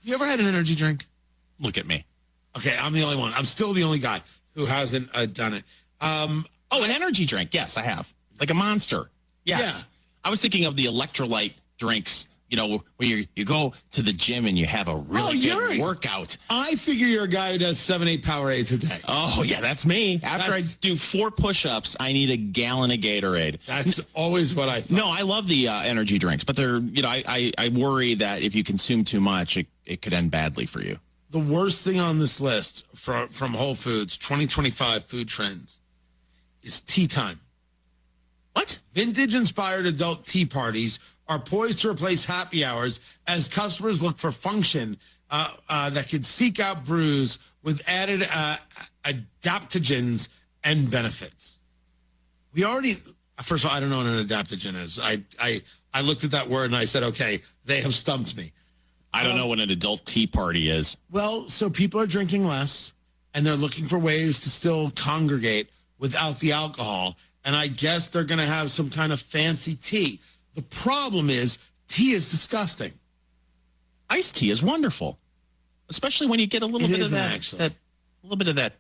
You ever had an energy drink? Look at me. Okay, I'm the only one. I'm still the only guy who hasn't done it. An energy drink. Yes, I have. Like a Monster. Yes. Yeah. I was thinking of the electrolyte drinks, where you go to the gym and you have a really good workout. I figure you're a guy who does 7-8 Powerades a day. Oh, yeah, that's me. After I do 4 push-ups, I need a gallon of Gatorade. That's always what I thought. No, I love the energy drinks, but they're, I worry that if you consume too much, it could end badly for you. The worst thing on this list from Whole Foods, 2025 food trends, is tea time. What? Vintage-inspired adult tea parties are poised to replace happy hours as customers look for function that could seek out brews with added adaptogens and benefits. First of all, I don't know what an adaptogen is. I looked at that word and I said, okay, they have stumped me. I don't know what an adult tea party is. Well, so people are drinking less and they're looking for ways to still congregate without the alcohol. And I guess they're going to have some kind of fancy tea. The problem is tea is disgusting. Iced tea is wonderful, especially when you get a little bit of that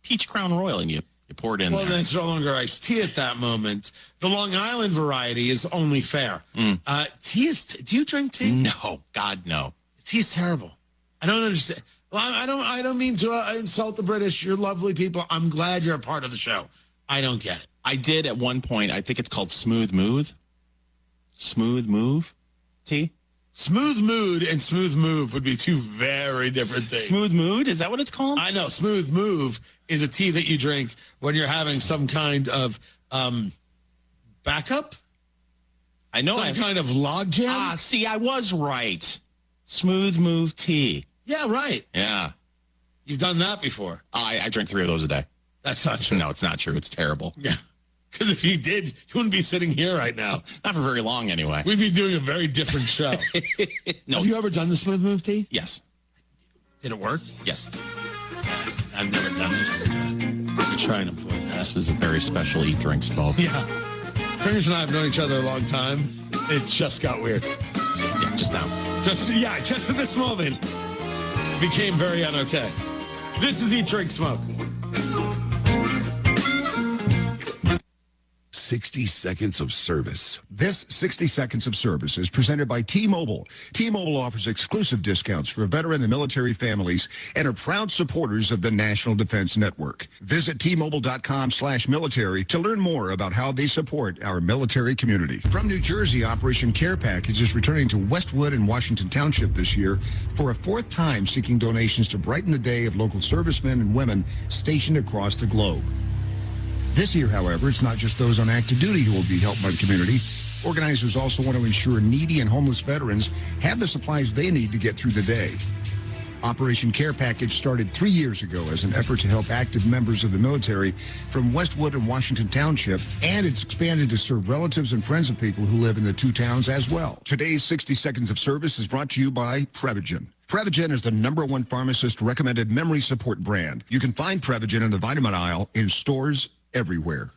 peach Crown Royal and you pour it in there. Well, then it's no longer iced tea at that moment. The Long Island variety is only fair. Tea is. Do you drink tea? No, God, no. Tea is terrible. I don't understand. Well, I don't mean to insult the British. You're lovely people. I'm glad you're a part of the show. I don't get it. I did at one point. I think it's called Smooth Move. Smooth Move tea. Smooth Mood and Smooth Move would be two very different things. Smooth Mood? Is that what it's called? I know. Smooth Move is a tea that you drink when you're having some kind of backup. I know. Some kind of logjam. See, I was right. Smooth Move tea. Yeah, right. Yeah. You've done that before. I drink 3 of those a day. That's not true. No, it's not true. It's terrible. Yeah. Because if you did, you wouldn't be sitting here right now. Not for very long, anyway. We'd be doing a very different show. No. Have you ever done the Smooth Move tea? Yes. Did it work? Yes. I've never done it. I'm trying them for it. This is a very special Eat Drink Smoke. Yeah. Fingers and I have known each other a long time. It just got weird. Yeah, just now. Just at this moment. It became very un-okay. This is Eat Drink Smoke. 60 seconds of service. This 60 seconds of service is presented by T-Mobile. T-Mobile offers exclusive discounts for veteran and military families and are proud supporters of the National Defense Network. Visit T-Mobile.com/military to learn more about how they support our military community. From New Jersey, Operation Care Package is returning to Westwood and Washington Township this year for a 4th time, seeking donations to brighten the day of local servicemen and women stationed across the globe. This year, however, it's not just those on active duty who will be helped by the community. Organizers also want to ensure needy and homeless veterans have the supplies they need to get through the day. Operation Care Package started 3 years ago as an effort to help active members of the military from Westwood and Washington Township, and it's expanded to serve relatives and friends of people who live in the 2 towns as well. Today's 60 Seconds of Service is brought to you by Prevagen. Prevagen is the #1 pharmacist-recommended memory support brand. You can find Prevagen in the vitamin aisle in stores everywhere.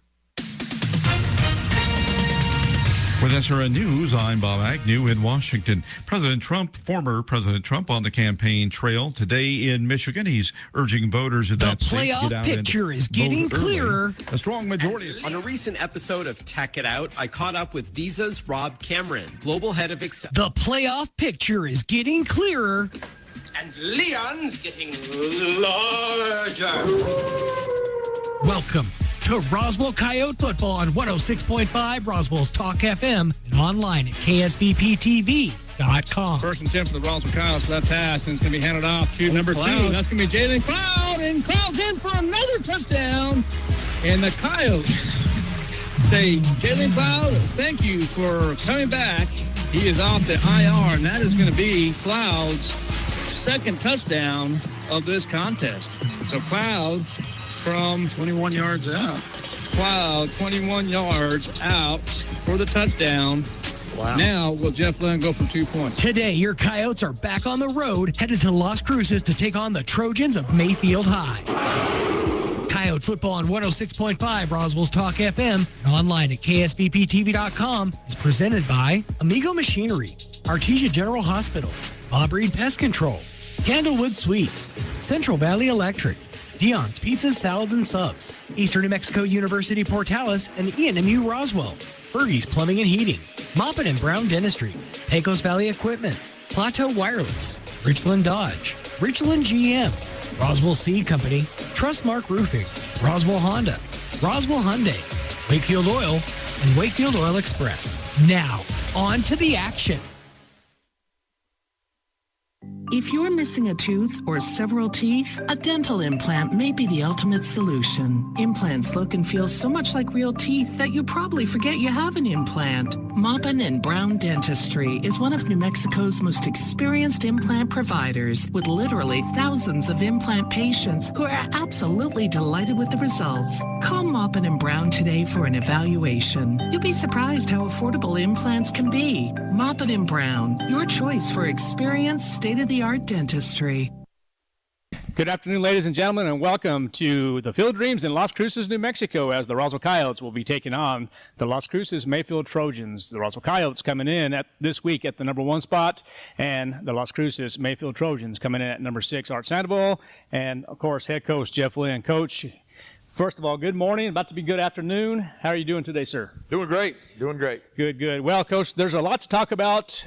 With SRN News, I'm Bob Agnew in Washington. Former President Trump on the campaign trail today in Michigan. He's urging voters in that state to get out. The playoff picture is getting clearer. A strong majority. On a recent episode of Tech It Out, I caught up with Visa's Rob Cameron, global head of The playoff picture is getting clearer. And Leon's getting larger. Welcome to Roswell Coyote Football on 106.5 Roswell's Talk FM and online at ksbptv.com. First and 10 for the Roswell Coyotes. That pass, and it's going to be handed off to number Cloud. 2. That's going to be Jalen Cloud, and Cloud's in for another touchdown. And the Coyotes say, Jalen Cloud, thank you for coming back. He is off the IR, and that is going to be Cloud's second touchdown of this contest. So Cloud from 21 yards out. Cloud, 21 yards out for the touchdown. Wow. Now, will Jeff Lynn go for 2 points? Today, your Coyotes are back on the road, headed to Las Cruces to take on the Trojans of Mayfield High. Coyote Football on 106.5 Roswell's Talk FM and online at ksbptv.com is presented by Amigo Machinery. Artesia General Hospital, Bob Reed Pest Control, Candlewood Suites, Central Valley Electric, Dion's Pizzas, Salads, and Subs, Eastern New Mexico University Portales, and ENMU Roswell, Bergie's Plumbing and Heating, Moppin and Brown Dentistry, Pecos Valley Equipment, Plateau Wireless, Richland Dodge, Richland GM, Roswell Seed Company, Trustmark Roofing, Roswell Honda, Roswell Hyundai, Wakefield Oil, and Wakefield Oil Express. Now, on to the action. If you're missing a tooth or several teeth, a dental implant may be the ultimate solution. Implants look and feel so much like real teeth that you probably forget you have an implant. Maupin and Brown Dentistry is one of New Mexico's most experienced implant providers, with literally thousands of implant patients who are absolutely delighted with the results. Call Maupin and Brown today for an evaluation. You'll be surprised how affordable implants can be. Maupin and Brown, your choice for experienced, state-of-the-art dentistry. Good afternoon, ladies and gentlemen, and welcome to the Field of Dreams in Las Cruces, New Mexico, as the Roswell Coyotes will be taking on the Las Cruces Mayfield Trojans. The Roswell Coyotes coming in this week at the number 1 spot, and the Las Cruces Mayfield Trojans coming in at number 6, Art Sandoval, and, of course, head coach Jeff Lynn. Coach, first of all, good morning. About to be good afternoon. How are you doing today, sir? Doing great. Good, good. Well, Coach, there's a lot to talk about,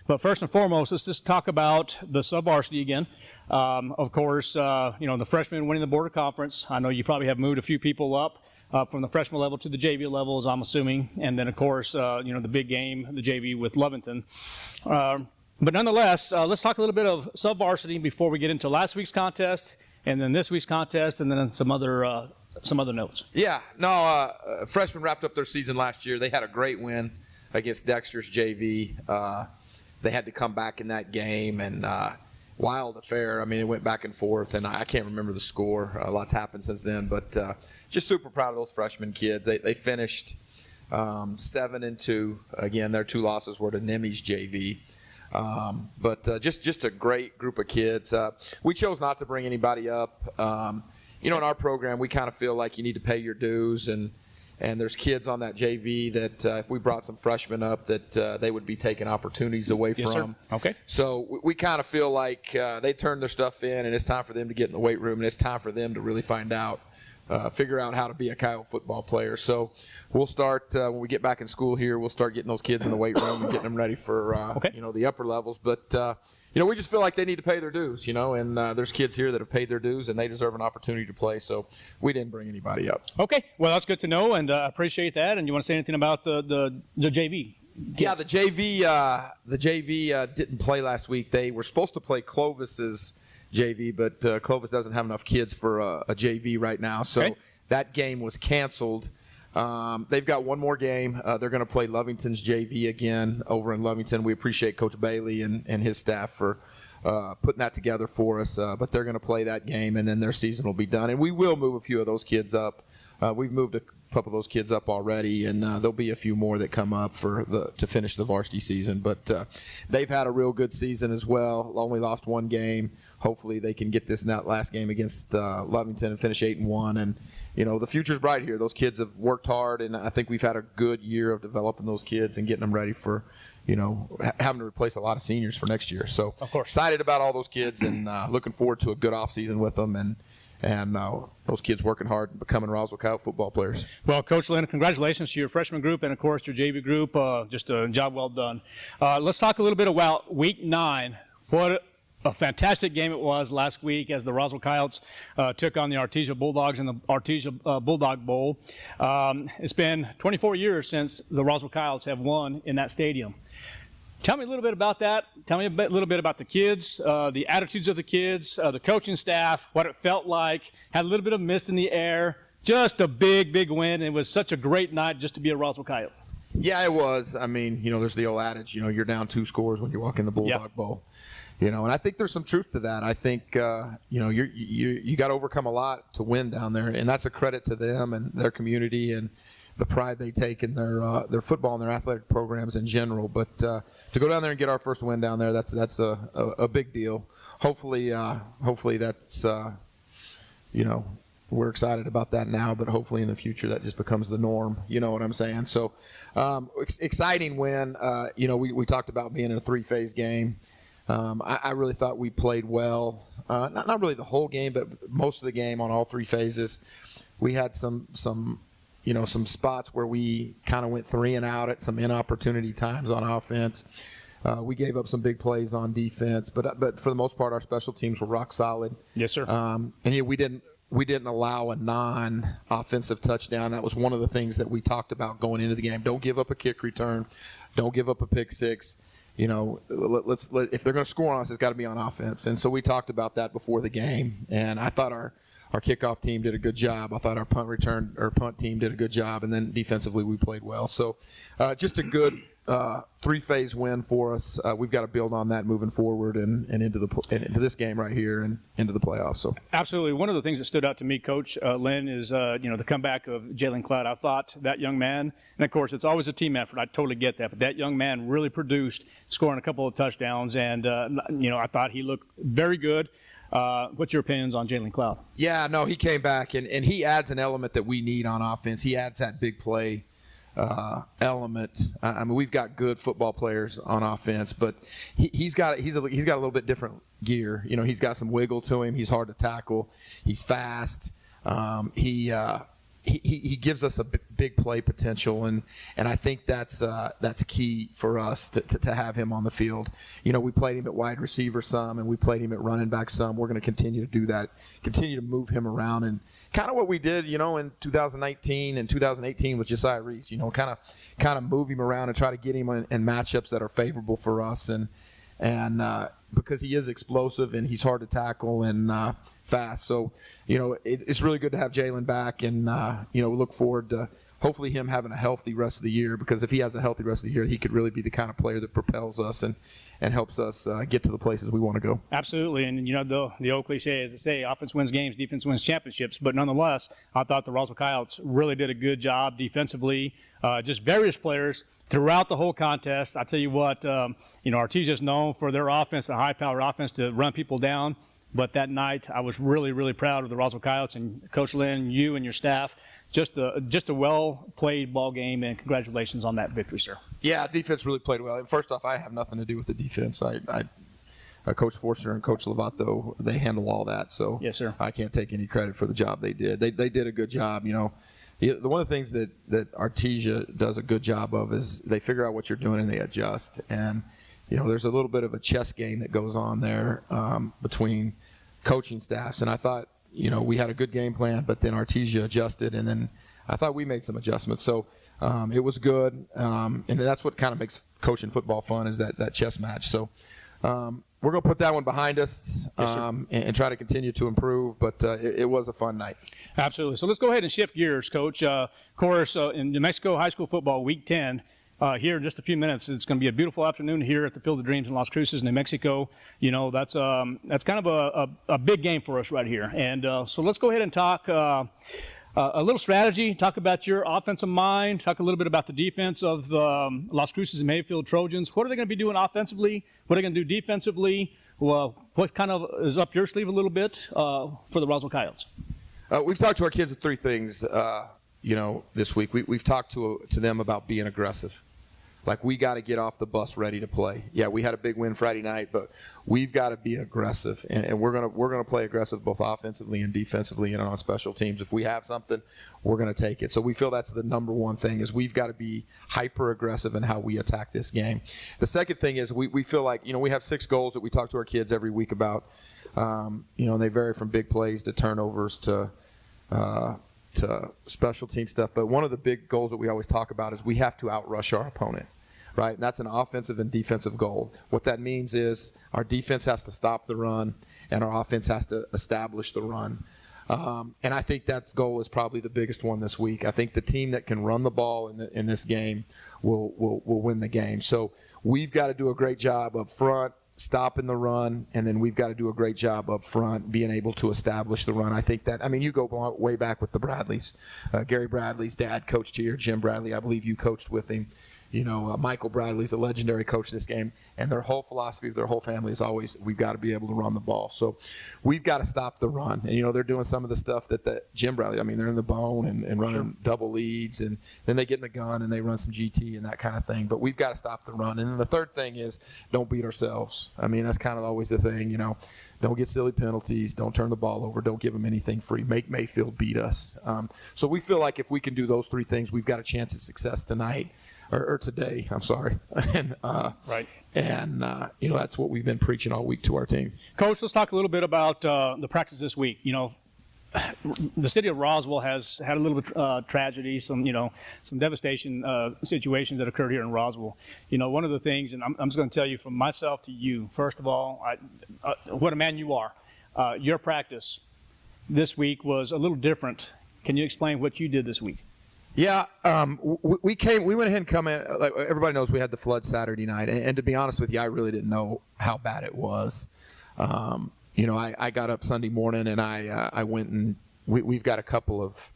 but first and foremost, let's just talk about the sub-varsity again. Of course, the freshmen winning the Border Conference. I know you probably have moved a few people up from the freshman level to the JV levels, I'm assuming. And then, of course, the big game, the JV with Lovington. But nonetheless, let's talk a little bit of sub-varsity before we get into last week's contest, and then this week's contest, and then some other notes. Yeah, no, freshmen wrapped up their season last year. They had a great win against Dexter's JV. They had to come back in that game, and wild affair. I mean, it went back and forth, and I can't remember the score. A lot's happened since then, but just super proud of those freshman kids. They finished 7-2. Again, their 2 losses were to Nemi's JV. But just a great group of kids. We chose not to bring anybody up. In our program, we kind of feel like you need to pay your dues, and there's kids on that JV that if we brought some freshmen up that they would be taking opportunities away Yes, from. sir. Okay. So we kind of feel like they turned their stuff in, and it's time for them to get in the weight room, and it's time for them to really figure out how to be a Coyote football player. So we'll start when we get back in school here. We'll start getting those kids in the weight room and getting them ready for the upper levels. But we just feel like they need to pay their dues. And there's kids here that have paid their dues, and they deserve an opportunity to play. So we didn't bring anybody up. Okay, well, that's good to know, and I appreciate that. And you want to say anything about the JV? Yeah, the JV didn't play last week. They were supposed to play Clovis's JV, but Clovis doesn't have enough kids for a JV right now, so that game was canceled. They've got one more game. They're going to play Lovington's JV again over in Lovington. We appreciate Coach Bailey and his staff for putting that together for us, but they're going to play that game, and then their season will be done. And we will move a few of those kids up. We've moved a couple of those kids up already, and there'll be a few more that come up to finish the varsity season. But they've had a real good season as well. Only lost one game. Hopefully they can get this last game against Lovington and finish 8-1. And the future's bright here. Those kids have worked hard, and I think we've had a good year of developing those kids and getting them ready for having to replace a lot of seniors for next year. So of course, excited about all those kids and looking forward to a good off season with them and those kids working hard and becoming Roswell Coyote football players. Well, Coach Lynn, congratulations to your freshman group and, of course, your JV group. Just a job well done. Let's talk a little bit about Week 9. What a fantastic game it was last week as the Roswell Coyotes took on the Artesia Bulldogs in the Artesia Bulldog Bowl. It's been 24 years since the Roswell Coyotes have won in that stadium. Tell me a little bit about that. Tell me a little bit about the kids, the attitudes of the kids, the coaching staff, what it felt like. Had a little bit of mist in the air. Just a big, big win. It was such a great night just to be a Roswell Coyote. Yeah, it was. I mean, there's the old adage, you're down 2 scores when you walk in the Bulldog Bowl. And I think there's some truth to that. I think, you got to overcome a lot to win down there, and that's a credit to them and their community and the pride they take in their football and their athletic programs in general. But to go down there and get our first win down there, that's a big deal. Hopefully that's we're excited about that now, but hopefully in the future that just becomes the norm. You know what I'm saying? So exciting win. We talked about being in a 3-phase game. I really thought we played well. Not really the whole game, but most of the game on all 3 phases. We had some spots where we kind of went 3 and out at some inopportunity times on offense. We gave up some big plays on defense, but for the most part, our special teams were rock solid. Yes, sir. We didn't allow a non-offensive touchdown. That was one of the things that we talked about going into the game. Don't give up a kick return. Don't give up a pick six. If they're going to score on us, it's got to be on offense. And so we talked about that before the game. And I thought our kickoff team did a good job. I thought our punt team did a good job. And then defensively, we played well. So just a good 3-phase win for us. We've got to build on that moving forward and into this game right here and into the playoffs. So absolutely, one of the things that stood out to me, Coach Lynn, is the comeback of Jalen Cloud. I thought that young man, and of course it's always a team effort. I totally get that, but that young man really produced, scoring a couple of touchdowns, and I thought he looked very good. What's your opinions on Jalen Cloud? Yeah, no, he came back and he adds an element that we need on offense. He adds that big play element. I mean, we've got good football players on offense, but he's got a little bit different gear. He's got some wiggle to him. He's hard to tackle. He's fast. He gives us a big play potential, and I think that's key for us to have him on the field. We played him at wide receiver some, and we played him at running back some. We're going to continue to do that, continue to move him around, and kind of what we did, in 2019 and 2018 with Josiah Reese. Kind of move him around and try to get him in matchups that are favorable for us, and because he is explosive and he's hard to tackle and fast. So, it's really good to have Jalen back, and we look forward to hopefully him having a healthy rest of the year, because if he has a healthy rest of the year, he could really be the kind of player that propels us and helps us get to the places we want to go. Absolutely, and the old cliche is to say offense wins games, defense wins championships, but nonetheless, I thought the Roswell Coyotes really did a good job defensively. Just various players throughout the whole contest. I tell you what, Artesia is known for their offense, a high-powered offense to run people down. But that night, I was really, really proud of the Roswell Coyotes and Coach Lynn, you and your staff. Just a well-played ball game, and congratulations on that victory, sir. Yeah, defense really played well. And first off, I have nothing to do with the defense. Coach Forster and Coach Lovato, they handle all that. So yes, sir. I can't take any credit for the job they did. They did a good job. One of the things that Artesia does a good job of is they figure out what you're doing and they adjust. And there's a little bit of a chess game that goes on there between coaching staffs. And I thought, we had a good game plan, but then Artesia adjusted, and then I thought we made some adjustments. So it was good, and that's what kind of makes coaching football fun, is that chess match. So we're going to put that one behind us and try to continue to improve, but it was a fun night. Absolutely. So let's go ahead and shift gears, Coach. Of course, in New Mexico High School Football Week 10, here in just a few minutes, it's going to be a beautiful afternoon here at the Field of Dreams in Las Cruces, New Mexico. That's kind of a big game for us right here. And so let's go ahead and talk a little strategy, talk about your offensive mind, talk a little bit about the defense of the Las Cruces and Mayfield Trojans. What are they going to be doing offensively? What are they going to do defensively? Well, what kind of is up your sleeve a little bit for the Roswell Coyotes? We've talked to our kids of 3 things, this week. We've talked to them about being aggressive. Like, we got to get off the bus ready to play. Yeah, we had a big win Friday night, but we've got to be aggressive, and we're gonna play aggressive both offensively and defensively and on special teams. If we have something, we're gonna take it. So we feel that's the number one thing, is we've got to be hyper aggressive in how we attack this game. The second thing is we feel like we have 6 goals that we talk to our kids every week about. And they vary from big plays to turnovers to special team stuff. But one of the big goals that we always talk about is we have to outrush our opponent, right? And that's an offensive and defensive goal. What that means is our defense has to stop the run and our offense has to establish the run. And I think that goal is probably the biggest one this week. I think the team that can run the ball in this game will win the game. So we've got to do a great job up front, stopping the run, and then we've got to do a great job up front being able to establish the run. I think that, you go way back with the Bradleys. Gary Bradley's dad coached here, Jim Bradley. I believe you coached with him. Michael Bradley's a legendary coach in this game, and their whole philosophy of their whole family is always, we've got to be able to run the ball. So we've got to stop the run. And, they're doing some of the stuff that Jim Bradley, they're in the bone and running double leads, and then they get in the gun and they run some GT and that kind of thing. But we've got to stop the run. And then the third thing is don't beat ourselves. That's kind of always the thing, Don't get silly penalties. Don't turn the ball over. Don't give them anything free. Make Mayfield beat us. So we feel like if we can do those three things, we've got a chance at success tonight. Or today, I'm sorry. And right. And that's what we've been preaching all week to our team. Coach, let's talk a little bit about the practice this week. The city of Roswell has had a little bit tragedy, some devastation situations that occurred here in Roswell. One of the things, and I'm just going to tell you from myself to you, first of all, what a man you are. Your practice this week was a little different. Can you explain what you did this week? Yeah, we went ahead and come in. Like everybody knows, we had the flood Saturday night, and to be honest with you, I really didn't know how bad it was. I got up Sunday morning and I went and we've got a couple of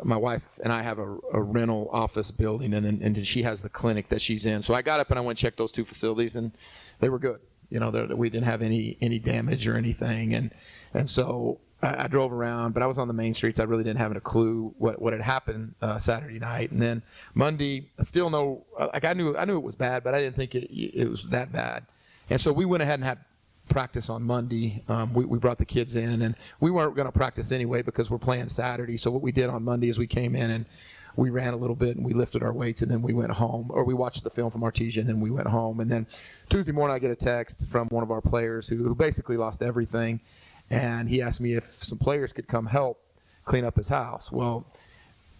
my wife and I have a rental office building, and she has the clinic that she's in. So I got up and I went and checked those two facilities, and they were good. We didn't have any damage or anything, and so I drove around, but I was on the main streets. I really didn't have a clue what had happened Saturday night. And then Monday, I still know, I knew it was bad, but I didn't think it was that bad. And so we went ahead and had practice on Monday. We brought the kids in, and we weren't going to practice anyway because we're playing Saturday. So what we did on Monday is we came in and we ran a little bit and we lifted our weights, and then we went home, or we watched the film from Artesia, and then we went home. And then Tuesday morning I get a text from one of our players who basically lost everything. And he asked me if some players could come help clean up his house. Well,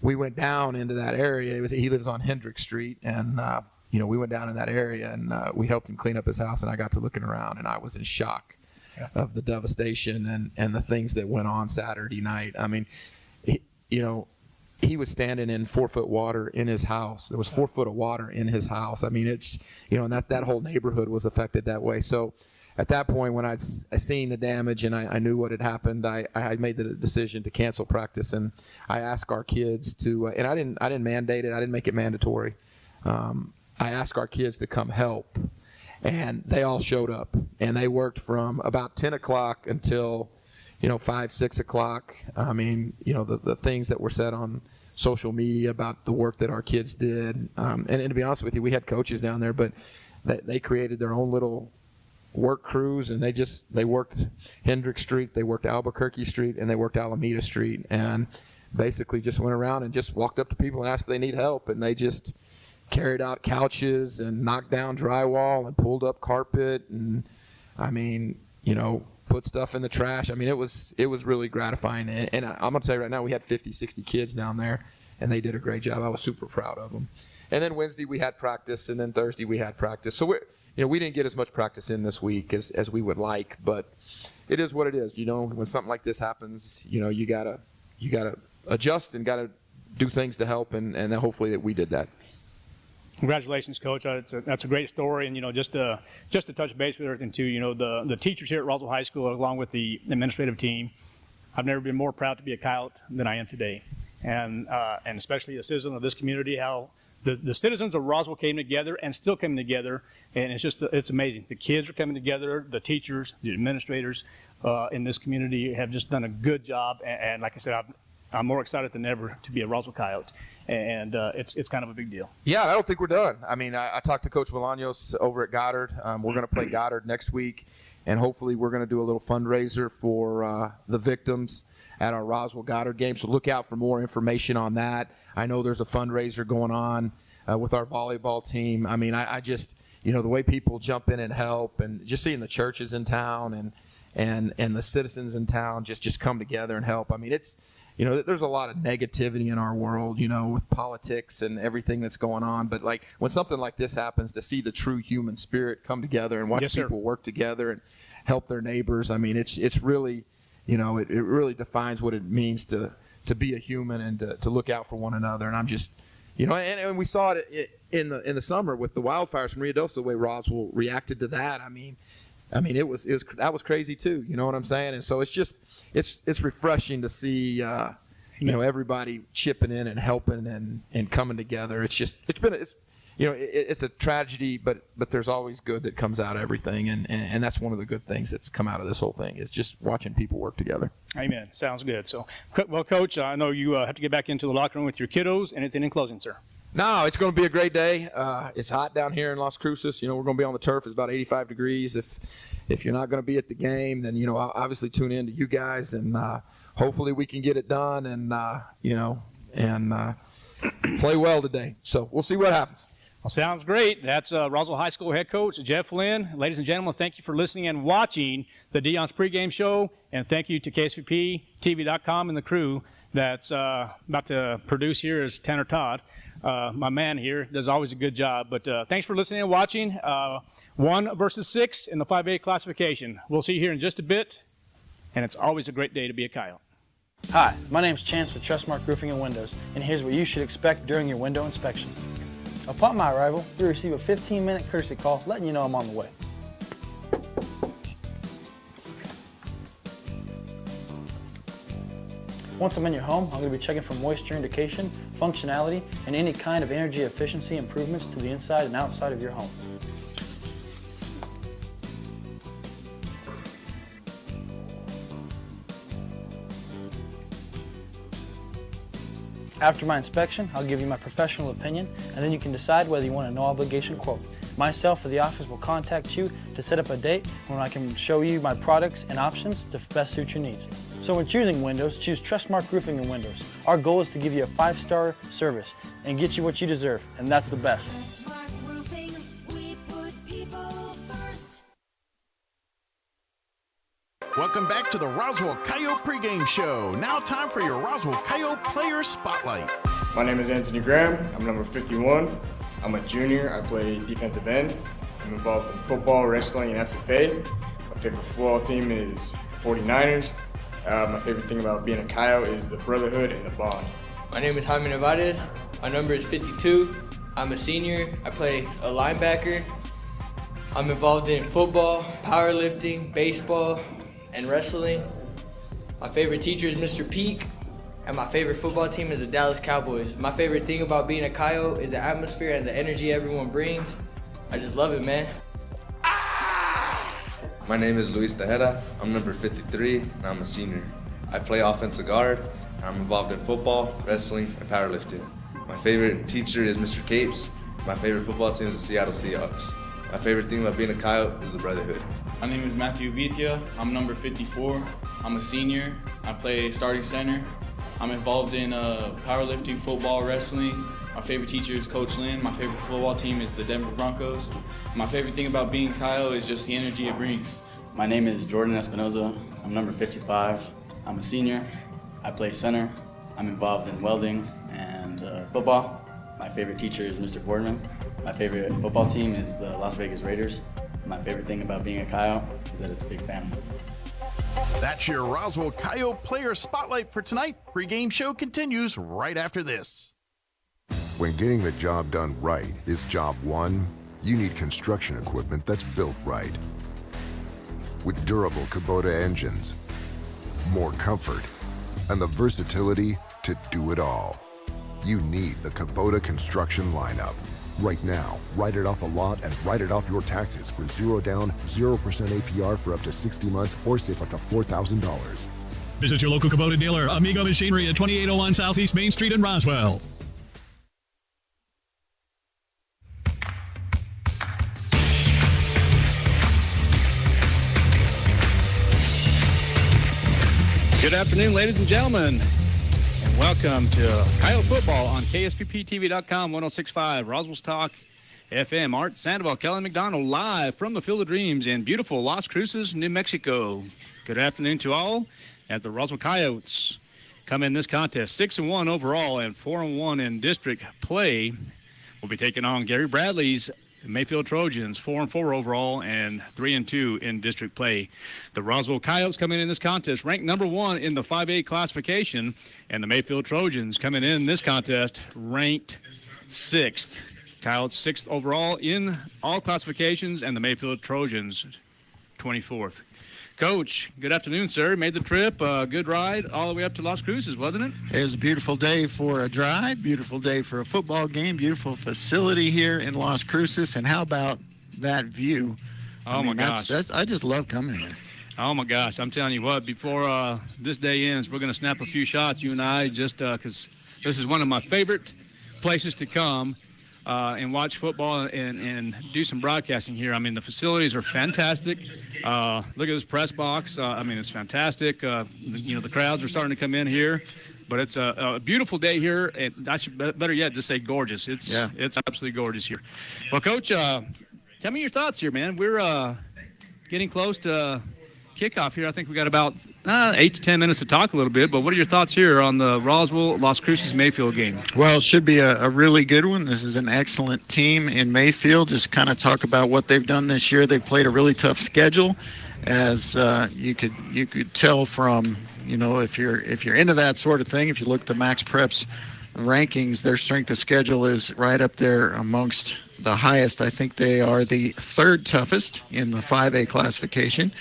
we went down into that area. He lives on Hendrick Street, and we went down in that area and we helped him clean up his house. And I got to looking around, and I was in shock of the devastation and the things that went on Saturday night. He was standing in 4-foot water in his house. There was 4 foot of water in his house. It's and that whole neighborhood was affected that way. So at that point, when I seen the damage and I knew what had happened, I made the decision to cancel practice, and I asked our kids to. And I didn't mandate it. I didn't make it mandatory. I asked our kids to come help, and they all showed up, and they worked from about 10 o'clock until 5, 6 o'clock. The things that were said on social media about the work that our kids did, and to be honest with you, we had coaches down there, but they created their own little work crews, and they worked Hendrick Street, they worked Albuquerque Street, and they worked Alameda Street, and basically just went around and just walked up to people and asked if they need help, and they just carried out couches and knocked down drywall and pulled up carpet and put stuff in the trash. It was really gratifying, and I'm gonna tell you right now, we had 50, 60 kids down there, and they did a great job. I was super proud of them. And then Wednesday we had practice, and then Thursday we had practice. So we didn't get as much practice in this week as we would like, but it is what it is. When something like this happens, you gotta adjust and gotta do things to help, and hopefully that we did that. Congratulations, Coach. That's a great story, and just to touch base with everything too. The teachers here at Roswell High School, along with the administrative team, I've never been more proud to be a Coyote than I am today, and especially a citizen of this community. How the citizens of Roswell came together and still coming together, and it's amazing. The kids are coming together, the teachers, the administrators in this community have just done a good job, and like I said, I'm more excited than ever to be a Roswell Coyote, and it's kind of a big deal. Yeah, I don't think we're done. I talked to Coach Bolaños over at Goddard. We're going to play Goddard next week, and hopefully we're going to do a little fundraiser for the victims at our Roswell Goddard game. So look out for more information on that. I know there's a fundraiser going on with our volleyball team. I just, the way people jump in and help, and just seeing the churches in town and the citizens in town just come together and help. It's, there's a lot of negativity in our world, with politics and everything that's going on. But when something like this happens, to see the true human spirit come together and watch people work together and help their neighbors. It's really, it really defines what it means to be a human and to look out for one another. And I'm just, and we saw it in the summer with the wildfires from Rio Dos, the way Roswell reacted to that. It was that was crazy too. You know what I'm saying? And so it's just it's refreshing to see everybody chipping in and helping and coming together. It's it's a tragedy, but there's always good that comes out of everything, and that's one of the good things that's come out of this whole thing is just watching people work together. Amen. Sounds good. So, well, Coach, I know you have to get back into the locker room with your kiddos. Anything in closing, sir? No, it's going to be a great day. It's hot down here in Las Cruces. We're going to be on the turf. It's about 85 degrees. If you're not going to be at the game, then I'll obviously tune in to you guys, and hopefully we can get it done and play well today. So we'll see what happens. Well, sounds great. That's Roswell High School head coach Jeff Lynn. Ladies and gentlemen, thank you for listening and watching the Deion's pregame show, and thank you to KSVPTV.com and the crew that's about to produce here is Tanner Todd. My man here does always a good job. But thanks for listening and watching. 1 versus 6 in the 5A classification. We'll see you here in just a bit, and it's always a great day to be a Coyote. Hi, my name's Chance with Trustmark Roofing and Windows, and here's what you should expect during your window inspection. Upon my arrival, you'll receive a 15-minute courtesy call letting you know I'm on the way. Once I'm in your home, I'm going to be checking for moisture indication, functionality, and any kind of energy efficiency improvements to the inside and outside of your home. After my inspection, I'll give you my professional opinion, and then you can decide whether you want a no-obligation quote. Myself or the office will contact you to set up a date when I can show you my products and options to best suit your needs. So when choosing windows, choose Trustmark Roofing and Windows. Our goal is to give you a 5-star service and get you what you deserve, and that's the best. Welcome back to the Roswell Coyote pregame show. Now time for your Roswell Coyote Player Spotlight. My name is Anthony Graham. I'm number 51. I'm a junior. I play defensive end. I'm involved in football, wrestling, and FFA. My favorite football team is 49ers. My favorite thing about being a Coyote is the brotherhood and the bond. My name is Jaime Nevarez. My number is 52. I'm a senior. I play a linebacker. I'm involved in football, powerlifting, baseball, and wrestling. My favorite teacher is Mr. Peak, and my favorite football team is the Dallas Cowboys. My favorite thing about being a Coyote is the atmosphere and the energy everyone brings. I just love it, man. My name is Luis Tejeda. I'm number 53, and I'm a senior. I play offensive guard, and I'm involved in football, wrestling, and powerlifting. My favorite teacher is Mr. Capes. My favorite football team is the Seattle Seahawks. My favorite thing about being a Coyote is the brotherhood. My name is Matthew Vitia. I'm number 54. I'm a senior. I play starting center. I'm involved in powerlifting, football, wrestling. My favorite teacher is Coach Lynn. My favorite football team is the Denver Broncos. My favorite thing about being Coyote is just the energy it brings. My name is Jordan Espinoza. I'm number 55. I'm a senior. I play center. I'm involved in welding and football. My favorite teacher is Mr. Boardman. My favorite football team is the Las Vegas Raiders. My favorite thing about being a Coyote is that it's a big family. That's your Roswell Coyote Player Spotlight for tonight. Pre-game show continues right after this. When getting the job done right is job one, you need construction equipment that's built right. With durable Kubota engines, more comfort, and the versatility to do it all, you need the Kubota construction lineup. Right now, write it off a lot and write it off your taxes for 0 down, 0% APR for up to 60 months or save up to $4,000. Visit your local Kubota dealer, Amigo Machinery at 2801 Southeast Main Street in Roswell. Good afternoon, ladies and gentlemen, and welcome to Coyote Football on KSVPTV.com, 106.5, Roswell's Talk FM. Art Sandoval, Kelly McDonald, live from the Field of Dreams in beautiful Las Cruces, New Mexico. Good afternoon to all, as the Roswell Coyotes come in this contest 6-1 overall and 4-1 in district play. We'll be taking on Gary Bradley's Mayfield Trojans, 4-4 overall and 3-2 in district play. The Roswell Coyotes coming in this contest ranked number 1 in the 5A classification, and the Mayfield Trojans coming in this contest ranked 6th. Coyotes 6th overall in all classifications, and the Mayfield Trojans 24th. Coach, good afternoon, sir. Made the trip, good ride all the way up to Las Cruces, wasn't it? It was a beautiful day for a drive, beautiful day for a football game, beautiful facility here in Las Cruces, and how about that view? My gosh. I just love coming here. Oh, my gosh. I'm telling you what, before this day ends, we're going to snap a few shots, you and I, just because this is one of my favorite places to come and watch football and do some broadcasting here. I mean, the facilities are fantastic. Look at this press box. I mean, it's fantastic. The crowds are starting to come in here. But it's a beautiful day here, and I should better yet just say gorgeous. It's absolutely gorgeous here. Well, Coach, tell me your thoughts here, man. We're getting close to kickoff here. I think we got about 8 to 10 minutes to talk a little bit, but what are your thoughts here on the Roswell Las Cruces Mayfield game? Well, it should be a really good one. This is an excellent team in Mayfield. Just kind of talk about what they've done this year. They've played a really tough schedule, as you could tell from, if you're into that sort of thing. If you look at the Max Preps rankings, their strength of schedule is right up there amongst the highest. I think they are the third toughest in the 5A classification.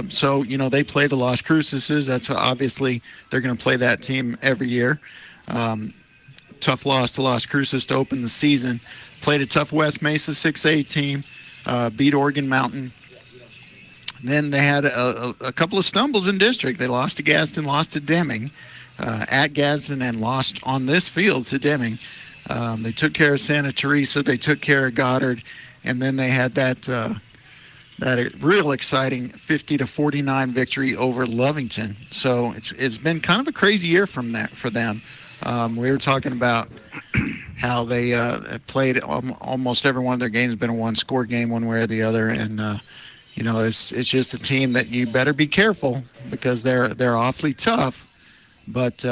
So they play the Las Cruces. That's obviously they're going to play that team every year. Tough loss to Las Cruces to open the season. Played a tough West Mesa 6A team. Beat Oregon Mountain. Then they had a couple of stumbles in district. They lost to Gadsden, lost to Deming at Gadsden, and lost on this field to Deming. They took care of Santa Teresa. They took care of Goddard. And then they had that real exciting 50-49 victory over Lovington. So it's been kind of a crazy year for them. We were talking about how they played almost every one of their games. Been a one-score game one way or the other, and it's just a team that you better be careful because they're awfully tough. But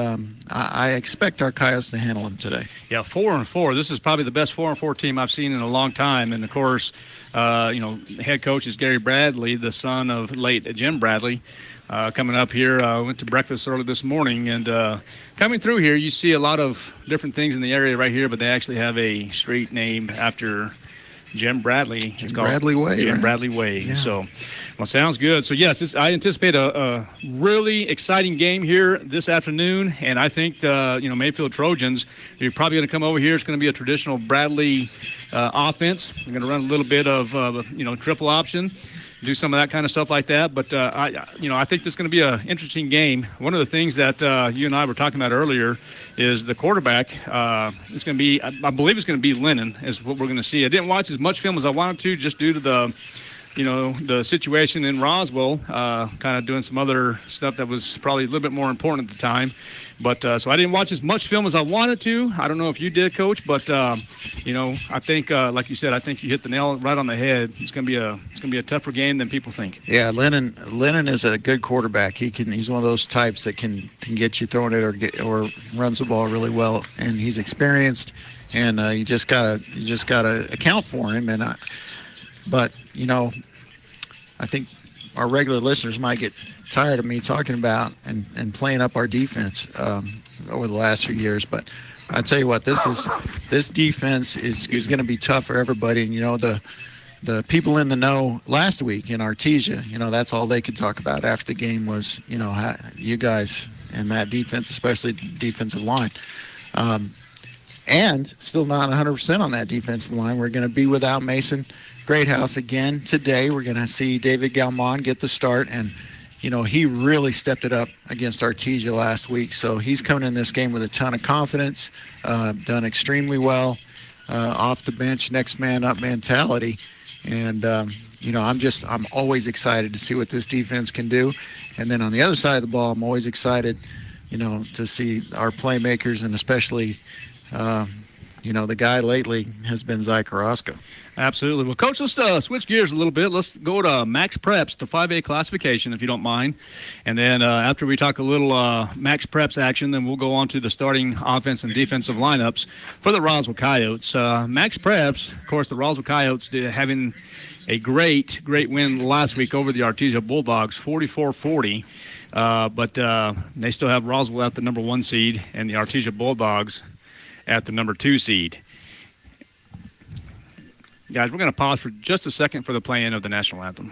I expect our Coyotes to handle them today. Yeah, 4-4. This is probably the best 4-4 team I've seen in a long time. And, of course, head coach is Gary Bradley, the son of late Jim Bradley, coming up here. Went to breakfast early this morning. And coming through here, you see a lot of different things in the area right here, but they actually have a street named after Jim Bradley. It's called Bradley Way. Jim right? Bradley Way. Yeah. So, well, sounds good. So, yes, I anticipate a really exciting game here this afternoon. And I think, Mayfield Trojans, you're probably going to come over here. It's going to be a traditional Bradley offense. We're going to run a little bit of, triple option, do some of that kind of stuff like that. But, I think this is going to be an interesting game. One of the things that you and I were talking about earlier is the quarterback. It's going to be, I believe it's going to be Lynn is what we're going to see. I didn't watch as much film as I wanted to just due to the situation in Roswell, kind of doing some other stuff that was probably a little bit more important at the time. But so I didn't watch as much film as I wanted to. I don't know if you did, Coach, but I think, like you said, I think you hit the nail right on the head. It's going to be a tougher game than people think. Yeah, Lennon is a good quarterback. He's one of those types that can get you throwing it or runs the ball really well, and he's experienced. And you just gotta account for him. And I think our regular listeners might get tired of me talking about and playing up our defense over the last few years, but I tell you what, this defense is going to be tough for everybody. And the people in the know last week in Artesia, that's all they could talk about after the game was how you guys and that defense, especially defensive line, and still not 100% on that defensive line. We're going to be without Mason Greathouse again today. We're going to see David Galmon get the start, and he really stepped it up against Artesia last week. So he's coming in this game with a ton of confidence, done extremely well, off the bench, next man up mentality. And, I'm always excited to see what this defense can do. And then on the other side of the ball, I'm always excited, to see our playmakers, and especially, the guy lately has been Zy Carrasco. Absolutely. Well, Coach, let's switch gears a little bit. Let's go to Max Preps, the 5A classification, if you don't mind. And then after we talk a little Max Preps action, then we'll go on to the starting offense and defensive lineups for the Roswell Coyotes. Max Preps, of course, the Roswell Coyotes having a great win last week over the Artesia Bulldogs, 44-40. But they still have Roswell at the number 1 seed and the Artesia Bulldogs at the number 2 seed. Guys, we're going to pause for just a second for the play-in of the national anthem.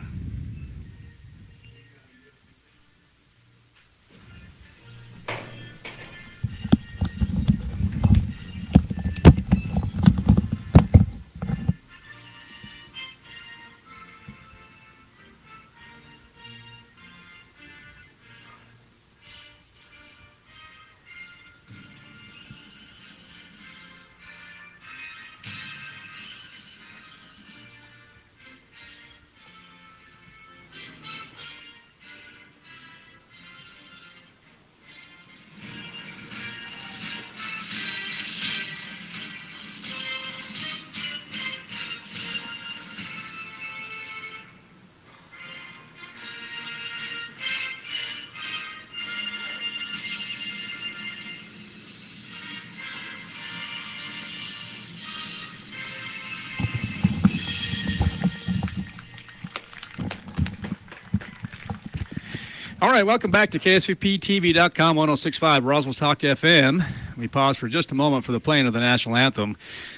All right, welcome back to KSVPTV.com, 106.5 Roswell Talk FM. We pause for just a moment for the playing of the national anthem.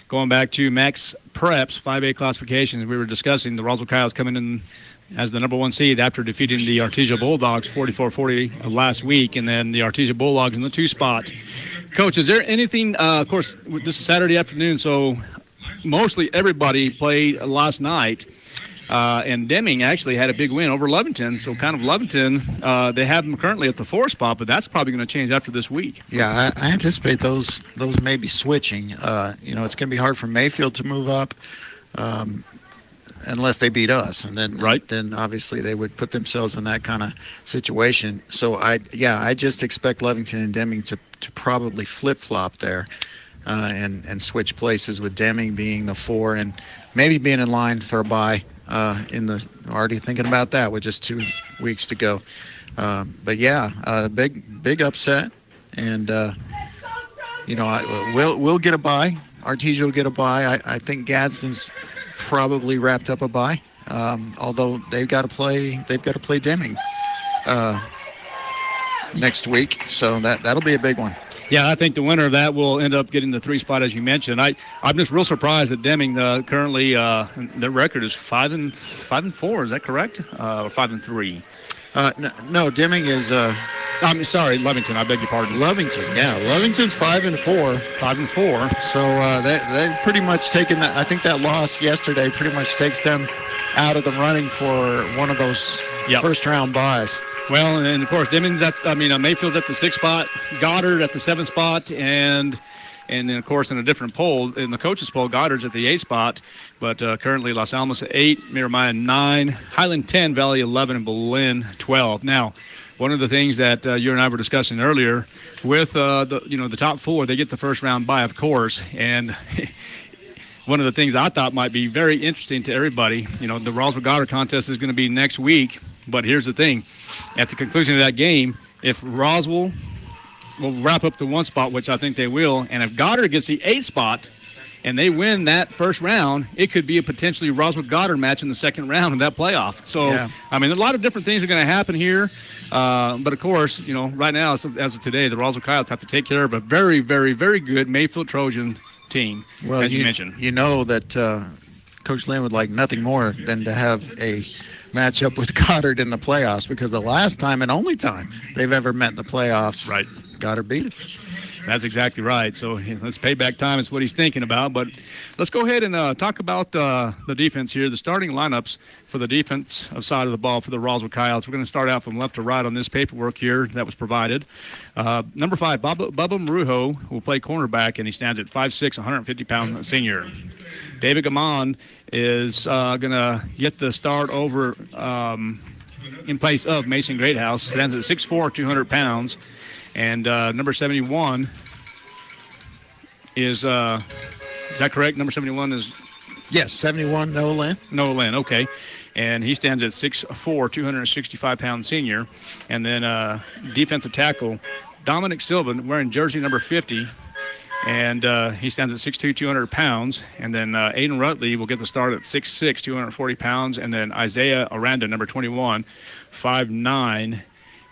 Going back to Max Prep's 5A classifications, we were discussing the Roswell Coyotes coming in as the number 1 seed after defeating the Artesia Bulldogs 44-40 last week, and then the Artesia Bulldogs in the 2 spot. Coach, is there anything, of course, this is Saturday afternoon, so mostly everybody played last night. And Deming actually had a big win over Lovington. So kind of Lovington, they have them currently at the 4 spot, but that's probably going to change after this week. Yeah, I anticipate those may be switching. It's going to be hard for Mayfield to move up unless they beat us. And then obviously they would put themselves in that kind of situation. So, I just expect Lovington and Deming to probably flip-flop there and switch places, with Deming being the 4 and maybe being in line for a bye. Already thinking about that with just 2 weeks to go. But yeah, big upset, and we'll get a bye. Artesia will get a bye. I think Gadsden's probably wrapped up a bye. Although they've got to play Deming next week, so that'll be a big one. Yeah, I think the winner of that will end up getting the 3 spot, as you mentioned. I'm just real surprised that Deming currently their record is 5-4. Is that correct? Or 5-3? No, Deming is. I'm sorry, Lovington. I beg your pardon. Lovington, yeah, Lovington's 5-4. 5-4. So they pretty much taken that. I think that loss yesterday pretty much takes them out of the running for one of those first round buys. Well, and of course, Mayfield's at the 6th spot, Goddard at the 7th spot, and then, of course, in a different poll, in the coaches' poll, Goddard's at the 8th spot, but currently Los Alamos at 8, Miramaya 9, Highland 10, Valley 11, and Berlin 12. Now, one of the things that you and I were discussing earlier with the top 4, they get the first round bye, of course, and one of the things I thought might be very interesting to everybody, the Roswell Goddard contest is going to be next week. But here's the thing. At the conclusion of that game, if Roswell will wrap up the 1 spot, which I think they will, and if Goddard gets the 8th spot and they win that first round, it could be a potentially Roswell-Goddard match in the second round of that playoff. So, a lot of different things are going to happen here. But, of course, right now, as of today, the Roswell Coyotes have to take care of a very, very, very good Mayfield Trojan team, as you mentioned. You know that Coach Lynn would like nothing more than to have a matchup with Goddard in the playoffs, because the last time and only time they've ever met in the playoffs, Goddard beat us. That's exactly right. So let's payback time is what he's thinking about. But let's go ahead and talk about the defense here, the starting lineups for the defensive side of the ball for the Roswell Coyotes. We're going to start out from left to right on this paperwork here that was provided. Number 5, Bubba Marujo will play cornerback, and he stands at 5'6", 150-pound senior. David Gamon is going to get the start over in place of Mason Greathouse. Stands at 6'4", 200 pounds. And number 71 is that correct? Number 71 is? Yes, 71, Noah Lynn. Noah Lynn, okay. And he stands at 6'4", 265-pound senior. And then defensive tackle, Dominic Silva, wearing jersey number 50. And he stands at 6'2", 200 pounds. And then Aiden Rutley will get the start at 6'6", 240 pounds. And then Isaiah Aranda, number 21, 5'9",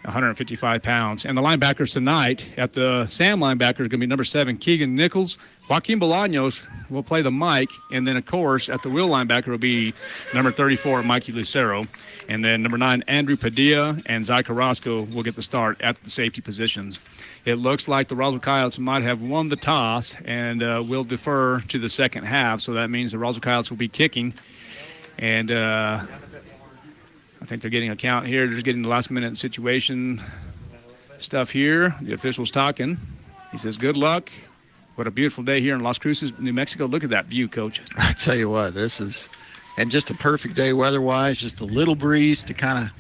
155 pounds. And the linebackers tonight at the Sam linebacker is going to be number 7, Keegan Nichols. Joaquin Bolaños will play the Mike. And then, of course, at the wheel linebacker will be number 34, Mikey Lucero. And then number 9, Andrew Padilla and Zy Carrasco will get the start at the safety positions. It looks like the Roswell Coyotes might have won the toss and will defer to the second half. So that means the Roswell Coyotes will be kicking. And I think they're getting a count here. They're just getting the last-minute situation stuff here. The official's talking. He says, good luck. What a beautiful day here in Las Cruces, New Mexico. Look at that view, Coach. I tell you what, this is – and just a perfect day weather-wise, just a little breeze to kind of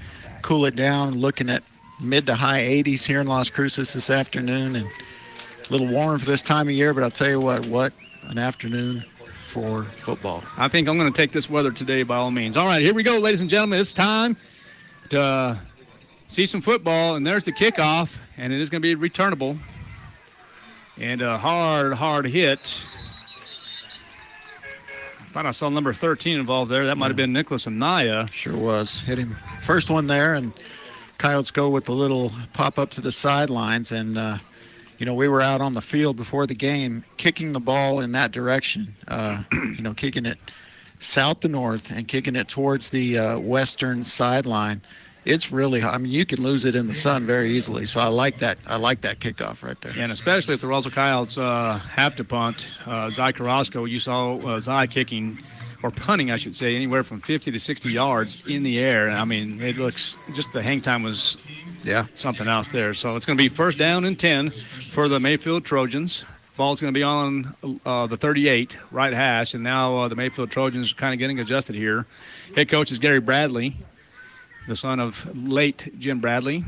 cool it down. Looking at mid to high 80s here in Las Cruces this afternoon, and a little warm for this time of year, but I'll tell you what an afternoon for football. I think I'm going to take this weather today by all means. All right, here we go, ladies and gentlemen. It's time to see some football, and there's the kickoff, and it is going to be returnable. And a hard hit. I thought I saw number 13 involved there. That might have been Nicholas Anaya. Sure was. Hit him. First one there, and Coyotes go with the little pop up to the sidelines, and we were out on the field before the game, kicking the ball in that direction. Kicking it south to north and kicking it towards the western sideline. It's really, you can lose it in the sun very easily. So I like that. I like that kickoff right there. And especially if the Roswell Coyotes have to punt, Zy Carrasco, you saw Zy kicking, or punting, I should say, anywhere from 50 to 60 yards in the air. I mean, it looks, just the hang time was something else there. So it's going to be 1st down and 10 for the Mayfield Trojans. Ball's going to be on the 38, right hash, and now the Mayfield Trojans are kind of getting adjusted here. Head coach is Gary Bradley, the son of late Jim Bradley.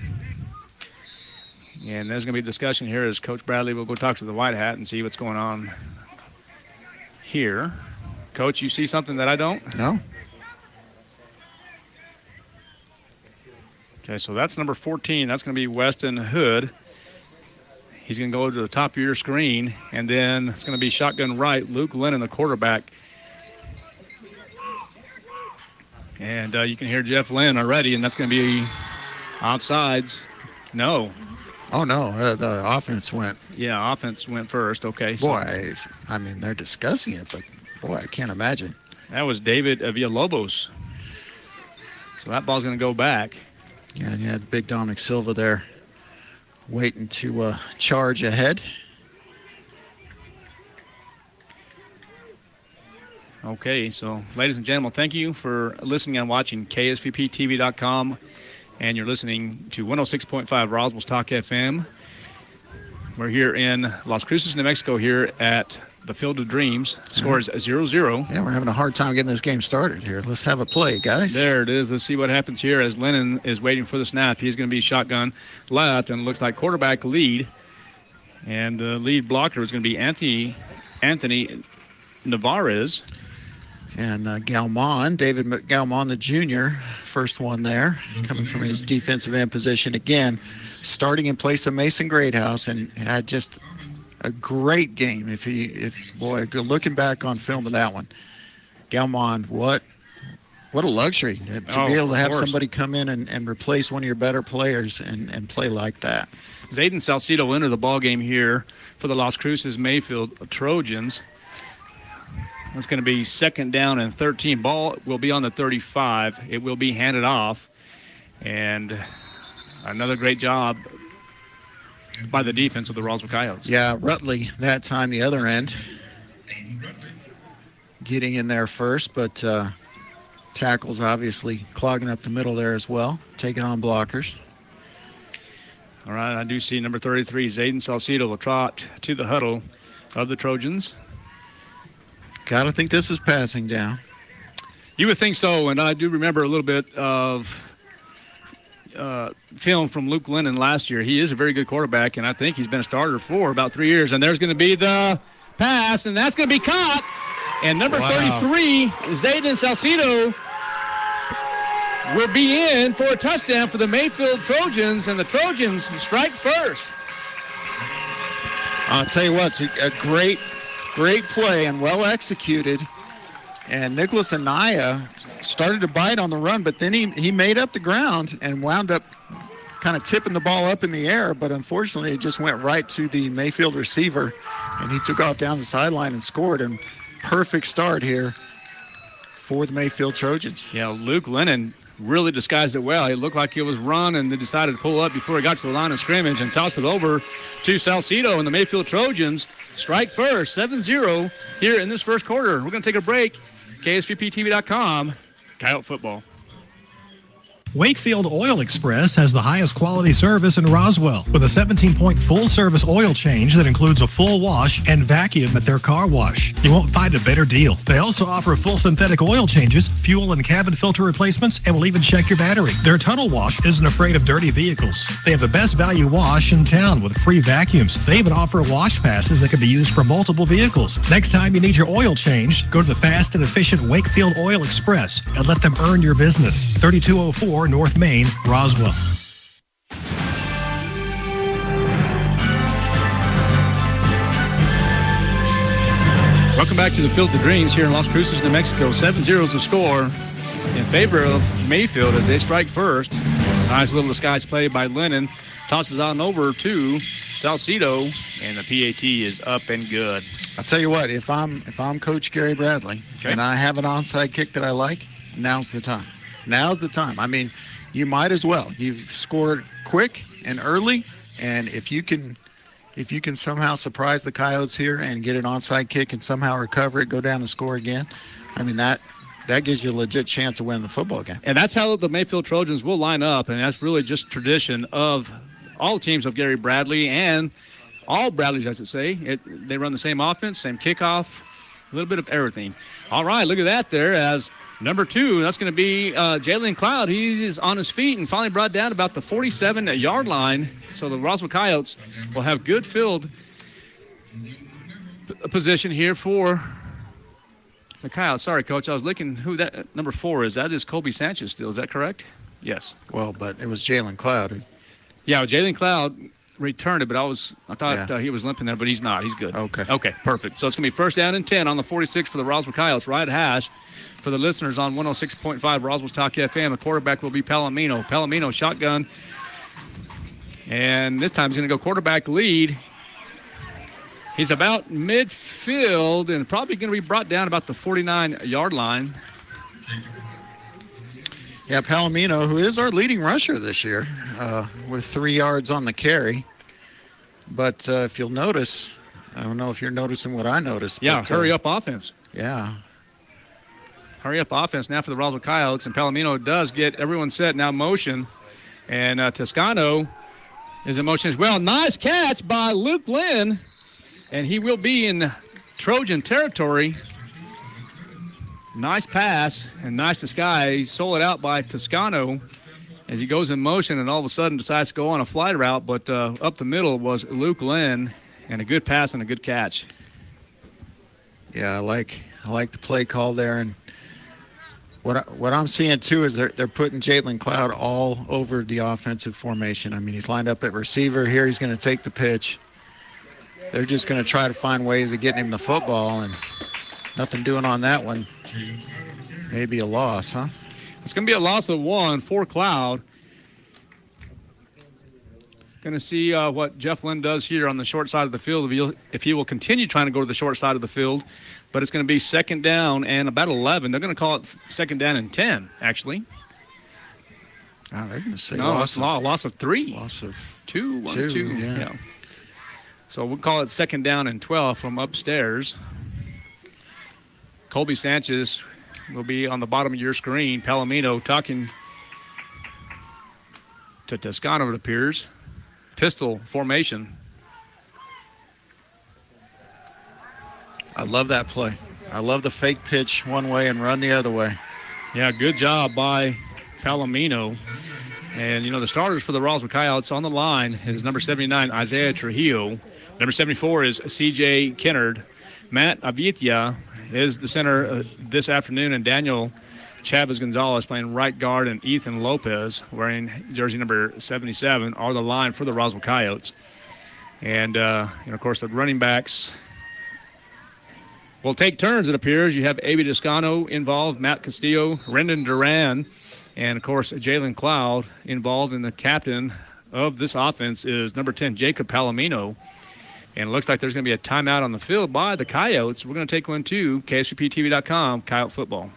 And there's going to be a discussion here as Coach Bradley will go talk to the White Hat and see what's going on here. Coach, you see something that I don't? No. Okay, so that's number 14. That's going to be Weston Hood. He's going to go to the top of your screen, and then it's going to be shotgun right, Luke Lennon, the quarterback. And you can hear Jeff Lynn already, and that's going to be offsides. No. Oh, no. The offense went. Yeah, offense went first. Okay. Boy, they're discussing it, but, boy, I can't imagine. That was David Villalobos. So that ball's going to go back. Yeah, and you had big Dominic Silva there waiting to charge ahead. Okay, so ladies and gentlemen, thank you for listening and watching KSVPTV.com, and you're listening to 106.5 Roswell's Talk FM. We're here in Las Cruces, New Mexico, here at the Field of Dreams. Score is 0-0. Yeah, we're having a hard time getting this game started here. Let's have a play, guys. There it is. Let's see what happens here as Lennon is waiting for the snap. He's going to be shotgun left, and it looks like quarterback lead. And the lead blocker is going to be Anthony Navarez. And Galmon, David Galmon, the junior, first one there, coming from his defensive end position again, starting in place of Mason Greathouse, and had just a great game. Looking back on film of that one, Galmon, what a luxury to be able to have somebody come in and replace one of your better players and play like that. Zayden Salcido entered the ball game here for the Las Cruces Mayfield Trojans. It's going to be 2nd down and 13. Ball will be on the 35. It will be handed off. And another great job by the defense of the Roswell Coyotes. Yeah, Rutley that time the other end. Getting in there first, but tackles obviously clogging up the middle there as well, taking on blockers. All right, I do see number 33, Zayden Salcido, will trot to the huddle of the Trojans. Got to think this is passing down. You would think so, and I do remember a little bit of film from Luke Lennon last year. He is a very good quarterback, and I think he's been a starter for about 3 years. And there's going to be the pass, and that's going to be caught. And number 33, Zayden Salcido, will be in for a touchdown for the Mayfield Trojans, and the Trojans strike first. I'll tell you what, it's a great play and well executed. And Nicholas Anaya started to bite on the run, but then he made up the ground and wound up kind of tipping the ball up in the air. But unfortunately, it just went right to the Mayfield receiver, and he took off down the sideline and scored. And perfect start here for the Mayfield Trojans. Yeah, Luke Lennon really disguised it well. It looked like it was run, and they decided to pull up before he got to the line of scrimmage and toss it over to Salcido, and the Mayfield Trojans strike first, 7-0 here in this first quarter. We're going to take a break. KSVPTV.com, Coyote Football. Wakefield Oil Express has the highest quality service in Roswell with a 17-point full-service oil change that includes a full wash and vacuum at their car wash. You won't find a better deal. They also offer full synthetic oil changes, fuel and cabin filter replacements, and will even check your battery. Their Tunnel Wash isn't afraid of dirty vehicles. They have the best value wash in town with free vacuums. They even offer wash passes that can be used for multiple vehicles. Next time you need your oil changed, go to the fast and efficient Wakefield Oil Express and let them earn your business. 3204 North Main, Roswell. Welcome back to the Field of Dreams here in Las Cruces, New Mexico. 7-0 is the score in favor of Mayfield as they strike first. Nice little disguise play by Lynn. Tosses on over to Salcedo, and the PAT is up and good. I'll tell you what, if I'm Coach Gary Bradley and I have an onside kick that I like, now's the time. Now's the time. I mean, you might as well. You've scored quick and early, and if you can somehow surprise the Coyotes here and get an onside kick and somehow recover it, go down and score again, I mean, that gives you a legit chance of winning the football game. And that's how the Mayfield Trojans will line up, and that's really just tradition of all teams of Gary Bradley and all Bradleys, I should say. They run the same offense, same kickoff, a little bit of everything. All right, look at that there as number 2. That's going to be Jalen Cloud. He is on his feet and finally brought down about the 47-yard line. So the Roswell Coyotes will have good field position here for the Coyotes. Sorry, Coach, I was looking who that number 4 is. That is Colby Sanchez still. Is that correct? Yes. Well, but it was Jalen Cloud. Yeah, Jalen Cloud returned it, but I thought he was limping there, but he's not. He's good. Okay, perfect. So it's going to be first down and 10 on the 46 for the Roswell Coyotes. Right hash for the listeners on 106.5 Roswell's Talk FM. The quarterback will be Palomino. Palomino shotgun. And this time he's going to go quarterback lead. He's about midfield and probably going to be brought down about the 49-yard line. Yeah, Palomino, who is our leading rusher this year, with 3 yards on the carry. But if you'll notice, I don't know if you're noticing what I noticed. Yeah, but, hurry up offense. Yeah. Hurry up offense now for the Roswell Coyotes. And Palomino does get everyone set now motion. And Toscano is in motion as well. Nice catch by Luke Lynn. And he will be in Trojan territory. Nice pass and nice disguise. Sold it out by Toscano as he goes in motion and all of a sudden decides to go on a flight route. But up the middle was Luke Lynn, and a good pass and a good catch. Yeah, I like the play call there. And what I'm seeing too is they're putting Jalen Cloud all over the offensive formation. I mean, he's lined up at receiver here. He's going to take the pitch. They're just going to try to find ways of getting him the football, and nothing doing on that one. Maybe a loss, huh? It's going to be a loss of 1 for Cloud. Going to see what Jeff Lynn does here on the short side of the field, if he will continue trying to go to the short side of the field. But it's going to be second down and about 11. They're going to call it second down and 10, actually. Oh, they're going to say loss of 3. Loss of 2. 2, yeah. So we'll call it second down and 12 from upstairs. Colby Sanchez will be on the bottom of your screen. Palomino talking to Toscano, it appears. Pistol formation. I love that play. I love the fake pitch one way and run the other way. Yeah, good job by Palomino. And, the starters for the Roswell Coyotes on the line is number 79, Isaiah Trujillo. Number 74 is C.J. Kennard. Matt Avitia is the center this afternoon, and Daniel Chavez Gonzalez playing right guard, and Ethan Lopez wearing jersey number 77 are the line for the Roswell Coyotes. And, of course, the running backs will take turns, it appears. You have Avi Toscano involved, Matt Castillo, Rendon Duran, and, of course, Jalen Cloud involved. And the captain of this offense is number 10, Jacob Palomino. And it looks like there's going to be a timeout on the field by the Coyotes. We're going to take one to KSUPTV.com, Coyote Football.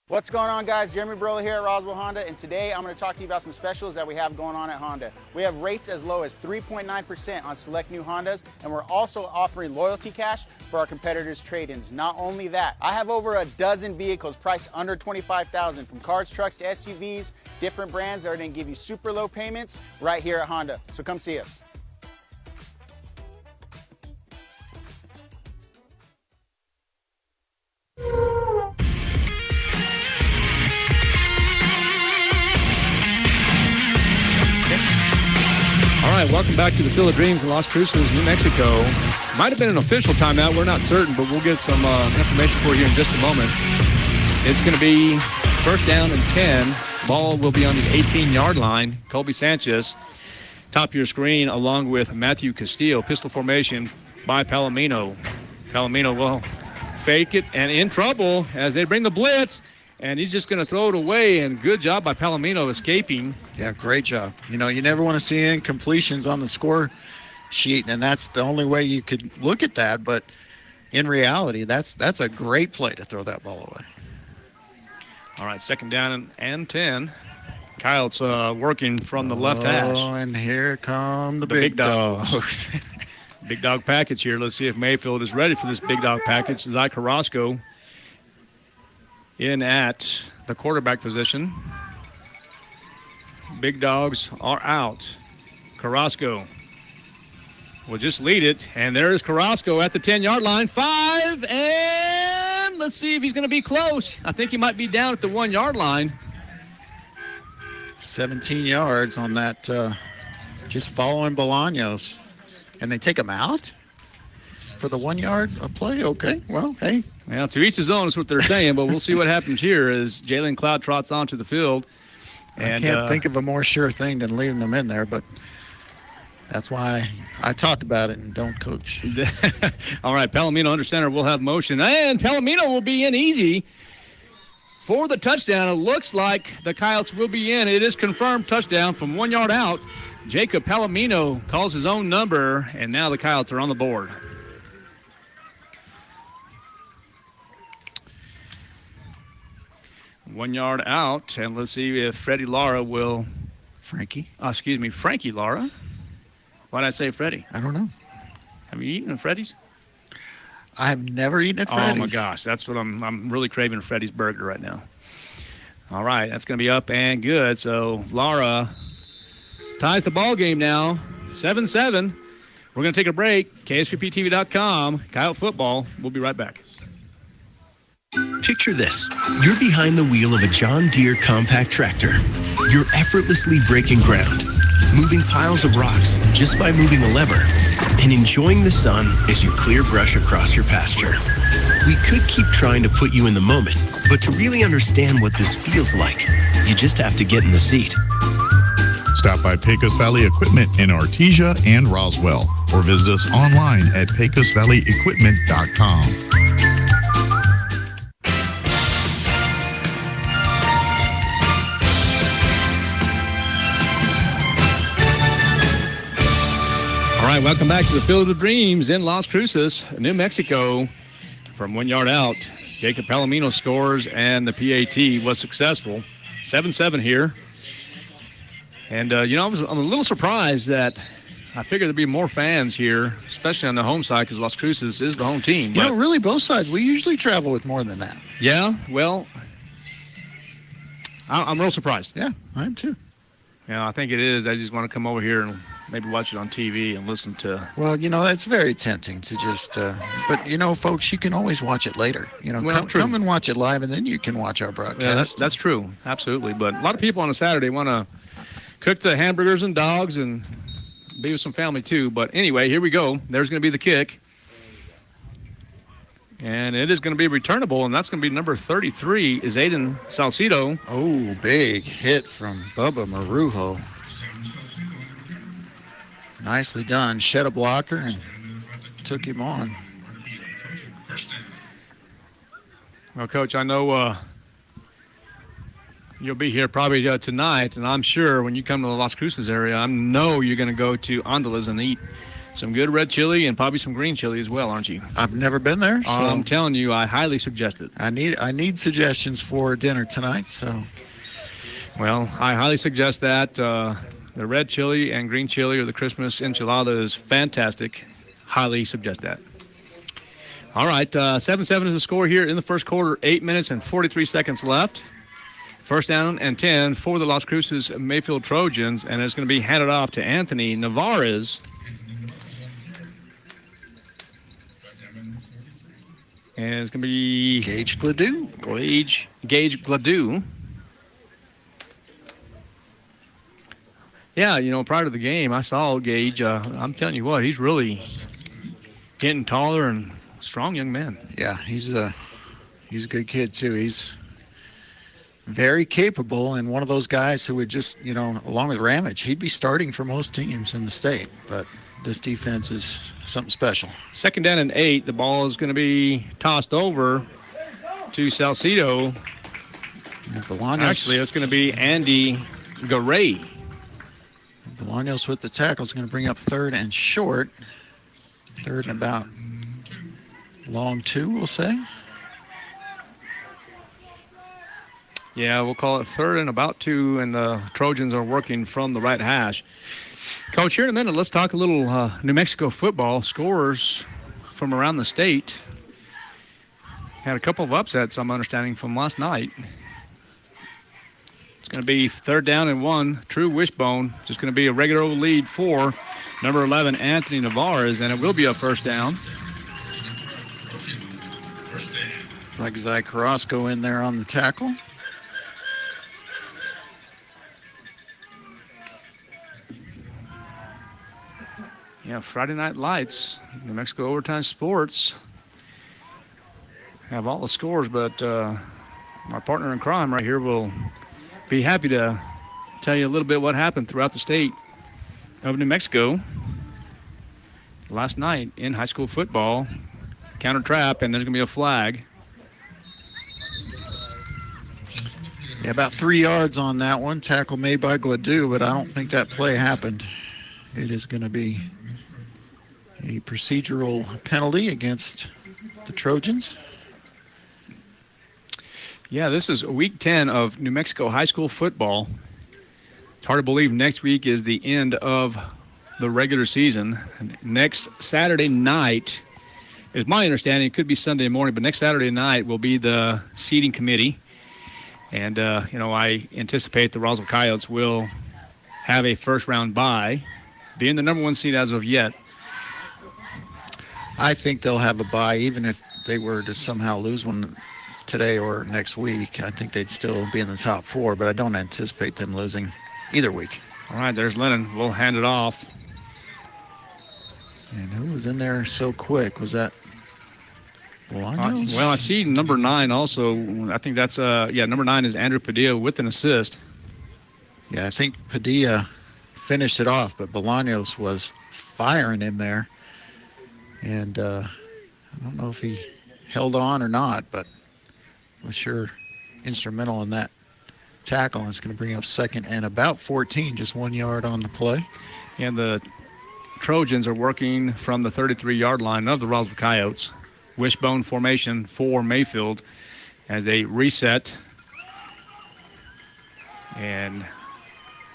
What's going on, guys? Jeremy Brola here at Roswell Honda, and today I'm going to talk to you about some specials that we have going on at Honda. We have rates as low as 3.9% on select new Hondas, and we're also offering loyalty cash for our competitors' trade-ins. Not only that, I have over a dozen vehicles priced under $25,000, from cars, trucks to SUVs, different brands that are going to give you super low payments right here at Honda. So come see us. All right, welcome back to the Field of Dreams in Las Cruces, New Mexico. Might have been an official timeout. We're not certain, but we'll get some information for you in just a moment. It's going to be first down and 10. Ball will be on the 18-yard line. Colby Sanchez, top of your screen, along with Matthew Castillo. Pistol formation by Palomino. Palomino will fake it and in trouble as they bring the blitz. And he's just going to throw it away, and good job by Palomino escaping. Yeah, great job. You know, you never want to see incompletions on the score sheet, and that's the only way you could look at that. But in reality, that's a great play to throw that ball away. All right, 2nd down and 10. Kyle's working from the left hash. Oh, and here come the big dogs. Big dog package here. Let's see if Mayfield is ready for this big dog package. Zai Carrasco in at the quarterback position. Big dogs are out. Carrasco will just lead it. And there's Carrasco at the 10-yard line. 5, and let's see if he's going to be close. I think he might be down at the 1-yard line. 17 yards on that, just following Bolaños. And they take him out for the 1-yard play? Okay, well, hey. Well, to each his own is what they're saying, but we'll see what happens here as Jalen Cloud trots onto the field. And, I can't think of a more sure thing than leaving them in there, but that's why I talk about it and don't coach. All right, Palomino under center will have motion. And Palomino will be in easy for the touchdown. It looks like the Coyotes will be in. It is confirmed touchdown from 1 yard out. Jacob Palomino calls his own number, and now the Coyotes are on the board. One yard out, and let's see if Freddie Lara will... Frankie Lara. Why did I say Freddie? I don't know. Have you eaten at Freddy's? I've never eaten at Freddy's. Oh, my gosh. That's what I'm really craving, Freddy's burger right now. All right, that's going to be up and good. So Lara ties the ball game now, 7-7. We're going to take a break. KSVPTV.com, Coyote Football. We'll be right back. Picture this. You're behind the wheel of a John Deere compact tractor. You're effortlessly breaking ground, moving piles of rocks just by moving a lever, and enjoying the sun as you clear brush across your pasture. We could keep trying to put you in the moment, but to really understand what this feels like, you just have to get in the seat. Stop by Pecos Valley Equipment in Artesia and Roswell, or visit us online at pecosvalleyequipment.com. All right, welcome back to the Field of Dreams in Las Cruces, New Mexico. From 1 yard out, Jacob Palomino scores, and the PAT was successful. 7-7 here. And, I'm a little surprised that I figured there'd be more fans here, especially on the home side, because Las Cruces is the home team. You know, really, both sides, we usually travel with more than that. Yeah, well, I'm real surprised. Yeah, I am too. Yeah, I think it is. I just want to come over here and maybe watch it on TV and listen to. Well, that's very tempting to just. But folks, you can always watch it later. Come and watch it live, and then you can watch our broadcast. Yeah, that's true, absolutely. But a lot of people on a Saturday want to cook the hamburgers and dogs and be with some family too. But anyway, here we go. There's going to be the kick, and it is going to be returnable, and that's going to be number 33 is Aiden Salcido. Oh, big hit from Bubba Marujo. Nicely done. Shed a blocker and took him on. Well, Coach, I know you'll be here probably tonight, and I'm sure when you come to the Las Cruces area, I know you're going to go to Andala's and eat some good red chili and probably some green chili as well, aren't you? I've never been there, so I'm telling you, I highly suggest it. I need suggestions for dinner tonight, so. Well, I highly suggest that. The red chili and green chili or the Christmas enchilada is fantastic. Highly suggest that. All right, 7-7 is the score here in the first quarter. 8 minutes and 43 seconds left. First down and 10 for the Las Cruces Mayfield Trojans, and it's going to be handed off to Anthony Navarez. And it's going to be Gage Gladue. Gage Gladue. Yeah, prior to the game, I saw Gage. I'm telling you what, he's really getting taller and strong young man. Yeah, he's a good kid, too. He's very capable and one of those guys who would just, along with Ramage, he'd be starting for most teams in the state. But this defense is something special. 2nd down and 8. The ball is going to be tossed over to Salcido. Actually, it's going to be Andy Garay. Bolaños with the tackle is going to bring up 3rd and short. 3rd and about long 2, we'll say. Yeah, we'll call it 3rd and about 2, and the Trojans are working from the right hash. Coach, here in a minute, let's talk a little New Mexico football. Scores from around the state. Had a couple of upsets, I'm understanding, from last night. It's going to be 3rd down and 1. True wishbone. Just going to be a regular old lead for number 11, Anthony Navarez, and it will be a 1st down. Like Zach Carrasco in there on the tackle. Yeah, Friday Night Lights, New Mexico Overtime Sports. Have all the scores, but my partner in crime right here will be happy to tell you a little bit what happened throughout the state of New Mexico last night in high school football. Counter trap, and there's going to be a flag. Yeah, about 3 yards on that one. Tackle made by Gladue, but I don't think that play happened. It is going to be a procedural penalty against the Trojans. Yeah, this is week 10 of New Mexico high school football. It's hard to believe next week is the end of the regular season. Next Saturday night, is my understanding, it could be Sunday morning, but next Saturday night will be the seating committee. And, I anticipate the Roswell Coyotes will have a first-round bye, being the number 1 seed as of yet. I think they'll have a bye, even if they were to somehow lose one today or next week. I think they'd still be in the top 4, but I don't anticipate them losing either week. All right, there's Lennon. We'll hand it off. And who was in there so quick? Was that Bolaños? Well, I see number 9 also. I think that's, number 9 is Andrew Padilla with an assist. Yeah, I think Padilla finished it off, but Bolaños was firing in there. And I don't know if he held on or not, but was sure instrumental in that tackle. And it's going to bring up 2nd and about 14, just 1 yard on the play. And the Trojans are working from the 33-yard line of the Roswell Coyotes. Wishbone formation for Mayfield as they reset. And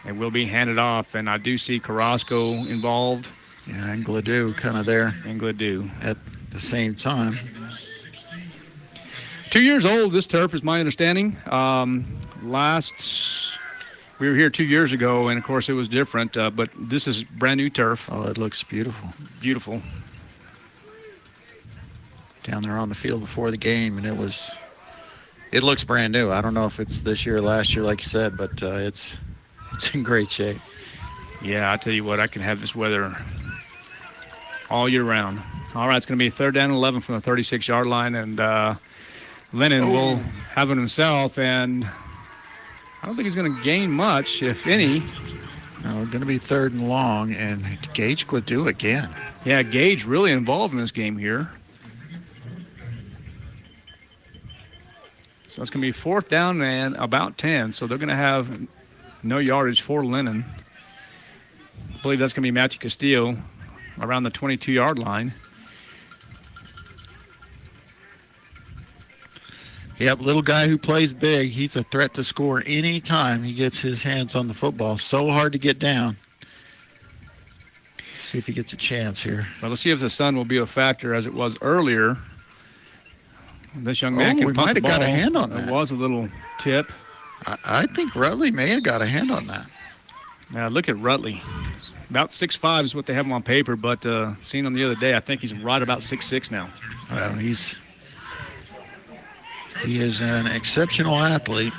it will be handed off. And I do see Carrasco involved. Yeah, and Gladue kind of there. And Gladue. At the same time. 2 years old, this turf, is my understanding. We were here 2 years ago, and, of course, it was different. But this is brand new turf. Oh, it looks beautiful. Beautiful. Down there on the field before the game, and it looks brand new. I don't know if it's this year or last year, like you said, but it's in great shape. Yeah, I tell you what, I can have this weather all year round. All right, it's going to be 3rd down and 11 from the 36-yard line, and Lennon will have it himself, and I don't think he's going to gain much, if any. No, it's going to be 3rd and long, and Gage Gladue again. Yeah, Gage really involved in this game here. So it's going to be 4th down and about 10, so they're going to have no yardage for Lennon. I believe that's going to be Matthew Castillo around the 22-yard line. Yep, little guy who plays big. He's a threat to score any time he gets his hands on the football. So hard to get down. See if he gets a chance here. Well, let's see if the sun will be a factor as it was earlier. This young man can might have got a hand on that. It was a little tip. I think Rutley may have got a hand on that. Now, look at Rutley. About 6'5" is what they have him on paper, but seeing him the other day, I think he's right about 6'6" now. Well, he is an exceptional athlete.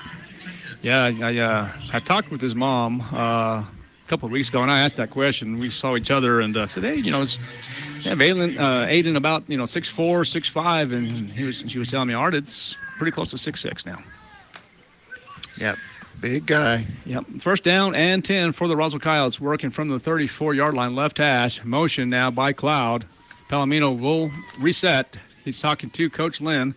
Yeah, I talked with his mom a couple of weeks ago, and I asked that question. We saw each other and said, hey, Aiden about 6'4", 6'5", and she was telling me, Art, it's pretty close to 6'6" now. Yep, big guy. Yep, 1st down and 10 for the Roswell Coyotes, working from the 34-yard line, left hash. Motion now by Cloud. Palomino will reset. He's talking to Coach Lynn.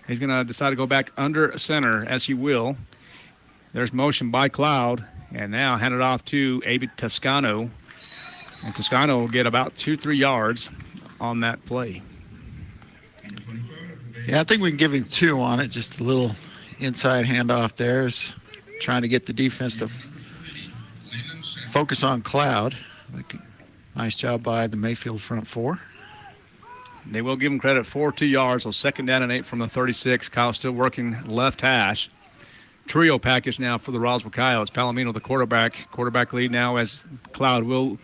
He's going to decide to go back under center, as he will. There's motion by Cloud, and now hand it off to Abe Toscano. And Toscano will get about 2-3 yards on that play. Yeah, I think we can give him 2 on it. Just a little inside handoff there is trying to get the defense to focus on Cloud. Nice job by the Mayfield front 4. They will give him credit for 2 yards, so 2nd down and 8 from the 36. Kyle still working left hash. Trio package now for the Roswell Coyotes. Palomino, the quarterback. Quarterback lead now as Cloud will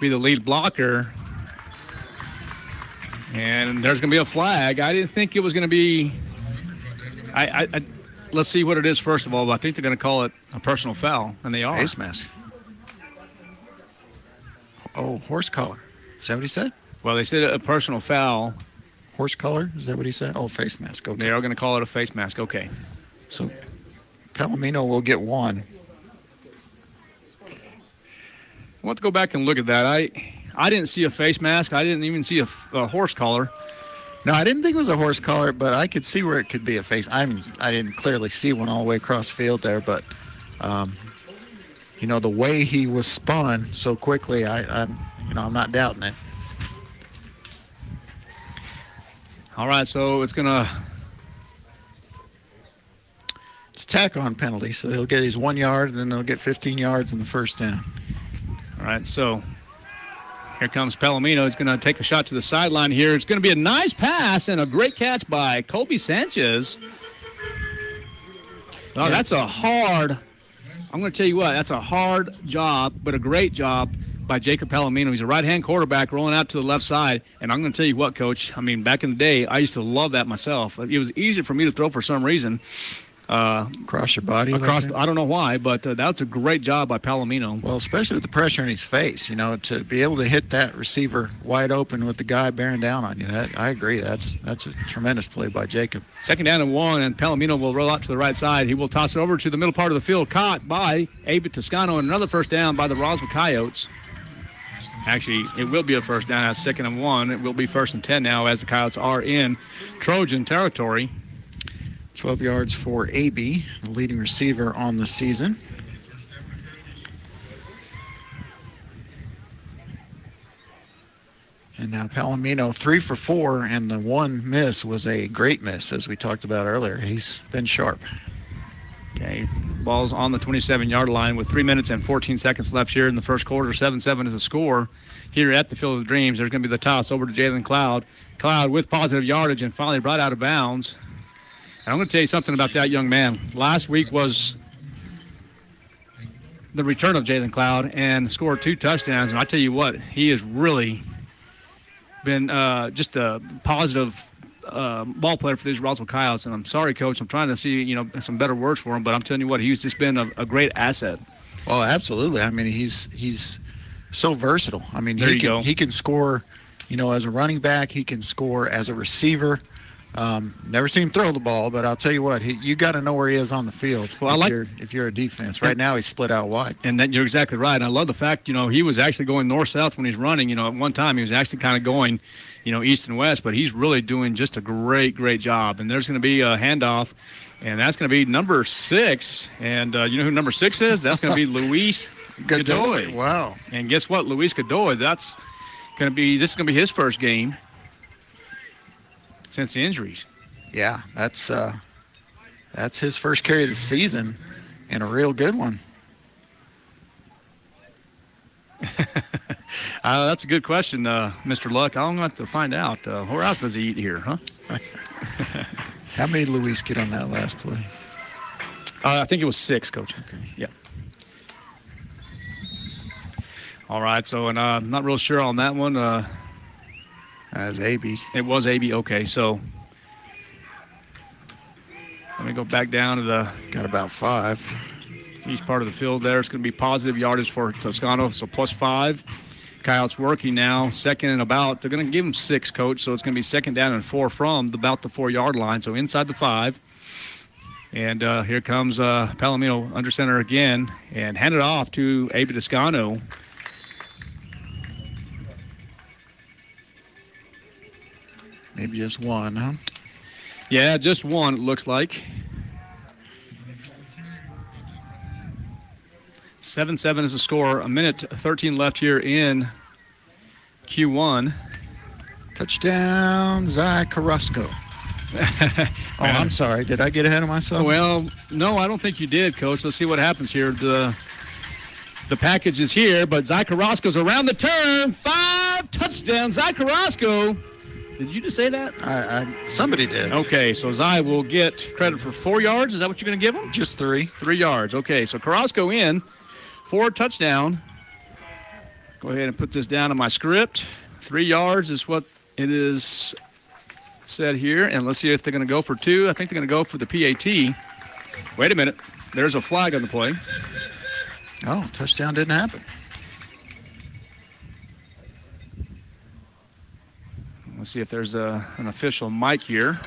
be the lead blocker. And there's going to be a flag. I didn't think it was going to be let's see what it is first of all. But I think they're going to call it a personal foul, and they are. Face mask. Oh, horse collar. Is that what he said? Well, they said a personal foul. Horse collar? Is that what he said? Oh, face mask. Okay. They are going to call it a face mask. Okay. So Palomino will get 1. I want to go back and look at that. I didn't see a face mask. I didn't even see a horse collar. No, I didn't think it was a horse collar, but I could see where it could be a face. I mean, I didn't clearly see one all the way across the field there, but the way he was spun so quickly, I'm not doubting it. All right, so it's tack-on penalty, so he'll get his 1 yard, and then they'll get 15 yards in the first down. All right, so here comes Palomino. He's going to take a shot to the sideline here. It's going to be a nice pass and a great catch by Colby Sanchez. Oh, yeah. That's a hard – I'm going to tell you what, that's a hard job, but a great job by Jacob Palomino. He's a right-hand quarterback rolling out to the left side. And I'm going to tell you what, Coach, I mean, back in the day, I used to love that myself. It was easier for me to throw for some reason. Across your body? I don't know why, but that's a great job by Palomino. Well, especially with the pressure in his face, to be able to hit that receiver wide open with the guy bearing down on you. I agree. That's a tremendous play by Jacob. 2nd down and 1, and Palomino will roll out to the right side. He will toss it over to the middle part of the field, caught by Abe Toscano, and another first down by the Roswell Coyotes. Actually, it will be a first down as 2nd and 1. It will be 1st and 10 now as the Coyotes are in Trojan territory. 12 yards for AB, the leading receiver on the season. And now Palomino 3 for 4, and the 1 miss was a great miss, as we talked about earlier. He's been sharp. Okay, ball's on the 27-yard line with 3 minutes and 14 seconds left here in the first quarter. 7-7 is the score here at the Field of Dreams. There's going to be the toss over to Jalen Cloud. Cloud with positive yardage and finally brought out of bounds. And I'm going to tell you something about that young man. Last week was the return of Jalen Cloud and scored 2 touchdowns. And I tell you what, he has really been just a positive ball player for these Roswell Coyotes. And I'm sorry, Coach, I'm trying to see some better words for him, but I'm telling you what, he's just been a great asset. Well, absolutely. I mean, he's so versatile. I mean, he can score, as a running back. He can score as a receiver. Never seen him throw the ball, but I'll tell you what, you got to know where he is on the field. Well, if you're a defense. Right now, he's split out wide. And then you're exactly right. And I love the fact, he was actually going north-south when he's running. At one time, he was actually kind of going, east and west, but he's really doing just a great, great job. And there's going to be a handoff, and that's going to be number 6. And you know who number 6 is? That's going to be Luis Godoy. Wow. And guess what? Luis Godoy, this is going to be his first game since the injuries. Yeah, that's his first carry of the season, and a real good one. That's a good question, Mr. Luck. I'm going to have to find out. Where else does he eat here, huh? How many did Luis get on that last play? I think it was 6, Coach. Okay. Yeah. All right, so and I'm not real sure on that one. As AB. It was AB. Okay, so let me go back down to the. Got about 5. Each part of the field there. It's going to be positive yardage for Toscano, so +5. Coyotes working now, 2nd and about. They're going to give him 6, Coach, so it's going to be 2nd down and 4 from about the 4-yard line, so inside the 5. And here comes Palomino under center again and hand it off to Abe Toscano. Maybe just 1, huh? Yeah, just one, it looks like. 7-7 is the score. 1:13 left here in Q1. Touchdown, Zai Carrasco. I'm sorry. Did I get ahead of myself? Well, no, I don't think you did, Coach. Let's see what happens here. The package is here, but Zai Carrasco's around the turn. 5 touchdowns. Zai Carrasco. Did you just say that? Somebody did. Okay, so Zai will get credit for 4 yards. Is that what you're going to give him? Just 3. 3 yards. Okay, so Carrasco in. 4 touchdown. Go ahead and put this down in my script. 3 yards is what it is said here. And let's see if they're going to go for 2. I think they're going to go for the PAT. Wait a minute. There's a flag on the play. Oh, touchdown didn't happen. Let's see if there's an official mic here.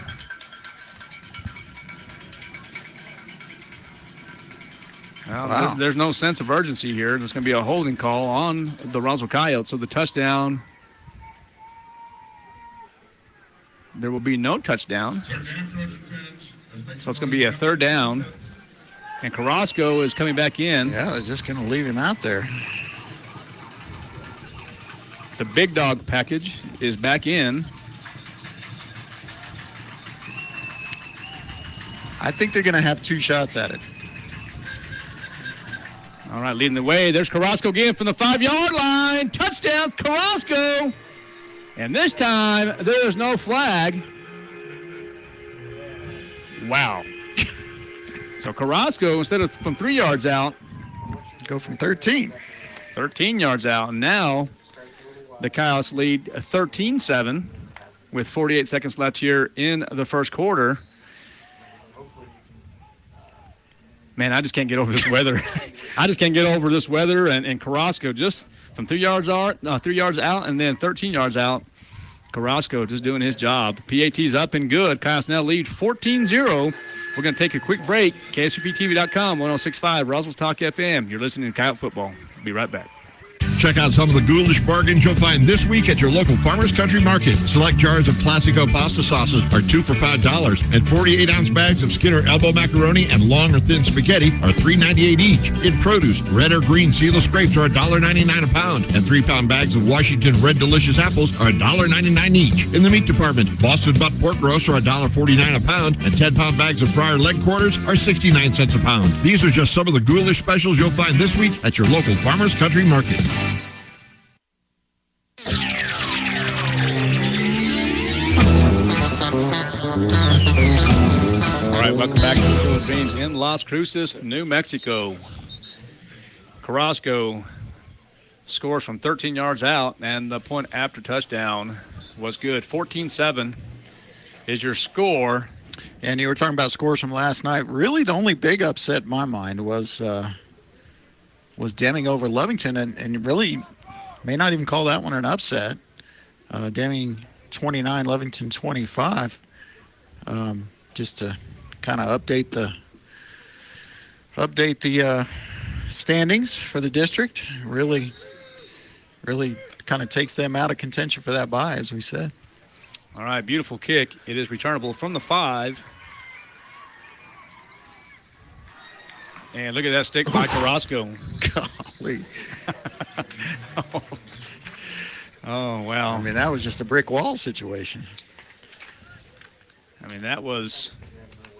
Well, Wow. there's no sense of urgency here. There's going to be a holding call on the Roswell Coyotes. So the touchdown, there will be no touchdown. So it's going to be a 3rd down. And Carrasco is coming back in. Yeah, they're just going to leave him out there. The big dog package is back in. I think they're going to have 2 shots at it. All right, leading the way. There's Carrasco again from the 5-yard line. Touchdown, Carrasco. And this time, there's no flag. Wow. So Carrasco, instead of from 3 yards out, go from 13. 13 yards out. And now the Coyotes lead 13-7 with 48 seconds left here in the first quarter. Man, I just can't get over this weather. I just can't get over this weather. And Carrasco just from 3 yards out, and then 13 yards out. Carrasco just doing his job. PAT's up and good. Coyotes now lead 14-0. We're going to take a quick break. KSUPTV.com, 106.5, Roswell Talk FM. You're listening to Coyote Football. Be right back. Check out some of the ghoulish bargains you'll find this week at your local Farmers Country Market. Select jars of Classico pasta sauces are 2 for $5, and 48-ounce bags of Skinner elbow macaroni and long or thin spaghetti are $3.98 each. In produce, red or green seedless grapes are $1.99 a pound, and 3-pound bags of Washington Red Delicious apples are $1.99 each. In the meat department, Boston butt pork roasts are $1.49 a pound, and 10-pound bags of fryer leg quarters are 69 cents a pound. These are just some of the ghoulish specials you'll find this week at your local Farmers Country Market. All right, welcome back to the Field of Dreams in Las Cruces, New Mexico. Carrasco scores from 13 yards out, and the point after touchdown was good. 14-7 is your score. And you were talking about scores from last night. Really, the only big upset in my mind was Deming over Lovington, and really may not even call that one an upset. Deming 29, Lovington 25. Just to kind of update the standings for the district. Really kind of takes them out of contention for that bye, as we said. All right, beautiful kick. It is returnable from the 5. And look at that stick by Carrasco. Golly. Oh, wow. I mean, that was just a brick wall situation. I mean, that was...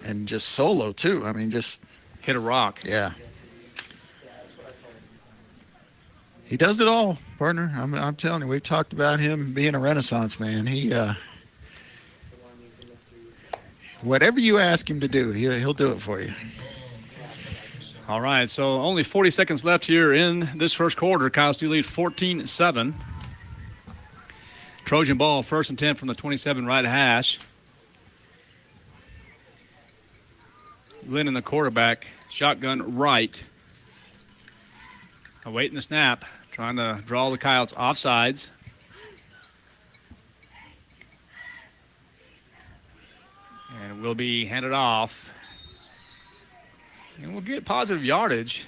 And just solo, too. I mean, just... Hit a rock. Yeah. He does it all, partner. I'm telling you, we've talked about him being a Renaissance man. He... whatever you ask him to do, he'll do it for you. All right, so only 40 seconds left here in this first quarter. Coyotes do lead 14-7. Trojan ball, 1st and 10 from the 27 right hash. Lynn in the quarterback, shotgun right. Awaiting the snap, trying to draw the Coyotes offsides. And it will be handed off. And we'll get positive yardage.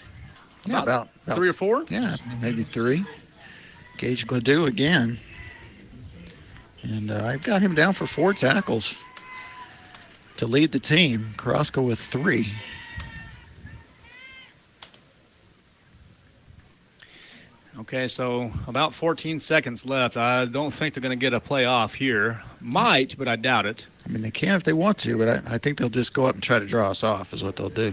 Yeah, about 3 or 4? Yeah, maybe 3. Gage Gladue again. And I've got him down for 4 tackles. to lead the team. Carrasco with 3. Okay, so about 14 seconds left. I don't think they're going to get a playoff here. Might, but I doubt it. I mean, they can if they want to, but I think they'll just go up and try to draw us off is what they'll do.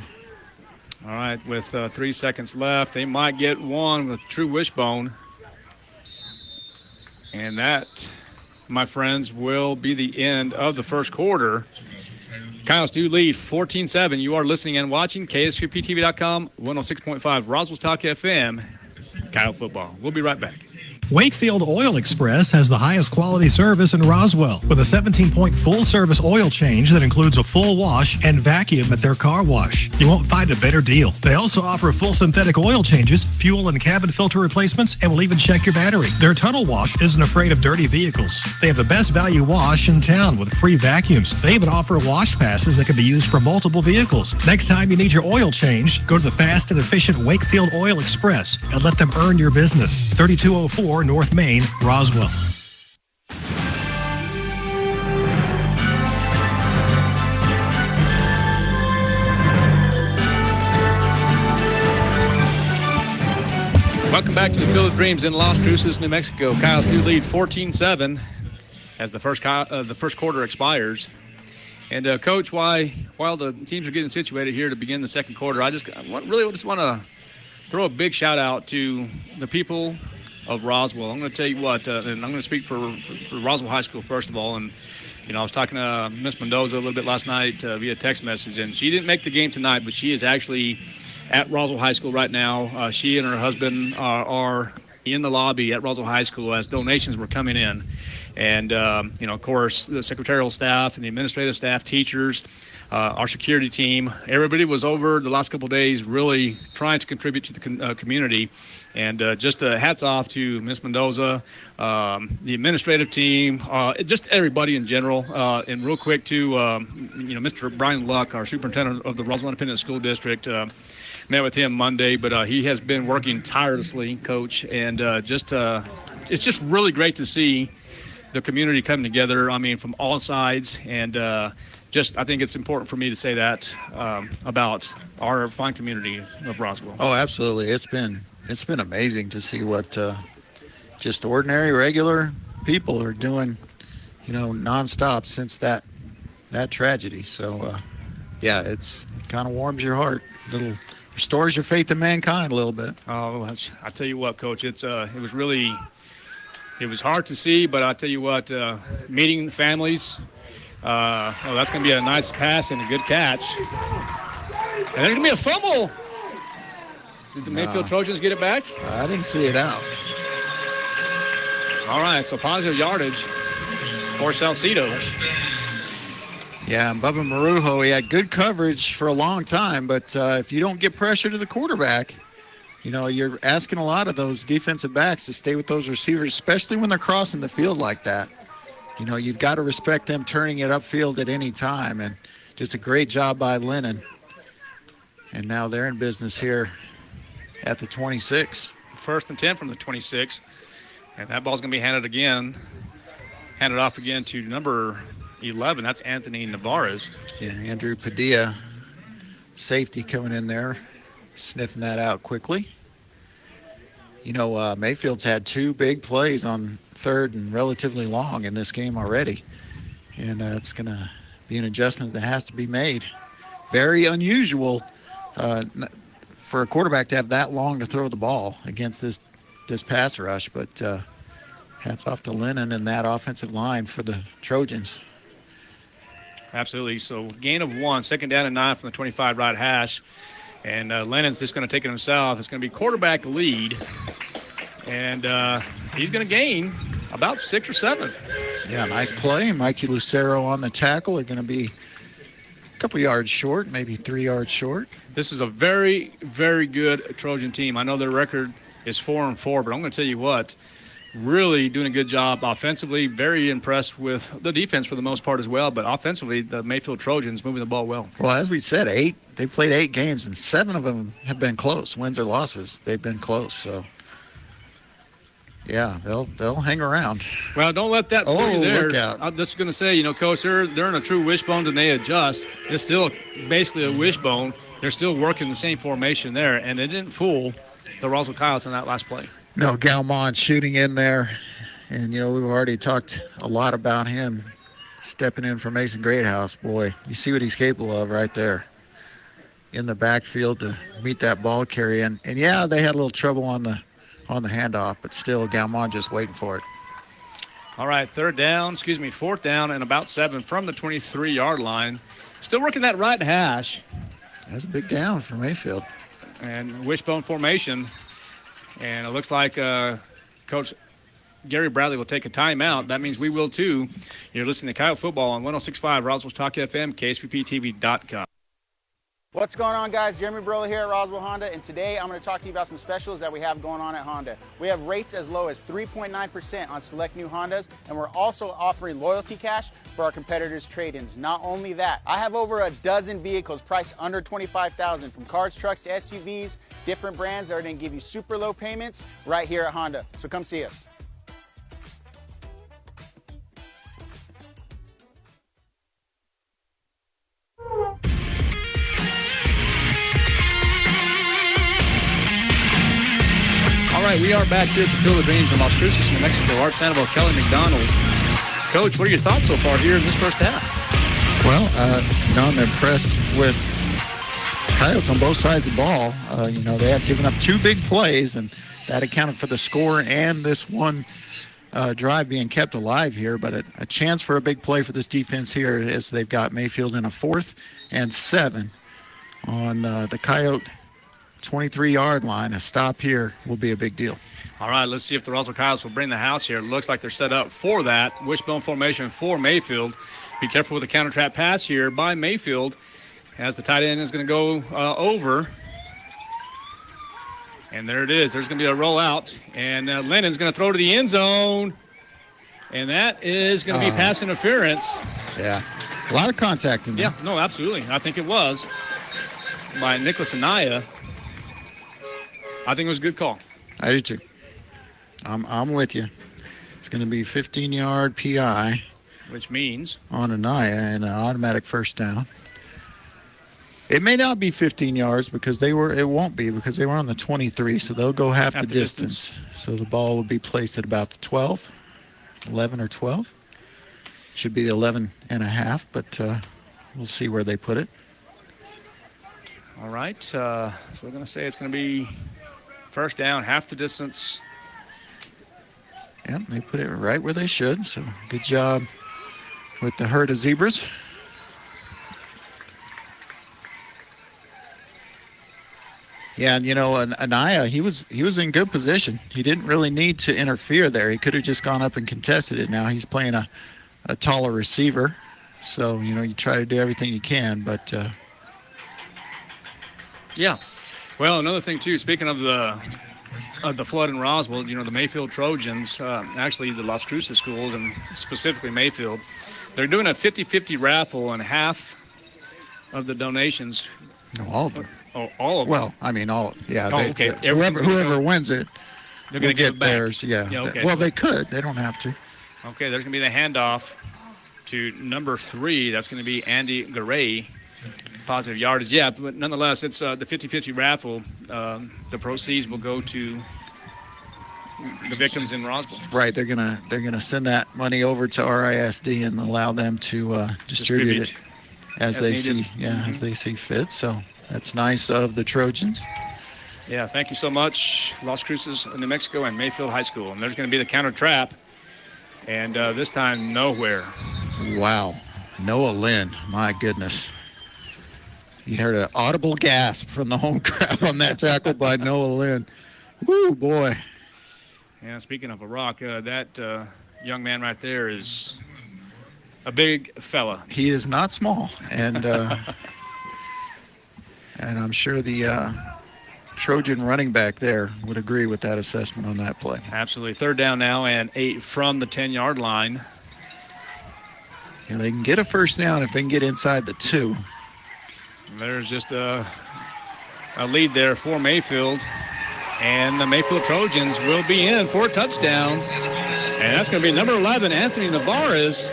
All right, with 3 seconds left, they might get one with true wishbone. And that, my friends, will be the end of the first quarter. Coyotes do lead 14-7. You are listening and watching KSQPTV.com, 106.5 Roswell's Talk FM, Coyote Football. We'll be right back. Wakefield Oil Express has the highest quality service in Roswell with a 17-point full-service oil change that includes a full wash and vacuum at their car wash. You won't find a better deal. They also offer full synthetic oil changes, fuel and cabin filter replacements, and will even check your battery. Their Tunnel Wash isn't afraid of dirty vehicles. They have the best value wash in town with free vacuums. They even offer wash passes that can be used for multiple vehicles. Next time you need your oil changed, go to the fast and efficient Wakefield Oil Express and let them earn your business. 3204 North Main, Roswell. Welcome back to the Field of Dreams in Las Cruces, New Mexico. Coyotes do lead 14-7 as the first quarter expires. And, Coach, while the teams are getting situated here to begin the second quarter, I just want to throw a big shout-out to the people of Roswell. I'm going to tell you what, and I'm going to speak for Roswell High School first of all. And, I was talking to Miss Mendoza a little bit last night via text message, and she didn't make the game tonight, but she is actually at Roswell High School right now. She and her husband are in the lobby at Roswell High School as donations were coming in. And, of course, the secretarial staff and the administrative staff, teachers, our security team, everybody was over the last couple of days really trying to contribute to the community. And just hats off to Ms. Mendoza, the administrative team, just everybody in general. And real quick, too, Mr. Brian Luck, our superintendent of the Roswell Independent School District, met with him Monday, but he has been working tirelessly, Coach. And it's just really great to see the community come together, from all sides. And I think it's important for me to say that about our fine community of Roswell. Oh, absolutely. It's been amazing to see what just ordinary, regular people are doing, nonstop since that tragedy. So, it kind of warms your heart, restores your faith in mankind a little bit. Oh, I tell you what, Coach, it was hard to see, but I tell you what, meeting families. That's going to be a nice pass and a good catch. And there's going to be a fumble. Did the Mayfield Trojans get it back? I didn't see it out. All right, so positive yardage for Salcedo. Yeah, and Bubba Marujo, he had good coverage for a long time, but if you don't get pressure to the quarterback, you're asking a lot of those defensive backs to stay with those receivers, especially when they're crossing the field like that. You've got to respect them turning it upfield at any time, and just a great job by Lynn. And now they're in business here at the 26. First and 10 from the 26. And that ball's going to be handed off again to number 11. That's Anthony Navarez. Yeah, Andrew Padilla, safety coming in there, sniffing that out quickly. Mayfield's had 2 big plays on third and relatively long in this game already. And it's going to be an adjustment that has to be made. Very unusual for a quarterback to have that long to throw the ball against this pass rush. But hats off to Lennon and that offensive line for the Trojans. Absolutely. So gain of 1, second down and 9 from the 25 right hash. And Lennon's just going to take it himself. It's going to be quarterback lead. And he's going to gain about 6 or 7. Yeah, nice play. Mikey Lucero on the tackle. Are going to be a couple yards short, maybe 3 yards short. This is a very, very good Trojan team. I know their record is 4-4, but I'm going to tell you what, really doing a good job offensively. Very impressed with the defense for the most part as well, but offensively, the Mayfield Trojans moving the ball well. Well, as we said, they played 8 games, and 7 of them have been close. Wins or losses, they've been close. So Yeah, they'll hang around. Well, don't let that fool you there. Look out. I'm just going to say, Coach, they're in a true wishbone and they adjust. It's still basically a wishbone. They're still working the same formation there, and it didn't fool the Roswell Coyotes on that last play. No, Galmon shooting in there. And, we've already talked a lot about him stepping in for Mason Greathouse. Boy, you see what he's capable of right there in the backfield to meet that ball carry. And yeah, they had a little trouble on the handoff, but still Galmon just waiting for it. All right, fourth down and about 7 from the 23-yard line. Still working that right hash. That's a big down for Mayfield. And wishbone formation. And it looks like Coach Gary Bradley will take a timeout. That means we will too. You're listening to Coyote Football on 106.5 Roswell's Talk FM, KSVPTV.com. What's going on, guys? Jeremy Brola here at Roswell Honda, and today I'm going to talk to you about some specials that we have going on at Honda. We have rates as low as 3.9% on select new Hondas, and we're also offering loyalty cash for our competitors' trade-ins. Not only that, I have over a dozen vehicles priced under $25,000, from cars, trucks to SUVs, different brands that are going to give you super low payments right here at Honda. So come see us. All right, we are back here at the Field of Dreams in Las Cruces, New Mexico. Art Sandoval, Kelly McDonald. Coach, what are your thoughts so far here in this first half? Well, I'm impressed with Coyotes on both sides of the ball. They have given up 2 big plays, and that accounted for the score and this one drive being kept alive here. But a chance for a big play for this defense here is they've got Mayfield in a 4th and 7 on the Coyote 23-yard line. A stop here will be a big deal. All right, let's see if the Roswell Coyotes will bring the house here. It looks like they're set up for that. Wishbone formation for Mayfield. Be careful with the counter trap pass here by Mayfield as the tight end is going to go over. And there it is. There's going to be a rollout. And Lennon's going to throw to the end zone. And that is going to be pass interference. Yeah, a lot of contact in there. Yeah, no, absolutely. I think it was by Nicholas Anaya. I think it was a good call. I do too. I'm with you. It's going to be 15-yard PI. Which means? On Anaya and an automatic first down. It may not be 15 yards because it won't be because they were on the 23, so they'll go half the distance. So the ball will be placed at about the 12, 11 or 12. Should be 11 and a half, but we'll see where they put it. All right. So they're going to say it's going to be first down, half the distance. Yep, they put it right where they should, so good job with the herd of zebras. Yeah, and Anaya, he was in good position. He didn't really need to interfere there. He could have just gone up and contested it. Now he's playing a taller receiver, so you try to do everything you can. But yeah, well, another thing too. Speaking of the flood in Roswell, the Mayfield Trojans, actually the Las Cruces schools, and specifically Mayfield, they're doing a 50-50 raffle, and half of the donations. No, all of them. Oh, all of them. Well, I mean, all. Yeah. Oh, okay. Whoever wins it, they're going to give it back. Theirs. Yeah. Okay. Well, they could. They don't have to. Okay. There's going to be the handoff to number 3. That's going to be Andy Garay. Positive yardage. Yeah, but nonetheless, it's the 50-50 raffle. The proceeds will go to the victims in Roswell. Right. They're gonna send that money over to RISD and allow them to distribute it as they see. Yeah, as they see fit. So. That's nice of the Trojans. Yeah, thank you so much, Las Cruces, New Mexico, and Mayfield High School. And there's going to be the counter trap, and this time nowhere. Wow. Noah Lynn, my goodness. You heard an audible gasp from the home crowd on that tackle by Noah Lynn. Woo, boy. Yeah, speaking of a rock, that young man right there is a big fella. He is not small, and and I'm sure the Trojan running back there would agree with that assessment on that play. Absolutely. Third down now and 8 from the 10-yard line. Yeah, they can get a first down if they can get inside the 2. There's just a lead there for Mayfield. And the Mayfield Trojans will be in for a touchdown. And that's going to be number 11, Anthony Navarez.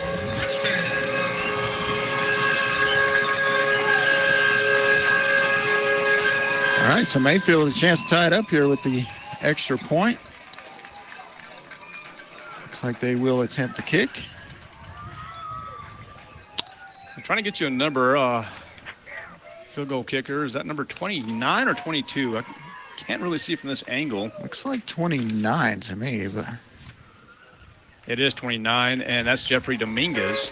All right, so Mayfield has a chance to tie it up here with the extra point. Looks like they will attempt the kick. I'm trying to get you a number, field goal kicker. Is that number 29 or 22? I can't really see from this angle. Looks like 29 to me, but it is 29, and that's Jeffrey Dominguez.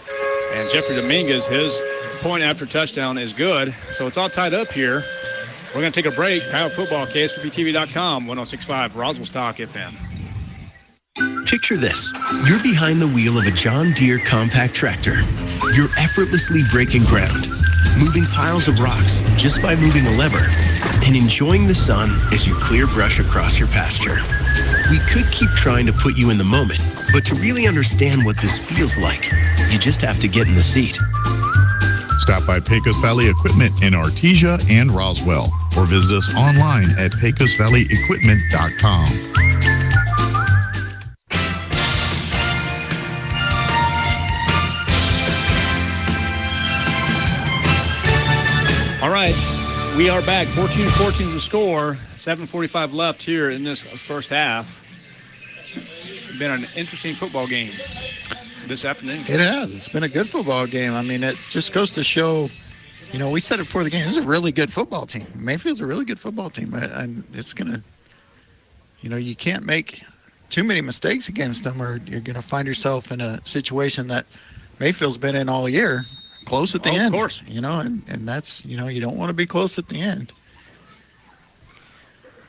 And Jeffrey Dominguez, his point after touchdown is good. So it's all tied up here. We're going to take a break. Kyle Football, KSVBTV.com, 106.5 Roswell Stock FM. Picture this. You're behind the wheel of a John Deere compact tractor. You're effortlessly breaking ground, moving piles of rocks just by moving a lever, and enjoying the sun as you clear brush across your pasture. We could keep trying to put you in the moment, but to really understand what this feels like, you just have to get in the seat. Stop by Pecos Valley Equipment in Artesia and Roswell, or visit us online at pecosvalleyequipment.com. All right, we are back. 14-14 is the score. 7:45 left here in this first half. Been an interesting football game this afternoon. it has. It's been a good football game. I mean, it just goes to show, we said it before the game. This is a really good football team. Mayfield's a really good football team. And it's going to, you can't make too many mistakes against them or you're going to find yourself in a situation that Mayfield's been in all year. Close at the end, of course. And that's, you don't want to be close at the end.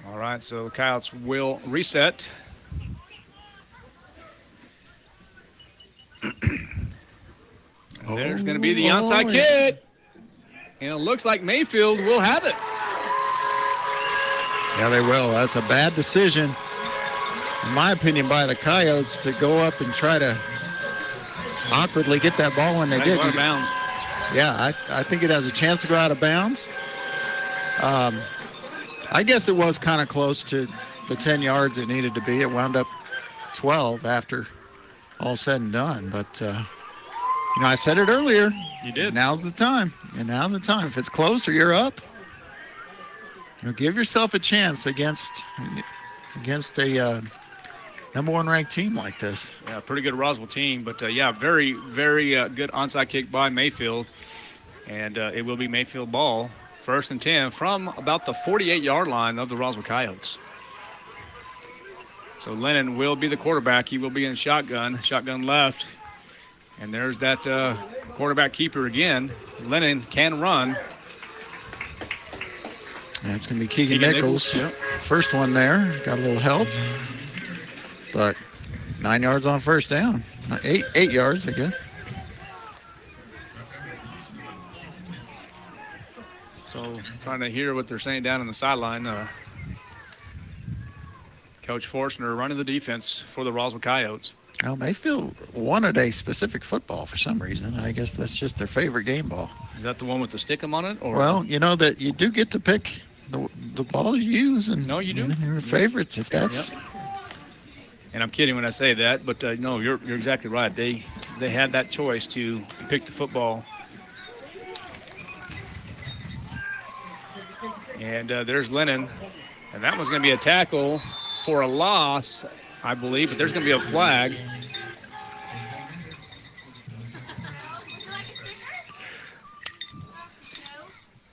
All right, so the Coyotes will reset. There's going to be the onside kick. And it looks like Mayfield will have it. Yeah, they will. That's a bad decision, in my opinion, by the Coyotes to go up and try to awkwardly get that ball when they did. Out of bounds. Yeah, I think it has a chance to go out of bounds. I guess it was kind of close to the 10 yards it needed to be. It wound up 12 after all said and done. But, I said it earlier. You did. Now's the time. And now's the time. If it's close or you're up, give yourself a chance against a number one ranked team like this. Yeah, pretty good Roswell team. But, very, very good onside kick by Mayfield. And it will be Mayfield ball. 1st and 10 from about the 48-yard line of the Roswell Coyotes. So Lennon will be the quarterback. He will be in shotgun left. And there's that quarterback keeper again. Lennon can run. Yeah, it's going to be Keegan Nichols. Yep. First one there. Got a little help. But 9 yards on first down. 8 yards, I guess. So trying to hear what they're saying down on the sideline. Coach Forstner running the defense for the Roswell Coyotes. Well, Mayfield wanted a specific football for some reason. I guess that's just their favorite game ball. Is that the one with the stickum on it? Or? Well, that you do get to pick the ball you use. And, no, you do. Your favorites, if that's... Yep. And I'm kidding when I say that, but no, you're exactly right. They had that choice to pick the football. And there's Lennon. And that was going to be a tackle for a loss, I believe, but there's going to be a flag.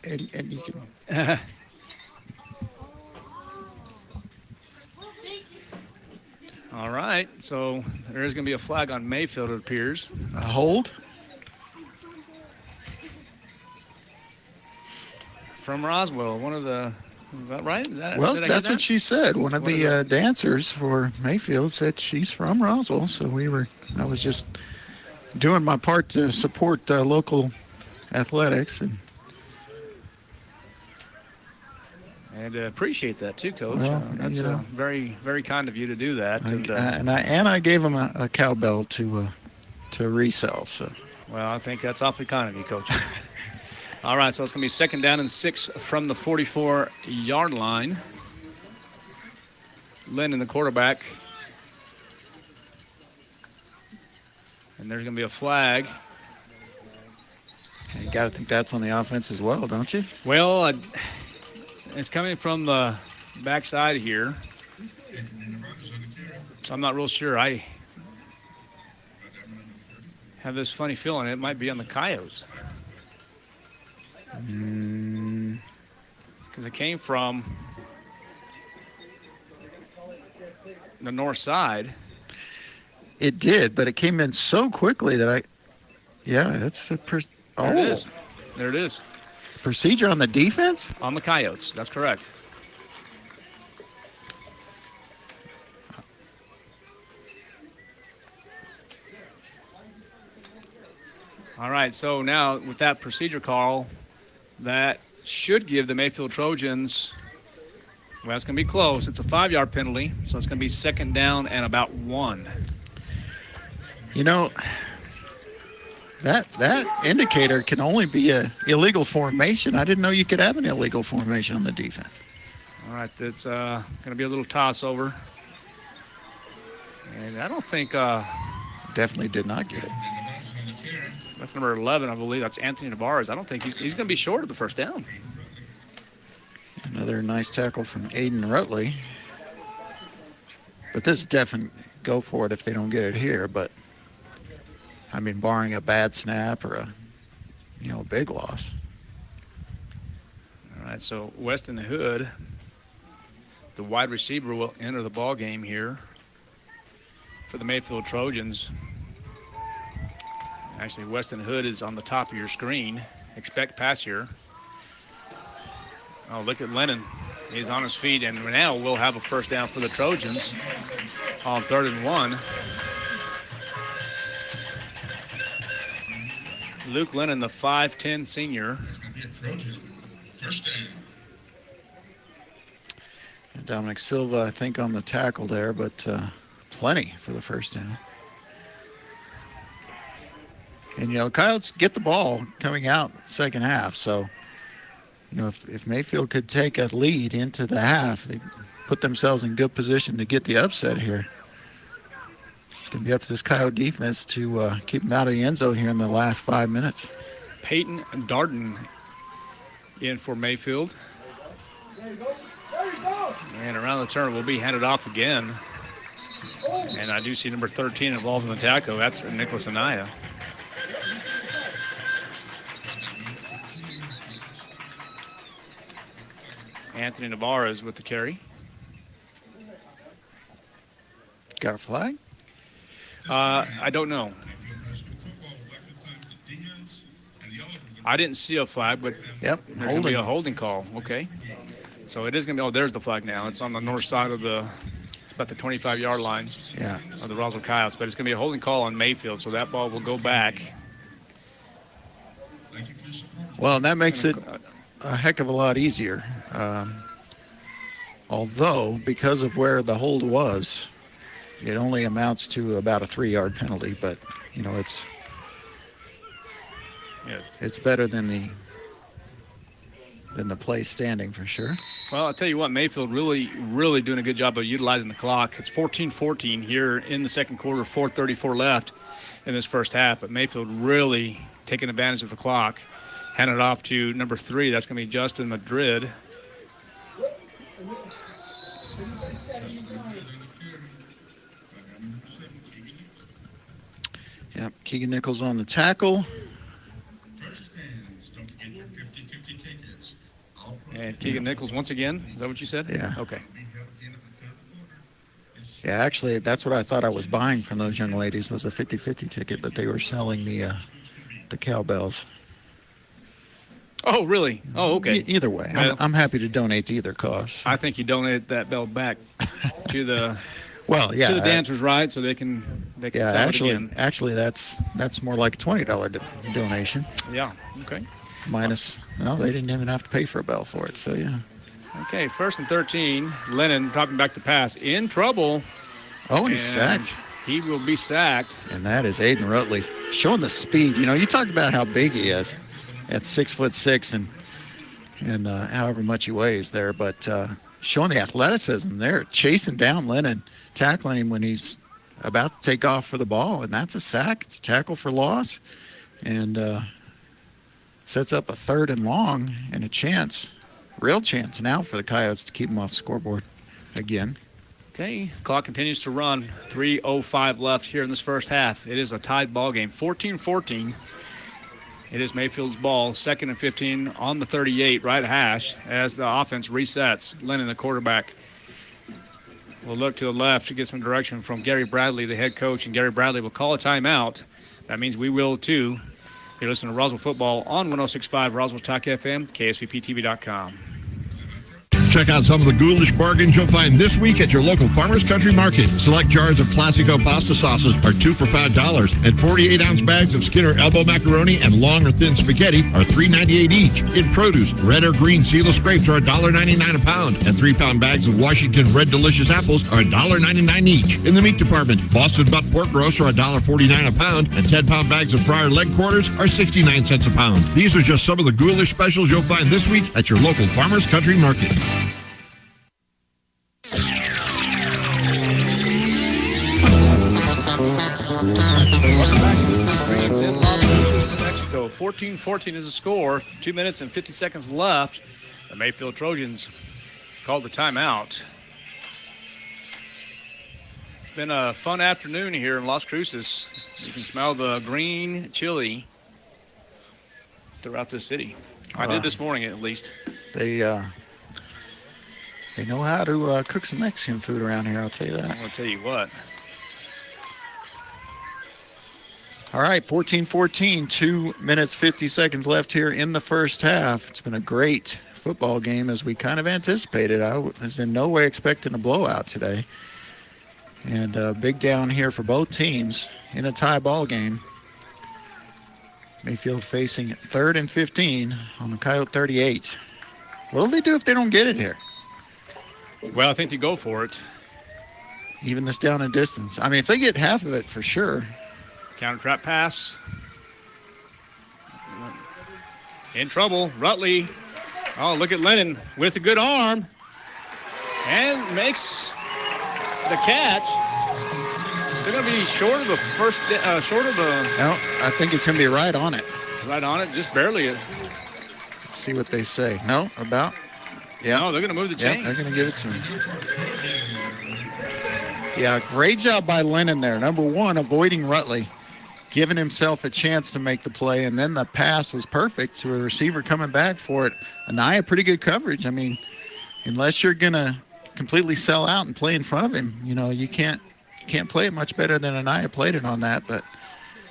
And you can... All right, so there is going to be a flag on Mayfield, it appears. A hold? From Roswell, one of the... Is that right? Well, that's what she said. One of the dancers for Mayfield said she's from Roswell. So I was just doing my part to support local athletics. And appreciate that too, Coach. Well, that's very, very kind of you to do that. I gave him a cowbell to resell. So. Well, I think that's awfully kind of you, Coach. All right, so it's going to be 2nd down and 6 from the 44-yard line. Lynn in the quarterback. And there's going to be a flag. You got to think that's on the offense as well, don't you? Well, it's coming from the backside here. So I'm not real sure. I have this funny feeling it might be on the Coyotes. Because it came from the north side. It did, but it came in so quickly that that's a There it is. There it is. Procedure on the defense? On the Coyotes. That's correct. All right, so now with that procedure call, that should give the Mayfield Trojans, well, it's going to be close. It's a 5-yard penalty, so it's going to be second down and about 1. You know, that indicator can only be an illegal formation. I didn't know you could have an illegal formation on the defense. All right, it's going to be a little toss over. And I don't think... Definitely did not get it. That's number 11, I believe. That's Anthony Navarez. I don't think he's going to be short of the first down. Another nice tackle from Aiden Rutley. But this definitely go for it if they don't get it here. But, I mean, barring a bad snap or a big loss. All right, so Weston Hood, the wide receiver, will enter the ball game here for the Mayfield Trojans. Actually, Weston Hood is on the top of your screen. Expect pass here. Oh, look at Lennon. He's on his feet, and now we'll have a first down for the Trojans on 3rd and 1. Luke Lennon, the 5'10 senior. And Dominic Silva, I think, on the tackle there, but plenty for the first down. And, Coyotes get the ball coming out second half. So, if Mayfield could take a lead into the half, they put themselves in good position to get the upset here. It's going to be up to this Coyote defense to keep them out of the end zone here in the last 5 minutes. Peyton Darden in for Mayfield. And around the turn will be handed off again. And I do see number 13 involved in the tackle. That's Nicholas Anaya. Anthony Navarez with the carry. Got a flag? I don't know. I didn't see a flag, but there's going to be a holding call. Okay. So it is going to be, there's the flag now. It's on the north side of it's about the 25-yard line of the Roswell Coyotes, but it's going to be a holding call on Mayfield, so that ball will go back. Well, and that makes it a heck of a lot easier. Although, because of where the hold was, it only amounts to about a 3-yard penalty. But, it's better than the play standing for sure. Well, I'll tell you what, Mayfield really, really doing a good job of utilizing the clock. It's 14-14 here in the second quarter, 4:34 left in this first half. But Mayfield really taking advantage of the clock. Hand it off to number 3. That's going to be Justin Madrid. Yep, Keegan Nichols on the tackle. And Keegan Nichols once again. Is that what you said? Yeah. Okay. Yeah, actually, that's what I thought I was buying from those young ladies was a 50-50 ticket, but they were selling the cowbells. Oh, really? Oh, okay. Either way, I'm happy to donate to either cause. I think you donate that bell back to the to the dancers, right? So they can sell it again. Actually, that's more like a $20 donation. Yeah. Okay. Minus, they didn't even have to pay for a bell for it. So yeah. Okay, 1st and 13. Lennon dropping back to pass, in trouble. Oh, and he's sacked. He will be sacked. And that is Aiden Rutley showing the speed. You talked about how big he is at 6'6" and however much he weighs there, but showing the athleticism there, chasing down Lennon, tackling him when he's about to take off for the ball, and that's a sack. It's a tackle for loss, and sets up a 3rd and long and a chance, real chance now for the Coyotes to keep them off the scoreboard again. Okay, clock continues to run. 3:05 left here in this first half. It is a tied ball game, 14-14. It is Mayfield's ball, 2nd and 15 on the 38, right hash, as the offense resets. Lennon, the quarterback, will look to the left to get some direction from Gary Bradley, the head coach, and Gary Bradley will call a timeout. That means we will, too. You're listening to Roswell Football on 106.5 Roswell Talk FM, KSVPTV.com. Check out some of the ghoulish bargains you'll find this week at your local Farmers Country Market. Select jars of Placico pasta sauces are 2 for $5, and 48-ounce bags of Skinner elbow macaroni and long or thin spaghetti are $3.98 each. In produce, red or green seedless grapes are $1.99 a pound, and 3-pound bags of Washington Red Delicious apples are $1.99 each. In the meat department, Boston butt pork roasts are $1.49 a pound, and 10-pound bags of fryer leg quarters are 69 cents a pound. These are just some of the ghoulish specials you'll find this week at your local Farmers Country Market. Welcome back to the first games in Las Vegas, New Mexico. 14-14 is the score. 2 minutes and 50 seconds left. The Mayfield Trojans called the timeout. It's been a fun afternoon here in Las Cruces. You can smell the green chili throughout the city. I did this morning, at least. They know how to cook some Mexican food around here, I'll tell you that. I'll tell you what. All right, 14-14, 2 minutes, 50 seconds left here in the first half. It's been a great football game as we kind of anticipated. I was in no way expecting a blowout today. And a big down here for both teams in a tie ball game. Mayfield facing 3rd and 15 on the Coyote 38. What will they do if they don't get it here? Well, I think they go for it. Even this down in distance. I mean, if they get half of it, for sure. Counter trap pass. In trouble. Rutley. Oh, look at Lennon with a good arm. And makes the catch. Still going to be short of the first, short of the. No, I think it's going to be right on it. Right on it, just barely. Let's see what they say. No, about. Yeah. No, they're going to move the chains. Yeah, they're going to give it to him. Yeah, great job by Lennon there. Number one, avoiding Rutley, giving himself a chance to make the play, and then the pass was perfect to a receiver coming back for it. Anaya, pretty good coverage. I mean, unless you're going to completely sell out and play in front of him, you know, you can't play it much better than Anaya played it on that, but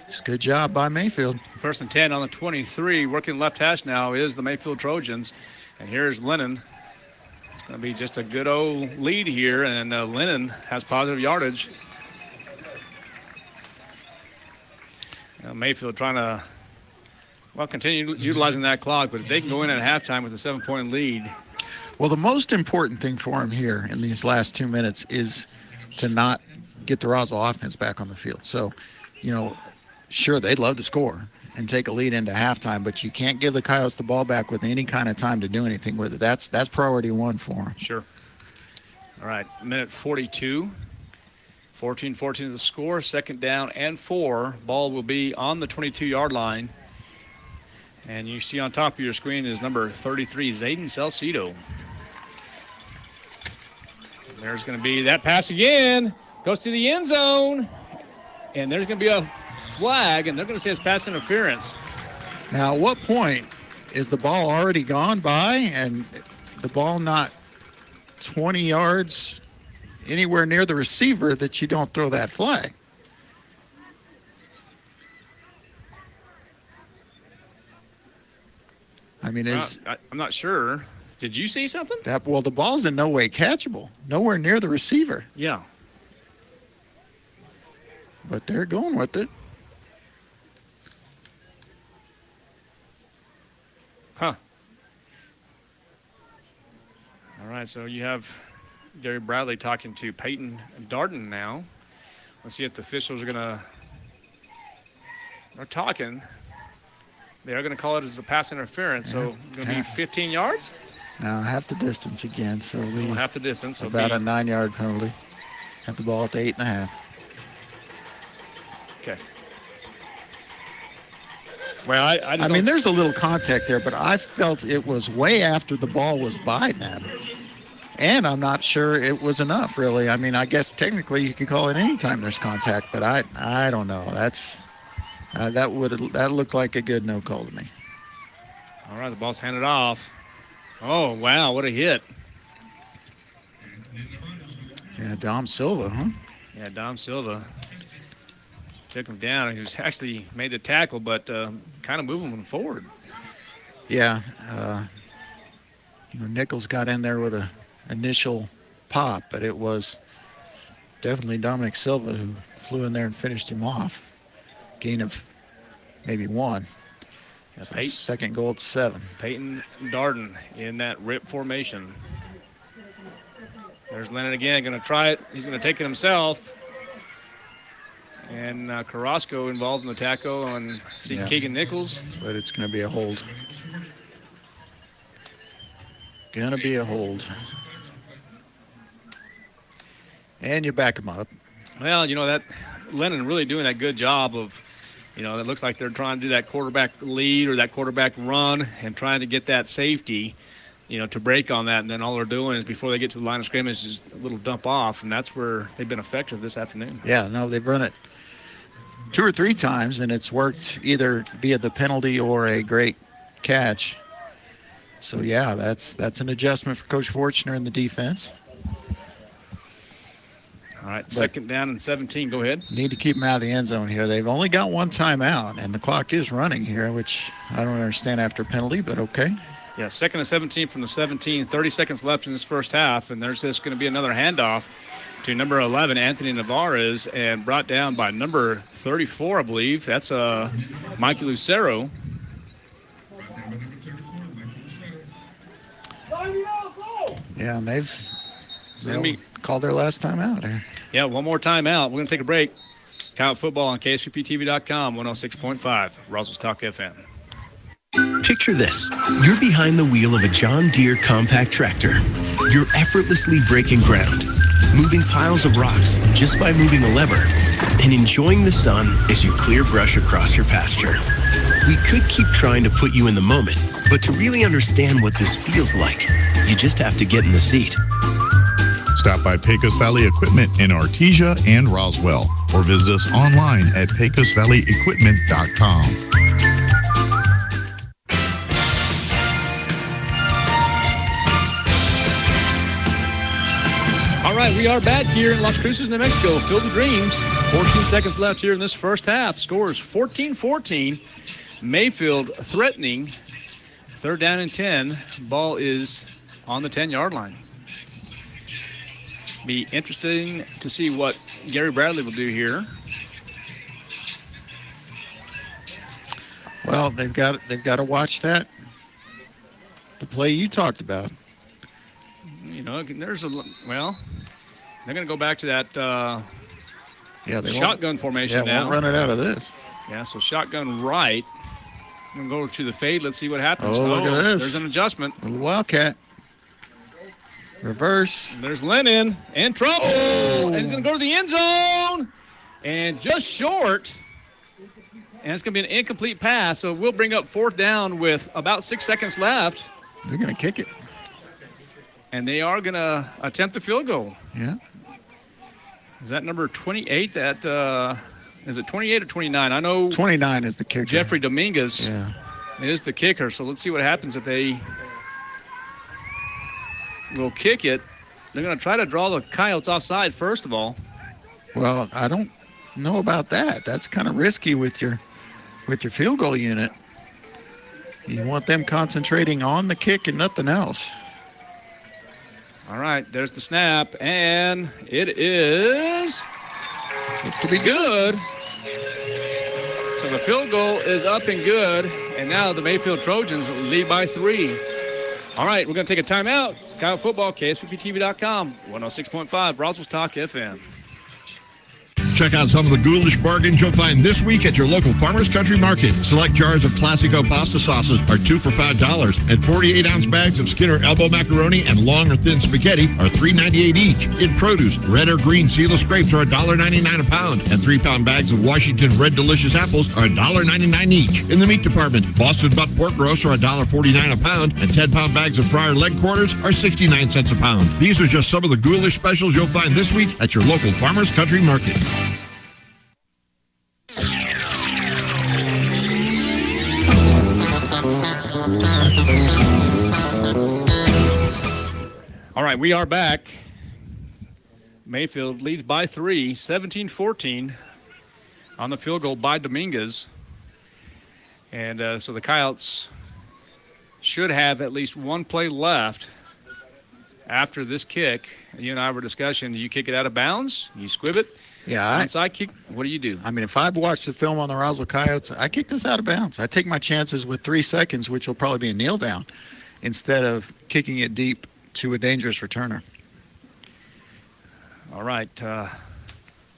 just good job by Mayfield. 1st and 10 on the 23. Working left hash now is the Mayfield Trojans. And here's Lennon. It's going to be just a good old lead here, and Lennon has positive yardage. Mayfield trying to, continue utilizing that clock, but if they can go in at halftime with a 7-point lead. Well, the most important thing for him here in these last 2 minutes is to not get the Roswell offense back on the field. So, you know, sure, they'd love to score and take a lead into halftime, but you can't give the Coyotes the ball back with any kind of time to do anything with it. That's priority one for them. Sure. All right, minute 42. 14-14 the score, 2nd down and 4. Ball will be on the 22-yard line. And you see on top of your screen is number 33, Zayden Salcido. There's going to be that pass again. Goes to the end zone. And there's going to be a flag, and they're going to say it's pass interference. Now, at what point is the ball already gone by and the ball not 20 yards anywhere near the receiver that you don't throw that flag? I mean, I'm not sure. Did you see something? Well, the ball's in no way catchable, nowhere near the receiver. Yeah. But they're going with it. Huh. All right, so you have Gary Bradley talking to Peyton Darden now. Let's see if the officials are talking. They are going to call it as a pass interference, so it's going to be 15 yards? Now half the distance again, so half the distance. So about a 9-yard penalty. Have the ball at the 8.5. Okay. Well, I mean, there's a little contact there, but I felt it was way after the ball was by them. And I'm not sure it was enough, really. I mean, I guess technically you could call it any time there's contact, but I don't know. That looked like a good no call to me. All right, the ball's handed off. Oh, wow, what a hit. Yeah, Dom Silva, huh? Yeah, Dom Silva took him down. He was actually made the tackle, but kind of moving him forward. Yeah, Nichols got in there with an initial pop, but it was definitely Dominic Silva who flew in there and finished him off. Gain of maybe 1. Yeah, So second goal at 7. Peyton Darden in that rip formation. There's Lennon again, going to try it. He's going to take it himself. And Carrasco involved in the tackle on Keegan Nichols. But it's going to be a hold. Going to be a hold. And you back him up. Well, that Lennon really doing that good job of, it looks like they're trying to do that quarterback lead or that quarterback run and trying to get that safety, to break on that. And then all they're doing is before they get to the line of scrimmage is a little dump off, and that's where they've been effective this afternoon. Yeah, no, they've run it 2 or 3 times, and it's worked either via the penalty or a great catch. So, yeah, that's an adjustment for Coach Fortner in the defense. All right, second down and 17. Go ahead. Need to keep them out of the end zone here. They've only got 1 timeout, and the clock is running here, which I don't understand after penalty, but okay. Yeah, second and 17 from the 17. 30 seconds left in this first half, and there's just going to be another handoff to number 11, Anthony Navarez, and brought down by number 34, I believe. That's Mikey Lucero. Yeah, and they've called their last time out here. Yeah, one more timeout. We're going to take a break. Coyote Football on KSUPTV.com, 106.5, Roswell's Talk FM. Picture this. You're behind the wheel of a John Deere compact tractor. You're effortlessly breaking ground, moving piles of rocks just by moving a lever, and enjoying the sun as you clear brush across your pasture. We could keep trying to put you in the moment, but to really understand what this feels like, you just have to get in the seat. Stop by Pecos Valley Equipment in Artesia and Roswell, or visit us online at pecosvalleyequipment.com. All right, we are back here in Las Cruces, New Mexico. Field of Dreams. 14 seconds left here in this first half. Scores 14-14. Mayfield threatening. Third down and 10. Ball is on the 10-yard line. Be interesting to see what Gary Bradley will do here. Well, they've got to watch that. The play you talked about. They're going to go back to that shotgun formation now. Yeah, won't run it out of this. Yeah, so shotgun right. I'm going to go to the fade. Let's see what happens. Oh, look at this. There's an adjustment. Little Wildcat. Reverse. There's Lennon in trouble. Oh. And he's going to go to the end zone. And just short. And it's going to be an incomplete pass. So we'll bring up fourth down with about 6 seconds left. They're going to kick it. And they are going to attempt the field goal. Yeah. Is that number 28? Is it 28 or 29? I know 29 is the kicker. Jeffrey Dominguez Yeah. is the kicker. So let's see what happens if they will kick it. They're going to try to draw the Coyotes offside first of all. Well, I don't know about that. That's kind of risky with your field goal unit. You want them concentrating on the kick and nothing else. All right, there's the snap, and it is to be good. So the field goal is up and good, and now the Mayfield Trojans lead by 3. All right, we're going to take a timeout. Coyote Football, KSVPTV.com, 106.5, Roswell's Talk FM. Check out some of the ghoulish bargains you'll find this week at your local Farmers Country Market. Select jars of Classico pasta sauces are 2 for $5, and 48-ounce bags of Skinner elbow macaroni and long or thin spaghetti are $3.98 each. In produce, red or green seedless grapes are $1.99 a pound, and 3-pound bags of Washington Red Delicious apples are $1.99 each. In the meat department, Boston butt pork roasts are $1.49 a pound, and 10-pound bags of fryer leg quarters are 69 cents a pound. These are just some of the ghoulish specials you'll find this week at your local Farmers Country Market. All right, we are back. Mayfield leads by 3, 17-14 on the field goal by Dominguez. And so the Coyotes should have at least one play left after this kick. You and I were discussing, do you kick it out of bounds? You squib it? Yeah. Onside kick? What do you do? I mean, if I've watched the film on the Roswell Coyotes, I kick this out of bounds. I take my chances with 3 seconds, which will probably be a kneel down, instead of kicking it deep to a dangerous returner. All right. The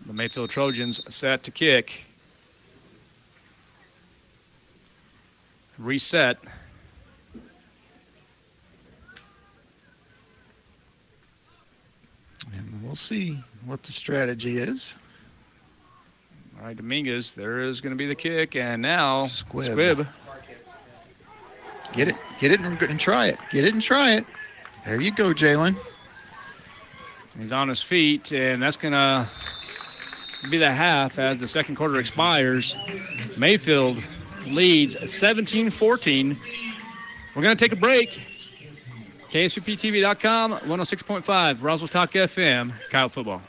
Mayfield Trojans set to kick. Reset. And we'll see what the strategy is. All right, Dominguez, there is going to be the kick, and now Squib. Get it and try it. Get it and try it. There you go, Jalen. He's on his feet, and that's going to be the half as the second quarter expires. Mayfield leads 17-14. We're going to take a break. KSUPTV.com, 106.5, Roswell Talk FM, Coyote Football.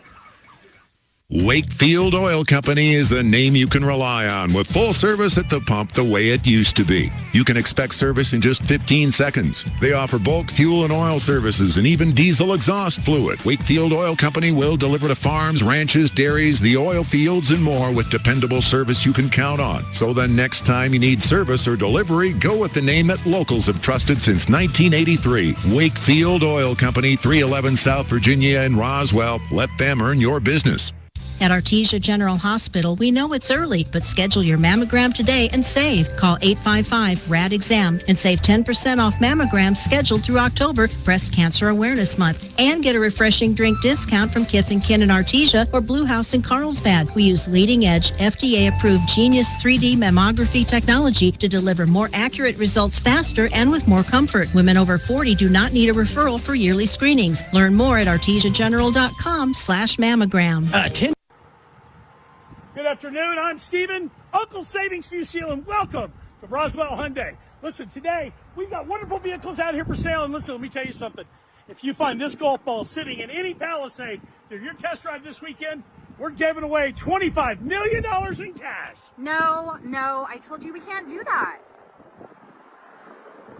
Wakefield Oil Company is a name you can rely on with full service at the pump the way it used to be. You can expect service in just 15 seconds. They offer bulk fuel and oil services and even diesel exhaust fluid. Wakefield Oil Company will deliver to farms, ranches, dairies, the oil fields, and more with dependable service you can count on. So the next time you need service or delivery, go with the name that locals have trusted since 1983. Wakefield Oil Company, 311 South Virginia in Roswell. Let them earn your business. At Artesia General Hospital, we know it's early, but schedule your mammogram today and save. Call 855-RAD-EXAM and save 10% off mammograms scheduled through October, Breast Cancer Awareness Month. And get a refreshing drink discount from Kith & Kin in Artesia or Blue House in Carlsbad. We use leading-edge, FDA-approved Genius 3D mammography technology to deliver more accurate results faster and with more comfort. Women over 40 do not need a referral for yearly screenings. Learn more at artesiageneral.com/mammogram. Good afternoon, I'm Steven, Uncle Savings View Seal, and welcome to Roswell Hyundai. Listen, today we've got wonderful vehicles out here for sale, and listen, let me tell you something. If you find this golf ball sitting in any Palisade during your test drive this weekend, we're giving away $25 million in cash. No, I told you we can't do that.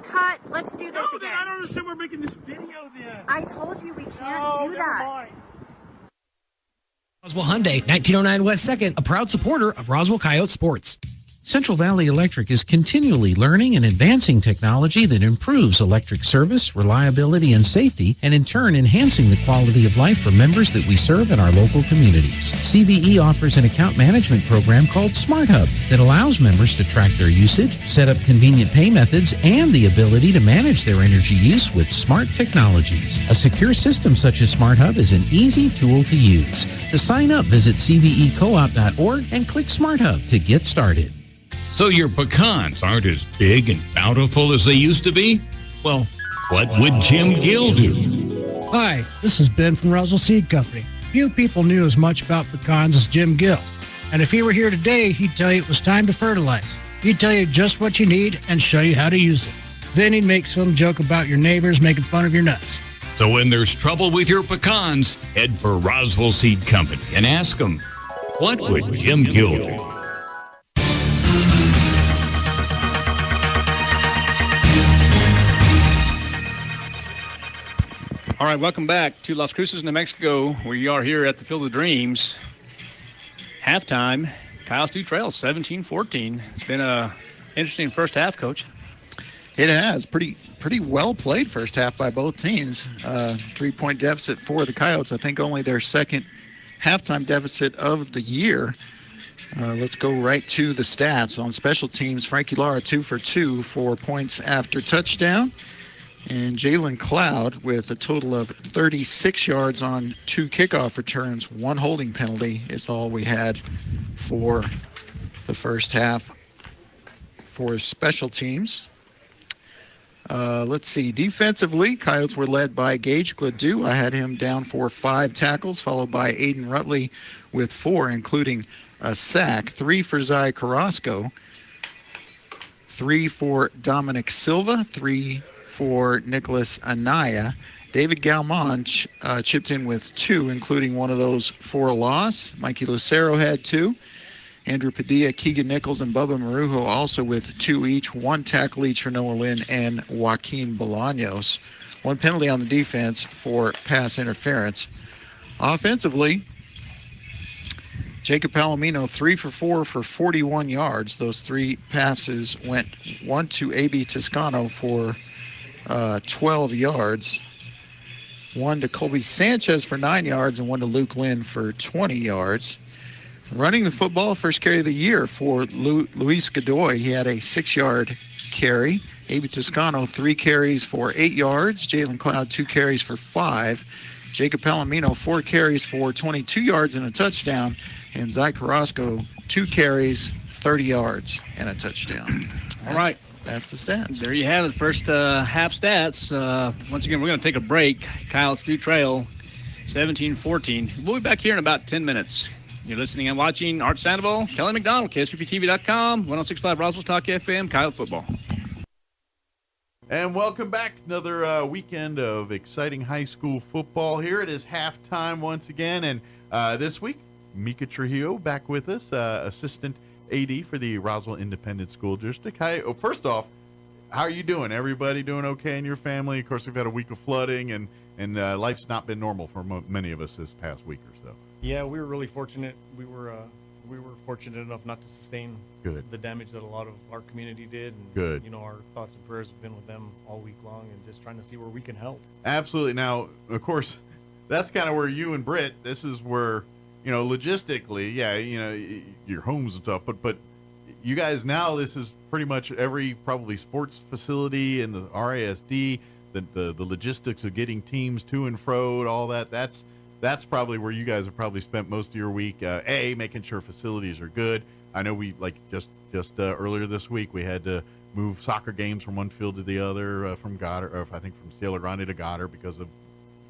Cut, let's do this again. I don't understand we're making this video then. I told you we can't do that. Mind. Roswell Hyundai, 1909 West 2nd, a proud supporter of Roswell Coyote Sports. Central Valley Electric is continually learning and advancing technology that improves electric service, reliability, and safety, and in turn enhancing the quality of life for members that we serve in our local communities. CVE offers an account management program called Smart Hub that allows members to track their usage, set up convenient pay methods, and the ability to manage their energy use with smart technologies. A secure system such as Smart Hub is an easy tool to use. To sign up, visit cvecoop.org and click Smart Hub to get started. So your pecans aren't as big and bountiful as they used to be? Well, what would Jim Gill do? Hi, this is Ben from Roswell Seed Company. Few people knew as much about pecans as Jim Gill. And if he were here today, he'd tell you it was time to fertilize. He'd tell you just what you need and show you how to use it. Then he'd make some joke about your neighbors making fun of your nuts. So when there's trouble with your pecans, head for Roswell Seed Company and ask them, what would Jim Gill do? All right, welcome back to Las Cruces, New Mexico. We are here at the Field of Dreams. Halftime, Coyotes do trail 17-14. It's been a interesting first half, Coach. It has. Pretty well played first half by both teams. 3-point deficit for the Coyotes. I think only their second halftime deficit of the year. Let's go right to the stats. On special teams, Frankie Lara 2 for 2, 4 points after touchdown. And Jalen Cloud with a total of 36 yards on 2 kickoff returns, 1 holding penalty is all we had for the first half for special teams. Let's see. Defensively, Coyotes were led by Gage Gladue. I had him down for 5 tackles, followed by Aiden Rutley with 4, including a sack. 3 for Zai Carrasco, 3 for Dominic Silva, 3 for Nicholas Anaya. David Galmon chipped in with 2, including one of those for a loss. Mikey Lucero had 2. Andrew Padilla, Keegan Nichols, and Bubba Marujo also with 2 each, 1 tackle each for Noah Lynn and Joaquin Bolaños. 1 penalty on the defense for pass interference. Offensively, Jacob Palomino 3 for 4 for 41 yards. Those 3 passes went 1 to A.B. Toscano for 12 yards, 1 to Colby Sanchez for 9 yards, and 1 to Luke Lynn for 20 yards. Running the football, first carry of the year for Luis Godoy. He had a 6-yard carry. A.B. Toscano, 3 carries for 8 yards. Jalen Cloud, 2 carries for 5. Jacob Palomino, 4 carries for 22 yards and a touchdown. And Zai Carrasco, 2 carries, 30 yards, and a touchdown. All right. That's the stats. There you have it, first half stats. Once again, we're going to take a break. Coyotes do trail 17-14. We'll be back here in about 10 minutes. You're listening and watching Art Sandoval, Kelly McDonald, KSVPTV.com, 106.5 Roswell Talk FM, Coyote Football. And welcome back. Another weekend of exciting high school football here. It is halftime once again. And this week, Mika Trujillo back with us, assistant AD for the Roswell Independent School District. Hi. Oh, first off, how are you doing? Everybody doing okay in your family? Of course, we've had a week of flooding, and life's not been normal for many of us this past week or so. Yeah, we were really fortunate. We were fortunate enough not to sustain the damage that a lot of our community did. And, Good. You know, our thoughts and prayers have been with them all week long, and just trying to see where we can help. Absolutely. Now, of course, that's kind of where you and Britt. This is where, you know, logistically, yeah, you know, your homes and stuff, but you guys now, this is pretty much every probably sports facility in the RASD, the logistics of getting teams to and fro, all that. That's probably where you guys have probably spent most of your week. Making sure facilities are good. I know we just earlier this week we had to move soccer games from one field to the other, from Goddard, or I think from Cielo Grande to Goddard because of,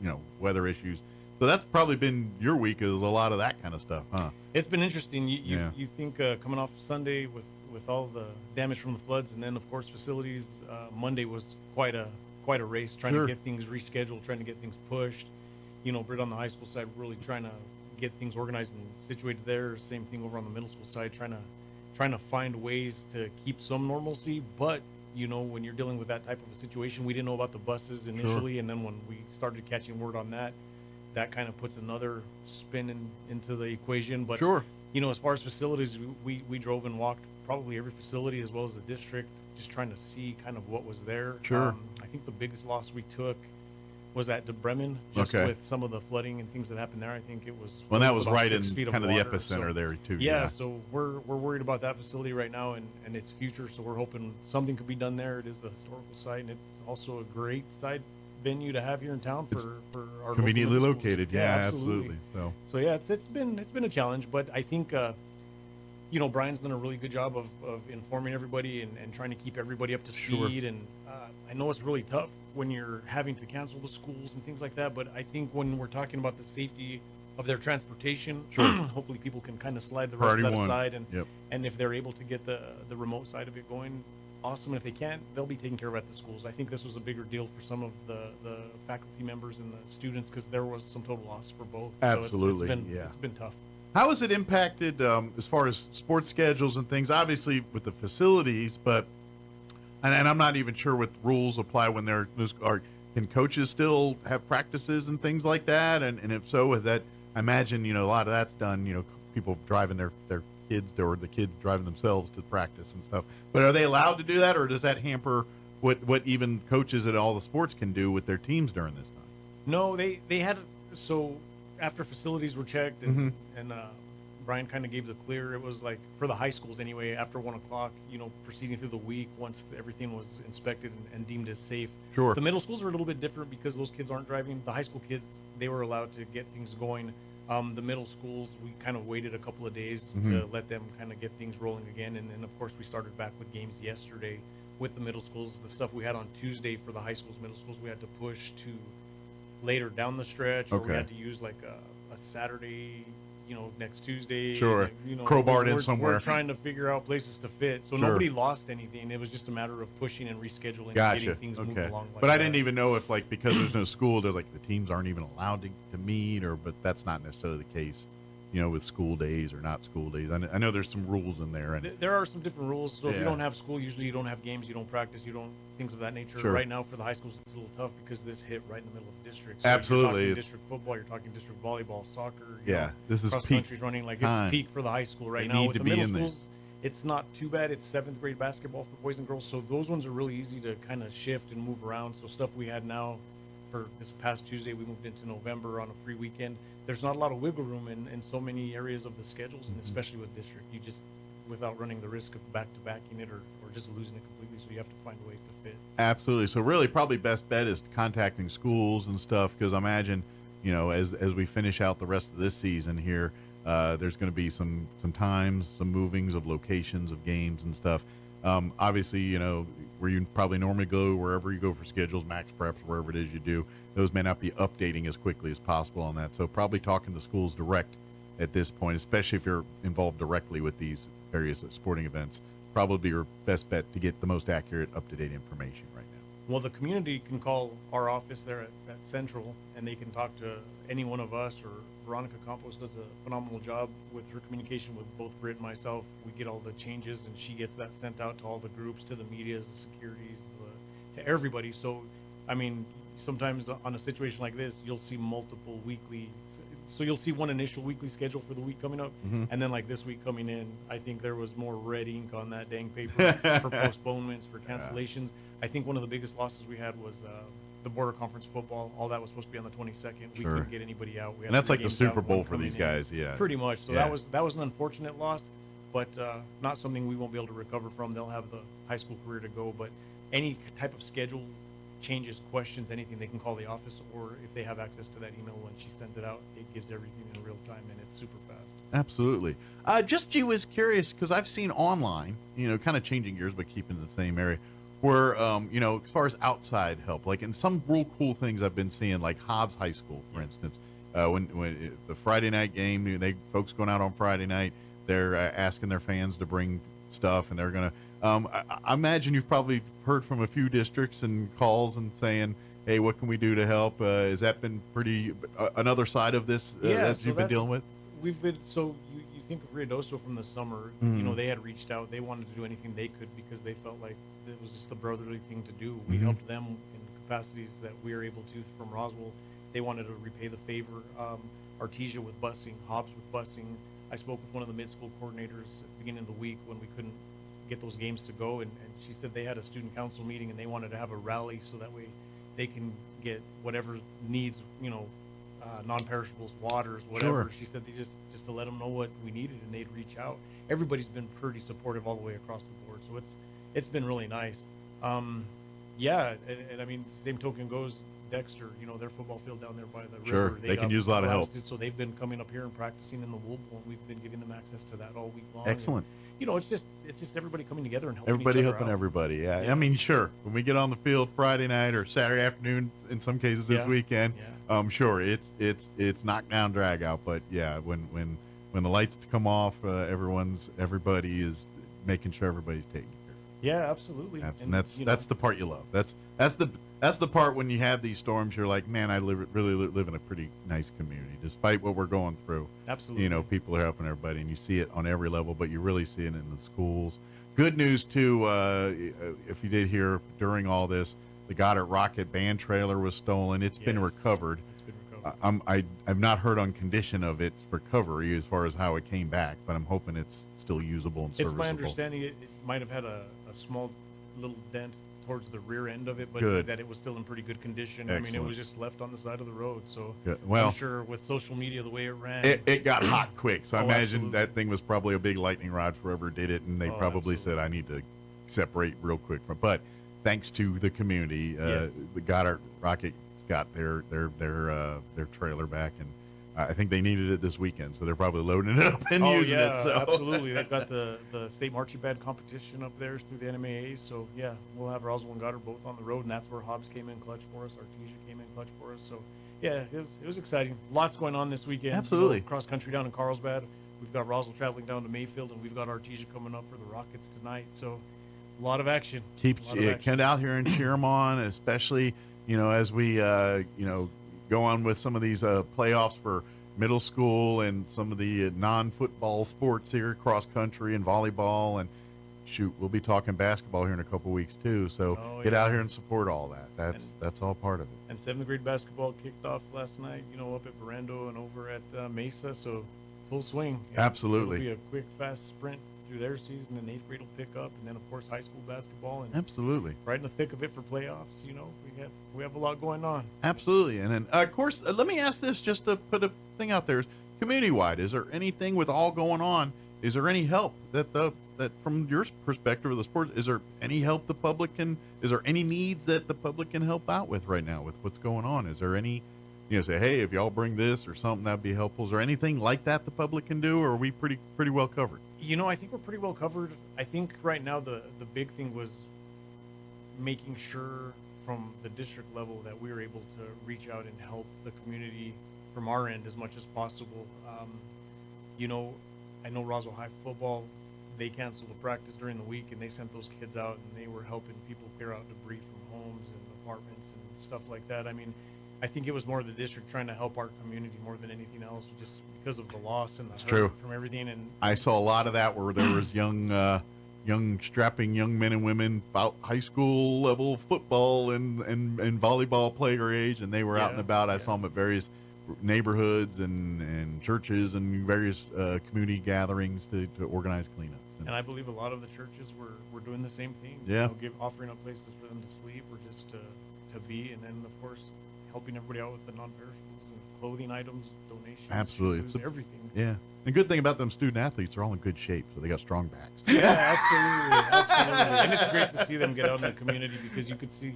you know, weather issues. So that's probably been your week, is a lot of that kind of stuff, huh? It's been interesting. You think coming off Sunday with all the damage from the floods, and then of course facilities. Monday was quite a race, trying to get things rescheduled, trying to get things pushed. You know, Britt on the high school side really trying to get things organized and situated there. Same thing over on the middle school side, trying to find ways to keep some normalcy. But you know, when you're dealing with that type of a situation, we didn't know about the buses initially, and then when we started catching word on that kind of puts another spin into the equation. But you know, as far as facilities, we drove and walked probably every facility as well as the district, just trying to see kind of what was there. I think the biggest loss we took was at DeBremen, just with some of the flooding and things that happened there. I think it was that was right in kind of the epicenter there too. Yeah, so we're worried about that facility right now and its future. So we're hoping something could be done there. It is a historical site, and it's also a great side venue to have here in town for our conveniently local located. schools. Yeah, absolutely. So yeah, it's been a challenge, but I think you know, Brian's done a really good job of informing everybody and trying to keep everybody up to speed. And I know it's really tough when you're having to cancel the schools and things like that, but I think when we're talking about the safety of their transportation, hopefully people can kind of slide the rest of that aside, and if they're able to get the remote side of it going, awesome. And if they can't, they'll be taken care of at the schools. I think this was a bigger deal for some of the faculty members and the students because there was some total loss for both. Absolutely. So it's been tough. How has it impacted as far as sports schedules and things? Obviously with the facilities, but and I'm not even sure what rules apply when can coaches still have practices and things like that? And if so, with that, I imagine, you know, a lot of that's done, you know, people driving their kids or the kids driving themselves to practice and stuff. But are they allowed to do that, or does that hamper what even coaches at all the sports can do with their teams during this time? No, they had so after facilities were checked and Brian kind of gave the clear, it was like for the high schools anyway, after 1 o'clock, proceeding through the week, once everything was inspected and deemed as safe. Sure. The middle schools are a little bit different because those kids aren't driving. The high school kids, they were allowed to get things going. The middle schools, we kind of waited a couple of days to let them kind of get things rolling again. And then, of course, we started back with games yesterday with the middle schools. The stuff we had on Tuesday for the high schools, middle schools, we had to push to later down the stretch, or we had to use like a Saturday, next Tuesday. Sure. And, crowbarred in somewhere. We're trying to figure out places to fit. So nobody lost anything. It was just a matter of pushing and rescheduling and getting things moving along. But I didn't even know if, like, because there's no school, there's like the teams aren't even allowed to meet, but that's not necessarily the case, with school days or not school days. I know there's some rules in there. And there are some different rules. So if you don't have school, usually you don't have games, you don't practice, you don't, things of that nature. Sure. Right now for the high schools, it's a little tough because this hit right in the middle of the district. So Absolutely. You're talking district football, you're talking district volleyball, soccer. This is cross peak country's running. Like time. it's peak for the high school right They now. need With to the be middle in there. schools, it's not too bad. It's 7th grade basketball for boys and girls. So those ones are really easy to kind of shift and move around. So stuff we had now for this past Tuesday, we moved into November on a free weekend. There's not a lot of wiggle room in so many areas of the schedules, and especially with district, you just, without running the risk of back-to-backing it or just losing it completely, so you have to find ways to fit. Absolutely. So really probably best bet is contacting schools and stuff, because I imagine, as we finish out the rest of this season here, there's going to be some times, some movings of locations of games and stuff. Obviously, where you probably normally go, wherever you go for schedules, max preps, wherever it is you do, those may not be updating as quickly as possible on that. So probably talking to schools direct at this point, especially if you're involved directly with these various sporting events, probably your best bet to get the most accurate, up-to-date information right now. Well, the community can call our office there at Central, and they can talk to any one of us, or Veronica Campos does a phenomenal job with her communication with both Britt and myself. We get all the changes, and she gets that sent out to all the groups, to the medias, the securities, to everybody. So, I mean, sometimes on a situation like this, you'll see multiple weekly. So you'll see one initial weekly schedule for the week coming up, and then like this week coming in, I think there was more red ink on that dang paper for postponements, for cancellations. I think one of the biggest losses we had was the border conference football. All that was supposed to be on the 22nd. We couldn't get anybody out. We had And that's 3 like the games Super out, Bowl one for these coming in. guys, yeah. Pretty much. So that was an unfortunate loss, but not something we won't be able to recover from. They'll have the high school career to go, but any type of schedule changes, questions, anything, they can call the office, or if they have access to that email when she sends it out, it gives everything in real time, and it's super fast. Absolutely. Just gee whiz curious, because I've seen online, kind of changing gears but keeping in the same area, where as far as outside help, like in some real cool things I've been seeing, like Hobbs High School, for instance, when the Friday night game, folks going out on Friday night, they're asking their fans to bring stuff, and they're gonna. I imagine you've probably heard from a few districts and calls and saying, "Hey, what can we do to help?" Has that been pretty another side of this that you've been dealing with? We've been you think of Ruidoso from the summer. They had reached out. They wanted to do anything they could because they felt like it was just the brotherly thing to do. We helped them in capacities that we are able to from Roswell. They wanted to repay the favor. Artesia with busing, Hobbs with busing. I spoke with one of the mid-school coordinators at the beginning of the week when we couldn't get those games to go, and she said they had a student council meeting and they wanted to have a rally so that way they can get whatever needs, non-perishables, waters, whatever. She said they just to let them know what we needed, and they'd reach out. Everybody's been pretty supportive all the way across the board, so it's been really nice. And I mean, same token goes Dexter, their football field down there by the river. They can use a lot of help. So they've been coming up here and practicing in the Wool Pool, and we've been giving them access to that all week long. Excellent. And, it's just everybody coming together and helping Everybody each other helping out. everybody. Yeah. I mean, sure. When we get on the field Friday night or Saturday afternoon, in some cases this weekend, sure, it's knockdown drag out. But yeah, when the lights come off, everybody is making sure everybody's taken care of. Yeah, absolutely. And that's the part you love. That's the part when you have these storms. You're like, man, I really live in a pretty nice community, despite what we're going through. Absolutely. People are helping everybody, and you see it on every level. But you really see it in the schools. Good news too. If you did hear during all this, the Goddard Rocket band trailer was stolen. It's been recovered. It's been recovered. I've not heard on condition of its recovery as far as how it came back, but I'm hoping it's still usable and serviceable. It's my understanding it might have had a small little dent towards the rear end of it, but Good. that it was still in pretty good condition. Excellent. I mean, it was just left on the side of the road. So Well, I'm sure with social media, the way it ran, it got hot quick. So I imagine absolutely. that thing was probably a big lightning rod for whoever did it, and they probably said, I need to separate real quick. But thanks to the community, Yes. the Goddard Rockets got their trailer back, and I think they needed it this weekend, so they're probably loading it up and using it. So. Absolutely. They've got the state marching band competition up there through the NMAA. So, yeah, we'll have Roswell and Goddard both on the road, and that's where Hobbs came in clutch for us. Artesia came in clutch for us. So, yeah, it was exciting. Lots going on this weekend. Absolutely. Cross country down in Carlsbad. We've got Roswell traveling down to Mayfield, and we've got Artesia coming up for the Rockets tonight. So, a lot of action. Get out here and cheer them on, especially, as we, go on with some of these playoffs for middle school and some of the non-football sports here, cross country and volleyball, and shoot, we'll be talking basketball here in a couple weeks too. So get out here and support all that. That's all part of it. And 7th grade basketball kicked off last night, up at Barrando and over at Mesa. So full swing. Absolutely. It'll be a quick, fast sprint through their season, and 8th grade will pick up, and then of course high school basketball, and absolutely right in the thick of it for playoffs. We have a lot going on. Absolutely. And then of course, let me ask this just to put a thing out there: community wide, is there anything with all going on? Is there any help that from your perspective of the sport, is there any help the public can? Is there any needs that the public can help out with right now with what's going on? Is there any? Say, hey, if y'all bring this or something, that'd be helpful. Is there anything like that the public can do, or are we pretty well covered? I think we're pretty well covered. I think right now the big thing was making sure from the district level that we were able to reach out and help the community from our end as much as possible. I know Roswell High football, they canceled a practice during the week, and they sent those kids out, and they were helping people clear out debris from homes and apartments and stuff like that. I mean, I think it was more the district trying to help our community more than anything else, just because of the loss and the hurt from everything. And I saw a lot of that where there was young strapping young men and women about high school level football and volleyball player age, and they were out and about. I saw them at various neighborhoods and churches and various community gatherings to organize cleanups. And I believe a lot of the churches were doing the same thing. Yeah. Offering up places for them to sleep or just to be, and then of course helping everybody out with the non-perishables and clothing items, donations, absolutely, shoes, everything. Yeah. The good thing about them student athletes, they're all in good shape, so they got strong backs. Yeah, absolutely. And it's great to see them get out in the community, because you could see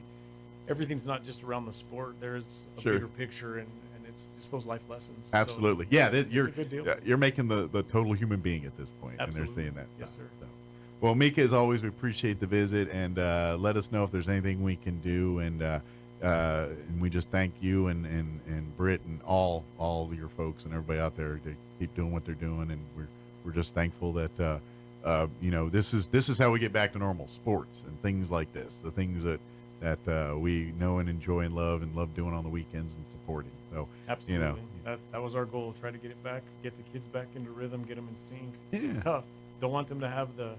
everything's not just around the sport. There's a bigger picture, and it's just those life lessons. Absolutely. So yeah, it's a good deal. You're making the total human being at this point, Absolutely. and they're seeing that. Yes, side, sir. So. Well, Mika, as always, we appreciate the visit, and let us know if there's anything we can do, and we just thank you and Britt and all your folks and everybody out there to keep doing what they're doing, and we're just thankful that this is how we get back to normal, sports and things like this, the things that we know and enjoy and love doing on the weekends and supporting. So absolutely, that was our goal: try to get it back, get the kids back into rhythm, get them in sync. It's tough. Don't want them to have the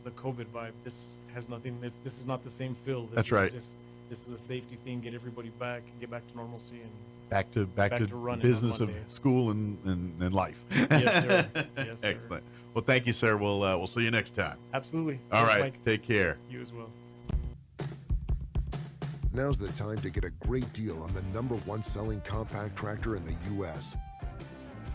COVID vibe. This has nothing. This is not the same feel. That's right. This is a safety thing. Get everybody back, get back to normalcy, and back to running business of school and life. Yes, sir. Yes, sir. Excellent. Well, thank you, sir. We'll see you next time. Absolutely. All Thanks, right. Mike. Take care. You as well. Now's the time to get a great deal on the #1 selling compact tractor in the U.S.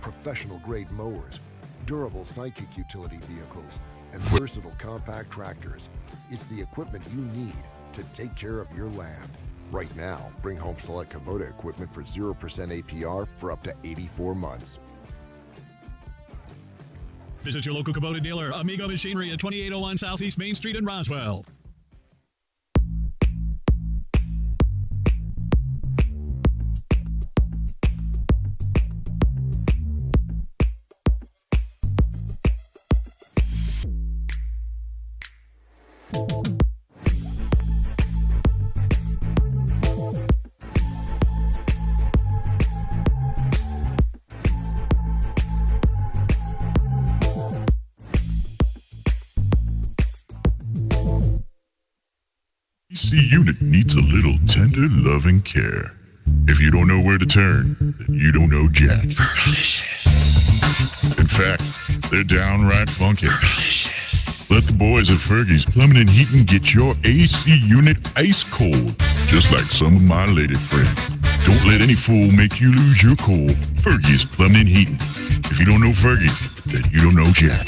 Professional grade mowers, durable sidekick utility vehicles, and versatile compact tractors. It's the equipment you need to take care of your land. Right now, bring home select Kubota equipment for 0% APR for up to 84 months. Visit your local Kubota dealer, Amigo Machinery at 2801 Southeast Main Street in Roswell. Unit needs a little tender love and care. If you don't know where to turn, then you don't know Jack. In fact, they're downright funky. Let the boys at Fergie's Plumbing and Heating get your AC unit ice cold, just like some of my lady friends. Don't let any fool make you lose your cool. Fergie's Plumbing and Heating. If you don't know Fergie, then you don't know Jack.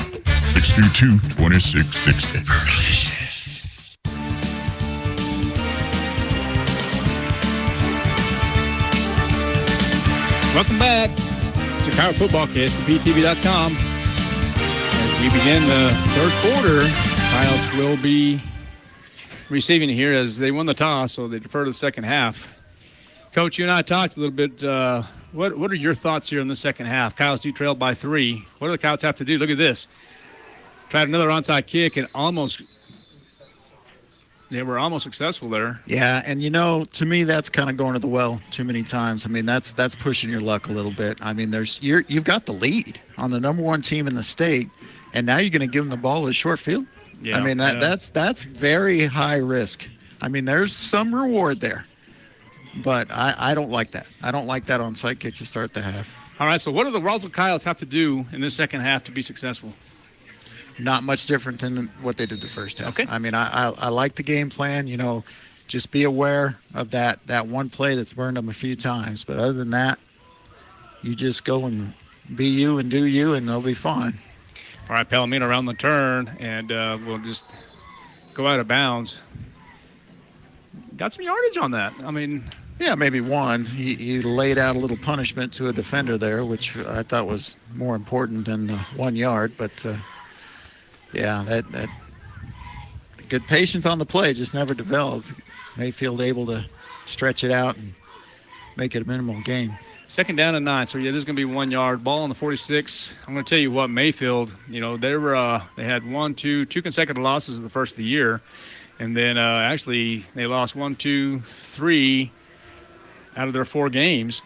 632-2668. Welcome back to Coyote Football Cast for PTV.com. As we begin the third quarter, Coyotes will be receiving here as they won the toss, so they defer to the second half. Coach, you and I talked a little bit. What are your thoughts here in the second half? Coyotes do trail by 3. What do the Coyotes have to do? Look at this. Tried another onside kick and they were almost successful there. Yeah, and to me, that's kind of going to the well too many times. I mean, that's pushing your luck a little bit. I mean, you've got the lead on the number 1 team in the state, and now you're going to give them the ball at short field. Yeah, I mean, that's very high risk. I mean, there's some reward there, but I don't like that. I don't like that onside kick to start the half. All right, so what do the Roswell Coyotes have to do in this second half to be successful? Not much different than what they did the first half. Okay. I mean, I like the game plan. Just be aware of that one play that's burned them a few times. But other than that, you just go and be you and do you, and they'll be fine. All right, Palomino around the turn, and we'll just go out of bounds. Got some yardage on that. I mean, yeah, maybe one. He laid out a little punishment to a defender there, which I thought was more important than the 1 yard. But yeah, that good patience on the play just never developed. Mayfield able to stretch it out and make it a minimal gain. Second down and 9, so yeah, this is going to be 1 yard. Ball on the 46. I'm going to tell you what, Mayfield, they had two consecutive losses in the first of the year, and then actually they lost 1, 2, 3 out of their 4 games.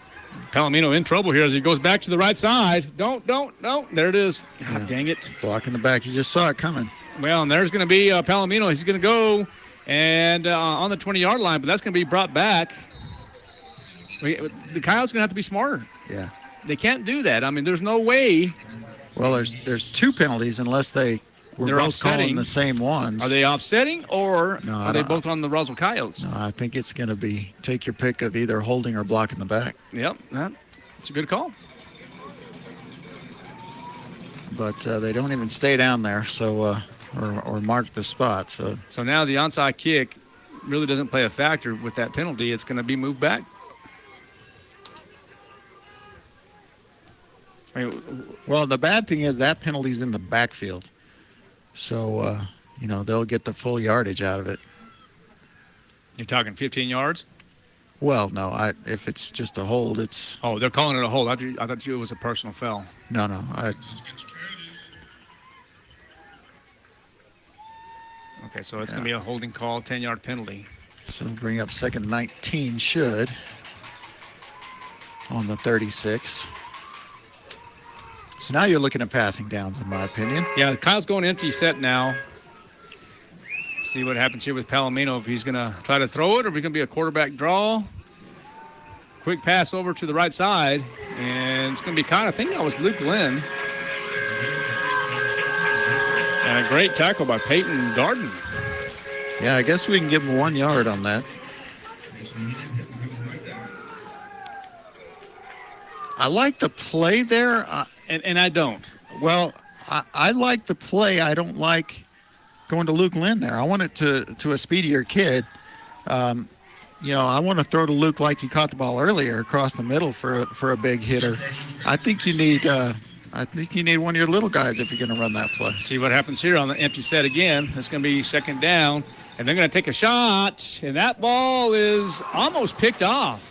Palomino in trouble here as he goes back to the right side. Don't. There it is. God, dang it. Block in the back. You just saw it coming. Well, and there's going to be Palomino. He's going to go and on the 20-yard line, but that's going to be brought back. The Coyotes going to have to be smarter. Yeah. They can't do that. I mean, there's no way. Well, there's 2 penalties unless they're both offsetting. calling the same ones. Are they offsetting or are they both on the Roswell Coyotes? No, I think it's going to be take your pick of either holding or blocking the back. Yep, that's a good call. But they don't even stay down there, so or mark the spot. So now the onside kick really doesn't play a factor with that penalty. It's going to be moved back. Well, the bad thing is that penalty's in the backfield. So, they'll get the full yardage out of it. You're talking 15 yards? Well, no. If it's just a hold, it's... Oh, they're calling it a hold. I thought it was a personal foul. No. Okay, so it's going to be a holding call, 10-yard penalty. So bring up second 19 should on the 36. So now you're looking at passing downs, in my opinion. Yeah, Kyle's going empty set now. See what happens here with Palomino, if he's going to try to throw it or if it's going to be a quarterback draw. Quick pass over to the right side, and it's going to be I think that was Luke Lynn. And a great tackle by Peyton Garden. Yeah, I guess we can give him 1 yard on that. I like the play there. And I don't. Well, I like the play. I don't like going to Luke Lynn there. I want it to a speedier kid. I want to throw to Luke like he caught the ball earlier across the middle for a big hitter. I think you need one of your little guys if you're going to run that play. See what happens here on the empty set again. It's going to be second down, and they're going to take a shot, and that ball is almost picked off.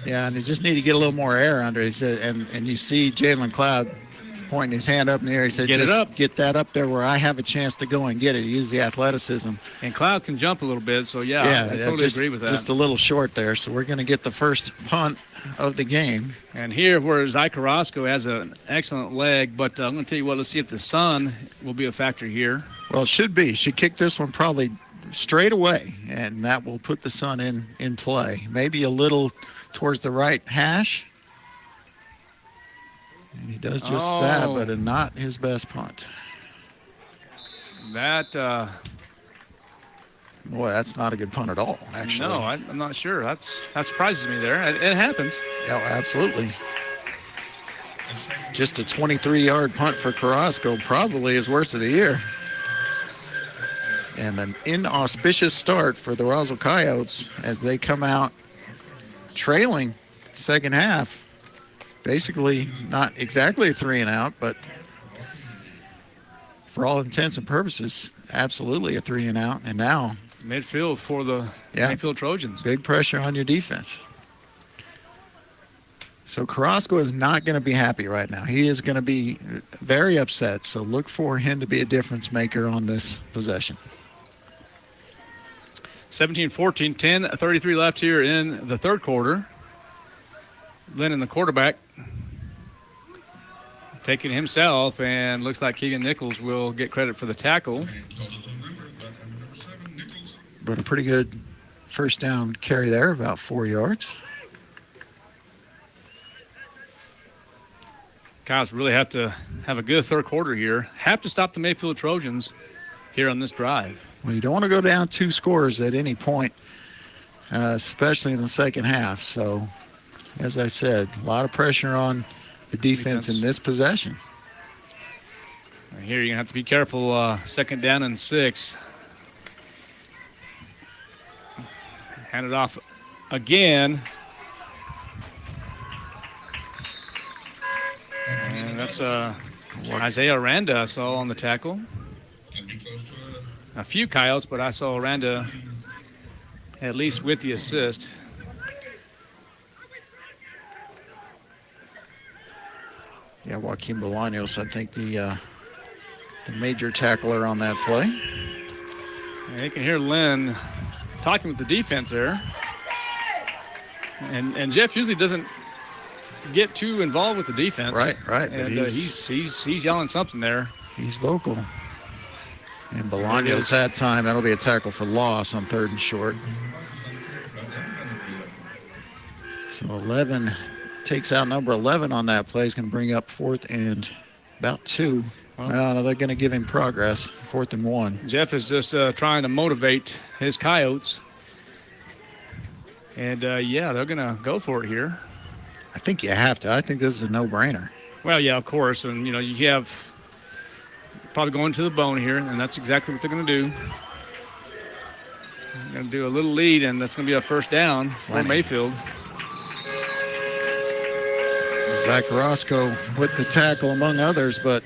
Yeah, and he just need to get a little more air under it. He said, and you see Jalen Cloud pointing his hand up in the air. He said, get that up there where I have a chance to go and get it. Use the athleticism. And Cloud can jump a little bit, so I totally agree with that. Just a little short there, so we're going to get the first punt of the game. And here where Zy Carrasco has an excellent leg, but I'm going to tell you what, let's see if the sun will be a factor here. Well, it should be. Should kick this one probably straight away, and that will put the sun in play. Maybe a little towards the right hash. And he does just that, but not his best punt. That, boy, that's not a good punt at all, actually. No, I'm not sure. That surprises me there. It happens. Yeah, absolutely. Just a 23-yard punt for Carrasco, probably his worst of the year. And an inauspicious start for the Roswell Coyotes as they come out trailing second half. Basically, not exactly a 3-and-out, but for all intents and purposes, absolutely a 3-and-out. And now midfield for the Mayfield Trojans. Big pressure on your defense. So Carrasco is not going to be happy right now. He is going to be very upset. So look for him to be a difference maker on this possession. 17-14, 10:33 left here in the third quarter. Lynn, the quarterback, taking himself, and looks like Keegan Nichols will get credit for the tackle. But a pretty good first down carry there, about 4 yards. Coyotes really have to have a good third quarter here. Have to stop the Mayfield Trojans here on this drive. Well, you don't want to go down 2 scores at any point, especially in the second half. So, as I said, a lot of pressure on the defense in this possession. Right here, you're going to have to be careful. Second down and 6. Hand it off again. And that's Isaiah Aranda I saw on the tackle. A few Coyotes, but I saw Aranda at least with the assist. Yeah, Joaquin Bolaños, I think the major tackler on that play. And you can hear Lynn talking with the defense there. And Jeff usually doesn't get too involved with the defense. Right. And he's yelling something there. He's vocal. And Bolaños that time, that'll be a tackle for loss on 3rd and short. So 11 takes out number 11 on that play. He's going to bring up 4th and about 2. Well, they're going to give him progress. 4th and 1. Jeff is just trying to motivate his Coyotes. And, they're going to go for it here. I think you have to. I think this is a no-brainer. Well, yeah, of course. And, you have probably going to the bone here, and that's exactly what they're going to do. They're going to do a little lead, and that's going to be a first down for Mayfield. Zach Carrasco with the tackle, among others, but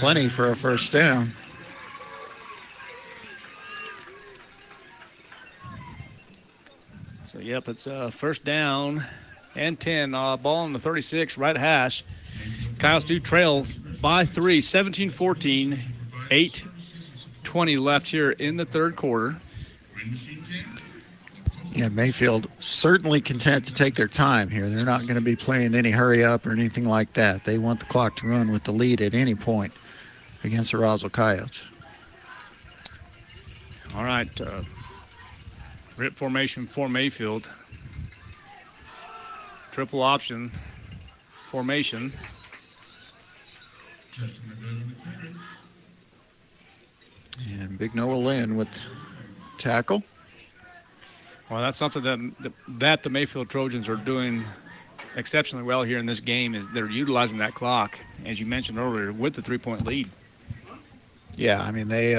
plenty for a first down. So, it's a first down and 10. Ball on the 36, right hash. Coyotes do trail by 3, 17-14, 8:20 left here in the third quarter. Yeah, Mayfield certainly content to take their time here. They're not going to be playing any hurry up or anything like that. They want the clock to run with the lead at any point against the Roswell Coyotes. All right. Rip formation for Mayfield. Triple option formation. And Big Noah Lynn with tackle. Well, that's something that the Mayfield Trojans are doing exceptionally well here in this game, is they're utilizing that clock, as you mentioned earlier, with the 3-point lead. Yeah, I mean, they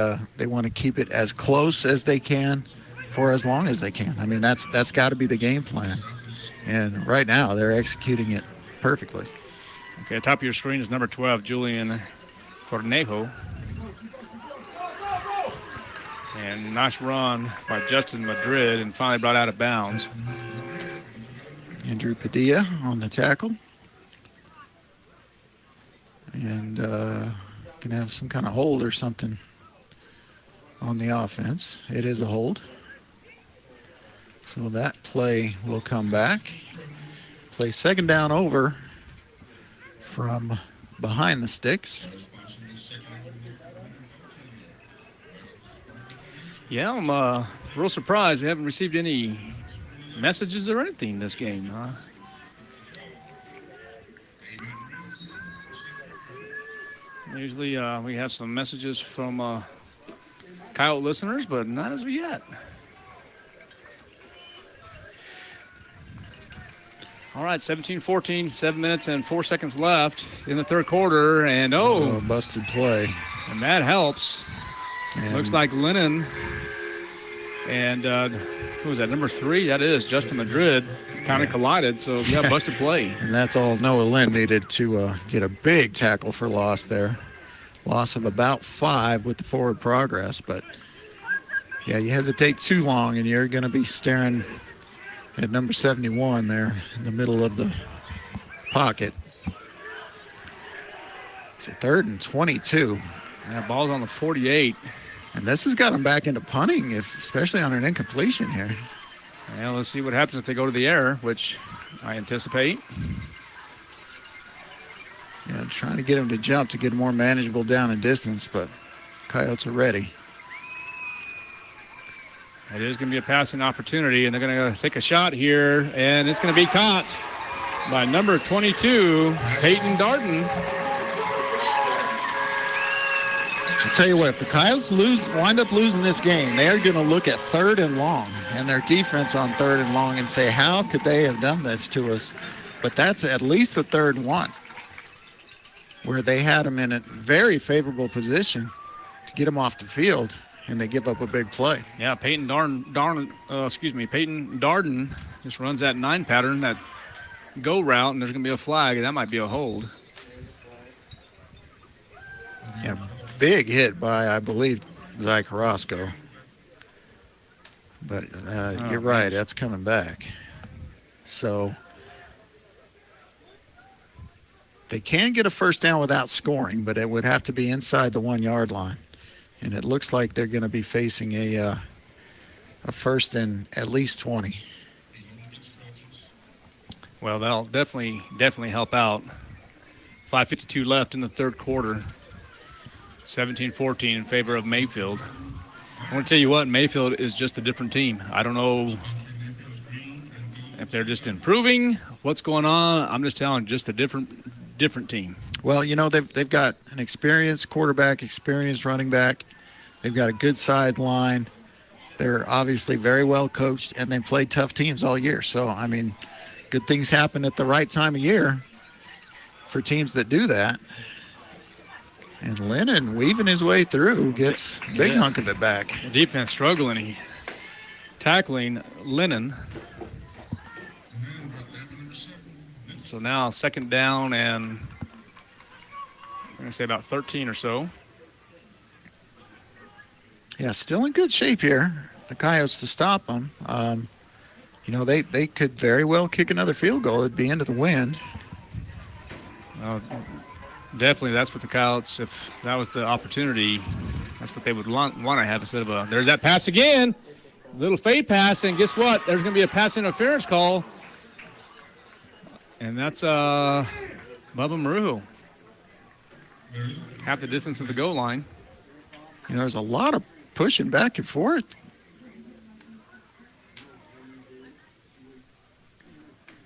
want to keep it as close as they can for as long as they can. I mean, that's got to be the game plan. And right now, they're executing it perfectly. Okay, top of your screen is number 12, Julian Cornejo. And nice run by Justin Madrid, and finally brought out of bounds. Andrew Padilla on the tackle. And can have some kind of hold or something on the offense. It is a hold. So that play will come back. Play second down over from behind the sticks. Yeah, I'm real surprised we haven't received any messages or anything this game. Usually we have some messages from Coyote listeners, but not as of yet. All right, 17-14, 7 minutes and 4 seconds left in the third quarter, and busted play. And that helps. And looks like Lennon and who was that, number 3? That is Justin Madrid, kind of collided, so yeah, busted play. And that's all Noah Lynn needed to get a big tackle for loss there. Loss of about 5 with the forward progress, but yeah, you hesitate too long and you're going to be staring at number 71 there in the middle of the pocket. So 3rd and 22. Yeah, ball's on the 48. And this has got them back into punting, especially on an incompletion here. Yeah, let's see what happens if they go to the air, which I anticipate. Yeah, trying to get him to jump to get more manageable down and distance, but Coyotes are ready. It is going to be a passing opportunity, and they're going to take a shot here, and it's going to be caught by number 22, Peyton Darden. I'll tell you what, if the Coyotes wind up losing this game, they are going to look at 3rd and long and their defense on 3rd and long and say, how could they have done this to us? But that's at least the 3rd and 1, where they had them in a very favorable position to get them off the field, and they give up a big play. Yeah, Peyton Darden just runs that 9 pattern, that go route, and there's going to be a flag, and that might be a hold. Yeah, big hit by, I believe, Zy Carrasco. But you're right, that's coming back. So they can get a first down without scoring, but it would have to be inside the 1 yard line. And it looks like they're going to be facing a first and at least 20. Well, that'll definitely help out. 5:52 left in the third quarter. 17-14 in favor of Mayfield. I want to tell you what, Mayfield is just a different team. I don't know if they're just improving, what's going on. I'm just telling you, just a different team. Well, you know, they've got an experienced quarterback, experienced running back. They've got a good-sized line. They're obviously very well coached, and they've played tough teams all year. So, I mean, good things happen at the right time of year for teams that do that. And Lennon weaving his way through gets a big hunk of it back. The defense struggling. Tackling Lennon. So now 2nd down and I'm going to say about 13 or so. Yeah, still in good shape here. The Coyotes to stop them. You know, they could very well kick another field goal. It'd be into the wind. Definitely, that's what the Coyotes, if that was the opportunity, that's what they would want to have instead of there's that pass again. Little fade pass, and guess what? There's going to be a pass interference call. And that's Bubba Marujo. Half the distance of the goal line. You know, there's a lot of pushing back and forth.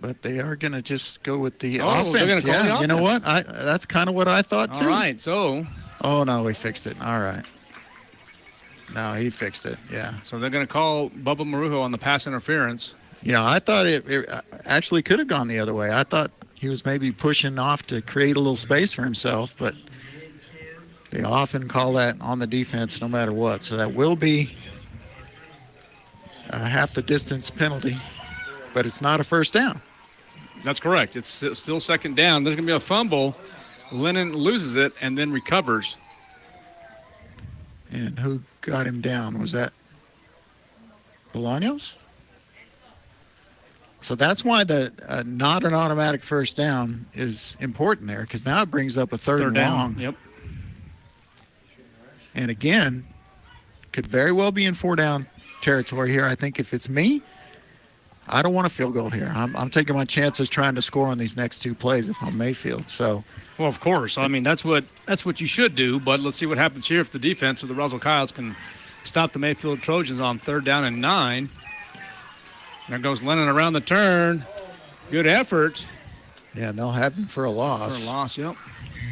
But they are going to just go with the offense. Yeah, the offense. You know what? That's kind of what I thought, too. All right, so. Oh, no, he fixed it. All right. No, he fixed it, yeah. So they're going to call Bubba Marujo on the pass interference. You know, I thought it actually could have gone the other way. I thought he was maybe pushing off to create a little space for himself, but they often call that on the defense no matter what. So that will be a half the distance penalty, but it's not a first down. That's correct. It's still 2nd down. There's going to be a fumble. Lennon loses it and then recovers. And who got him down? Was that Bolaños? So that's why the not an automatic first down is important there, because now it brings up a third and down. Long. Yep. And again, could very well be in 4-down territory here. I think if it's me, I don't want a field goal here. I'm taking my chances trying to score on these next 2 plays if I'm Mayfield. So, well, of course. I mean, that's what you should do. But let's see what happens here if the defense of the Roswell Coyotes can stop the Mayfield Trojans on 3rd down and 9. There goes Lennon around the turn. Good effort. Yeah, they'll have him for a loss. For a loss, yep.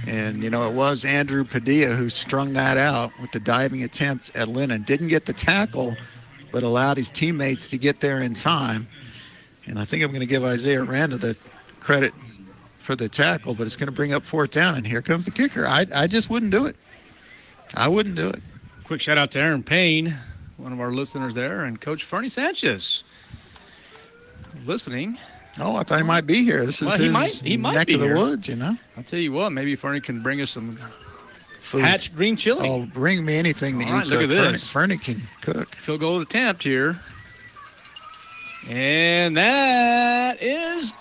And, it was Andrew Padilla who strung that out with the diving attempt at Lynn and didn't get the tackle, but allowed his teammates to get there in time. And I think I'm going to give Isaiah Randa the credit for the tackle, but it's going to bring up 4th down, and here comes the kicker. I just wouldn't do it. I wouldn't do it. Quick shout out to Aaron Payne, one of our listeners there, and Coach Fernie Sanchez listening. Oh, I thought he might be here. This is he might neck be of the here. woods, I'll tell you what, maybe Fernie can bring us some food. Hatch green chili. Oh, bring me anything that All right, you look cook. at this. Fernie can cook. Field goal attempt here. And that is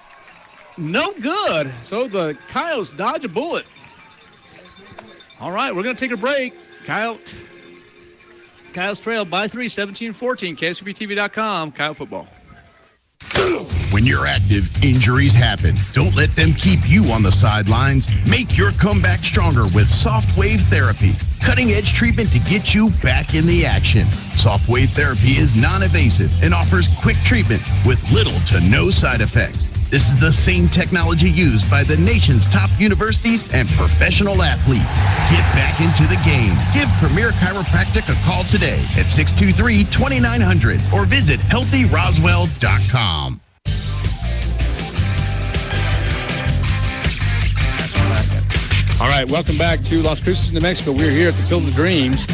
no good. So the Coyotes dodge a bullet. All right, we're going to take a break. Coyotes trail by 3, 17-14. KSVPTV.com, Coyote football. When you're active, injuries happen. Don't let them keep you on the sidelines. Make your comeback stronger with Soft Wave Therapy. Cutting-edge treatment to get you back in the action. Soft Wave Therapy is non-invasive and offers quick treatment with little to no side effects. This is the same technology used by the nation's top universities and professional athletes. Get back into the game. Give Premier Chiropractic a call today at 623-2900 or visit healthyroswell.com. All right, welcome back to Las Cruces, New Mexico. We're here at the Field of Dreams.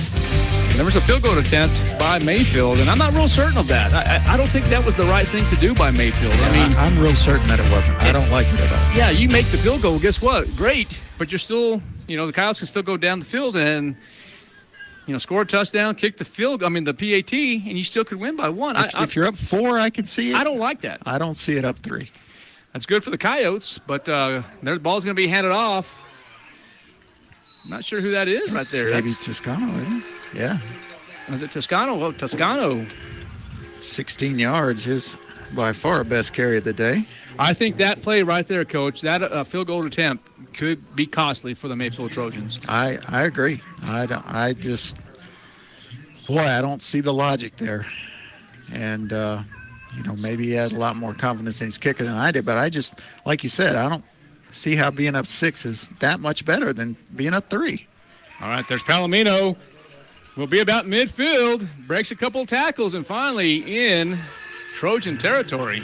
There was a field goal attempt by Mayfield, and I'm not real certain of that. I don't think that was the right thing to do by Mayfield. I'm real certain that it wasn't. I don't like it at all. Yeah, you make the field goal. Guess what? Great, but you're still, the Coyotes can still go down the field and, score a touchdown, kick the the PAT, and you still could win by 1. If you're up 4, I could see it. I don't like that. I don't see it up 3. That's good for the Coyotes, but their ball's going to be handed off. I'm not sure who that is right there. Maybe Toscano, isn't it? Yeah. Was it Toscano? Well, Toscano. 16 yards, his by far best carry of the day. I think that play right there, Coach, that field goal attempt could be costly for the Mayfield Trojans. I agree. I don't see the logic there. And, maybe he had a lot more confidence in his kicker than I did. But I just, like you said, I don't see how being up 6 is that much better than being up 3. All right, there's Palomino. Will be about midfield, breaks a couple tackles, and finally in Trojan territory.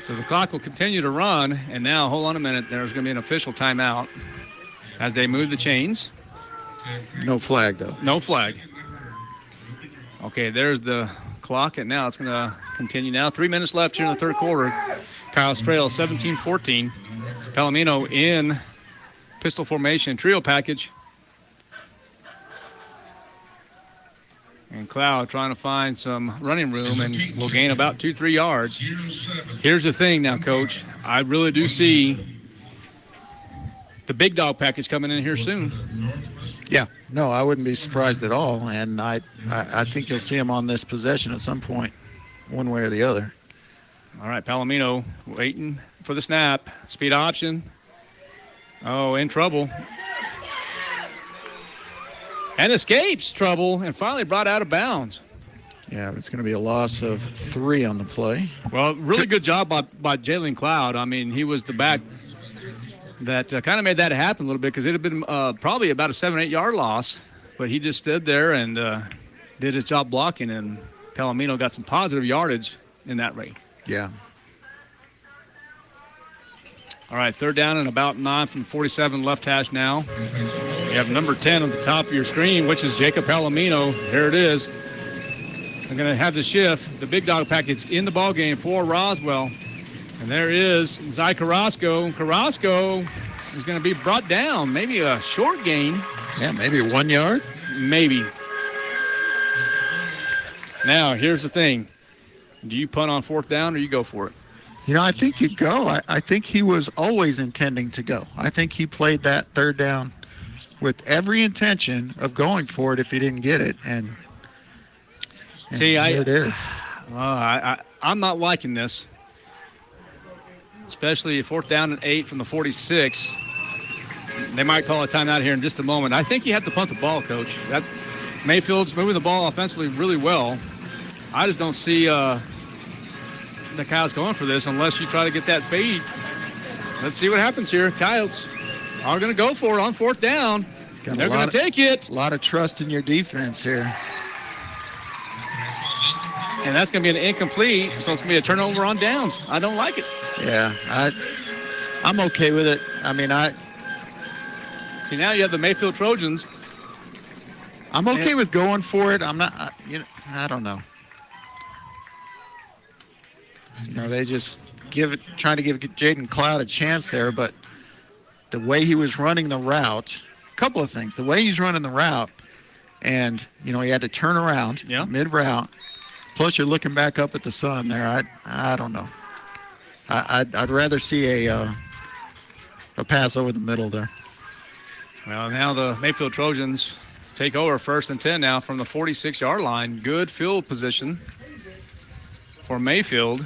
So the clock will continue to run, and now, hold on a minute, there's going to be an official timeout as they move the chains. No flag, though. No flag. Okay, there's the clock, and now it's going to continue now. 3 minutes left here in the third quarter. Coyotes trail 17-14. Palomino in pistol formation, trio package. And Cloud trying to find some running room and will gain about 2-3 yards. Here's the thing now, Coach. I really do see the big dog package coming in here soon. Yeah, no, I wouldn't be surprised at all. And I think you'll see him on this possession at some point, one way or the other. All right, Palomino waiting for the snap. Speed option. Oh, in trouble. And escapes trouble and finally brought out of bounds. Yeah, it's going to be a loss of 3 on the play. Well, really good job by Jalen Cloud. I mean, he was the back that kind of made that happen a little bit because it had been probably about a 7-8 yard loss. But he just stood there and did his job blocking, and Palomino got some positive yardage in that rate. Yeah. All right, third down and about 9 from 47 left hash now. You have number 10 on the top of your screen, which is Jacob Palomino. There it is. They're going to have the shift. The big dog package in the ballgame for Roswell. And there is Zai Carrasco. Carrasco is going to be brought down. Maybe a short gain. Yeah, maybe 1 yard. Maybe. Now, here's the thing. Do you punt on 4th down or you go for it? I think you go. I think he was always intending to go. I think he played that 3rd down with every intention of going for it if he didn't get it. And see, there it is. I'm not liking this, especially 4th down and 8 from the 46. They might call a timeout here in just a moment. I think you have to punt the ball, Coach. That Mayfield's moving the ball offensively really well. I just don't see the Coyotes going for this unless you try to get that fade. Let's see what happens here. Coyotes are going to go for it on fourth down. They're going to take it. A lot of trust in your defense here. And that's going to be an incomplete, so it's going to be a turnover on downs. I don't like it. Yeah, I'm okay with it. I mean, See, now you have the Mayfield Trojans. I'm okay with going for it. I'm not, I don't know. They just trying to give Jaden Cloud a chance there, but the way he was running the route, a couple of things. The way he's running the route, and, he had to turn around mid-route. Plus, you're looking back up at the sun there. I don't know. I'd rather see a pass over the middle there. Well, now the Mayfield Trojans take over 1st and 10 now from the 46-yard line. Good field position for Mayfield.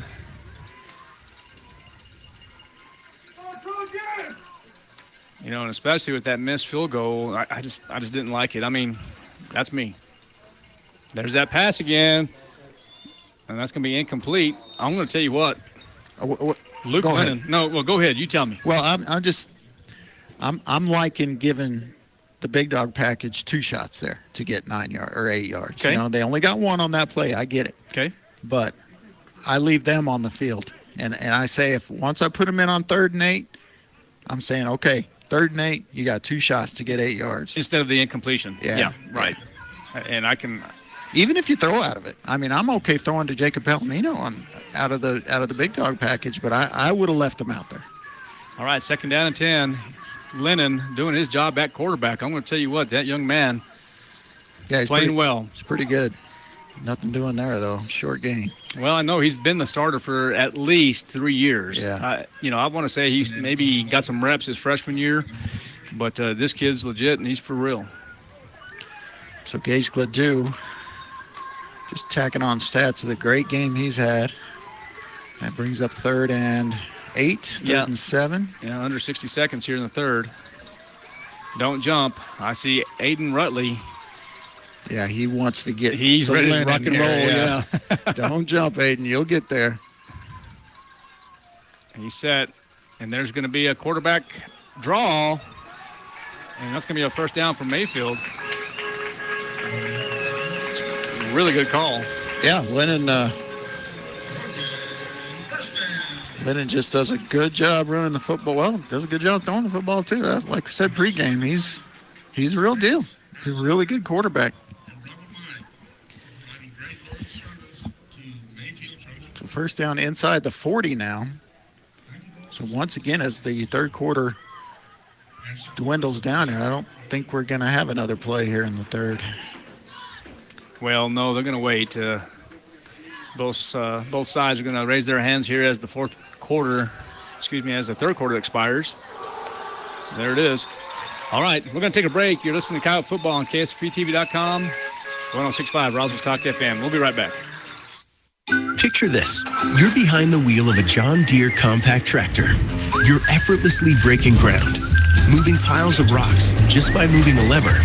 And especially with that missed field goal, I just didn't like it. I mean, that's me. There's that pass again. And that's going to be incomplete. I'm going to tell you what. Luke Lennon. Ahead. No, well, go ahead. You tell me. Well, I'm liking giving the big dog package 2 shots there to get 9 yards or 8 yards. Okay. They only got 1 on that play. I get it. Okay. But I leave them on the field. And I say once I put them in on 3rd and 8, I'm saying, okay, 3rd and 8, you got 2 shots to get 8 yards. Instead of the incompletion. Yeah. Right. And I can... Even if you throw out of it, I mean, I'm okay throwing to Jacob Palomino out of the big dog package, but I would have left him out there. All right, 2nd down and 10. Lennon doing his job at quarterback. I'm going to tell you what, that young man, he's playing well. He's pretty good. Nothing doing there though. Short game. Well, I know he's been the starter for at least 3 years. Yeah. I want to say he's maybe got some reps his freshman year, but this kid's legit and he's for real. So Gage Gladue. Just tacking on stats of the great game he's had. That brings up 3rd and 8, 3rd and 7. Yeah, under 60 seconds here in the 3rd. Don't jump. I see Aiden Rutley. Yeah, he wants to get. He's ready to rock and roll. Yeah. Don't jump, Aiden. You'll get there. He's set, and there's going to be a quarterback draw, and that's going to be a 1st down for Mayfield. Really good call. Yeah, Lennon just does a good job running the football. Well, does a good job throwing the football too. Like I said pregame, he's a real deal. He's a really good quarterback. So 1st down inside the 40 now. So once again, as the 3rd quarter dwindles down here, I don't think we're going to have another play here in the 3rd. Well, no, they're going to wait. Both sides are going to raise their hands here as the 3rd quarter expires. There it is. All right, we're going to take a break. You're listening to Coyote Football on KSPTV.com, 106.5 Roswell Talk FM. We'll be right back. Picture this. You're behind the wheel of a John Deere compact tractor. You're effortlessly breaking ground, moving piles of rocks just by moving a lever,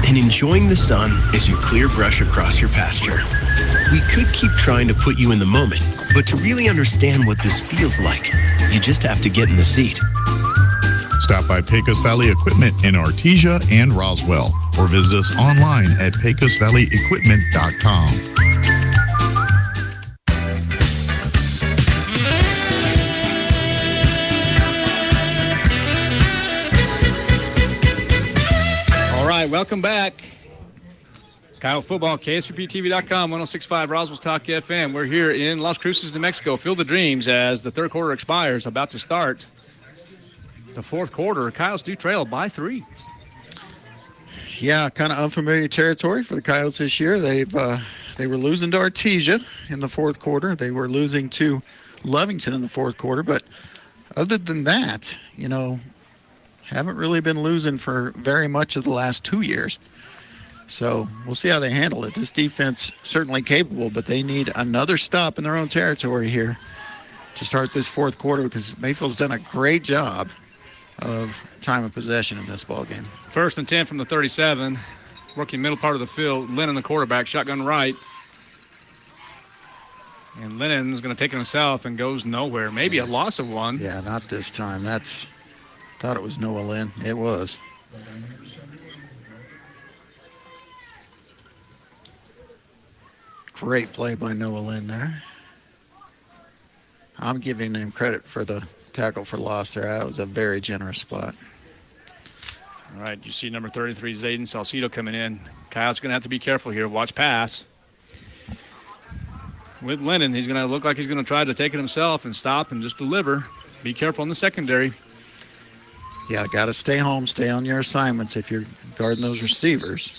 and enjoying the sun as you clear brush across your pasture. We could keep trying to put you in the moment, but to really understand what this feels like, you just have to get in the seat. Stop by Pecos Valley Equipment in Artesia and Roswell, or visit us online at pecosvalleyequipment.com. Welcome back. Coyote Football, KSPTV.com, 106.5 Roswell Talk FM. We're here in Las Cruces, New Mexico. Field of Dreams as the 3rd quarter expires, about to start the 4th quarter. Coyotes do trail by 3. Yeah, kind of unfamiliar territory for the Coyotes this year. They were losing to Artesia in the 4th quarter. They were losing to Lovington in the 4th quarter. But other than that, haven't really been losing for very much of the last 2 years. So we'll see how they handle it. This defense certainly capable, but they need another stop in their own territory here to start this 4th quarter because Mayfield's done a great job of time of possession in this ball game. 1st and 10 from the 37. Working middle part of the field. Lennon, the quarterback, shotgun right. And Lennon's going to take it himself and goes nowhere. Maybe a loss of 1. Yeah, not this time. That's thought it was Noah Lynn. It was. Great play by Noah Lynn there. I'm giving him credit for the tackle for loss there. That was a very generous spot. All right, you see number 33, Zayden Salcido coming in. Kyle's going to have to be careful here. Watch pass. With Lennon, he's going to look like he's going to try to take it himself and stop and just deliver. Be careful in the secondary. Yeah, got to stay home, stay on your assignments if you're guarding those receivers.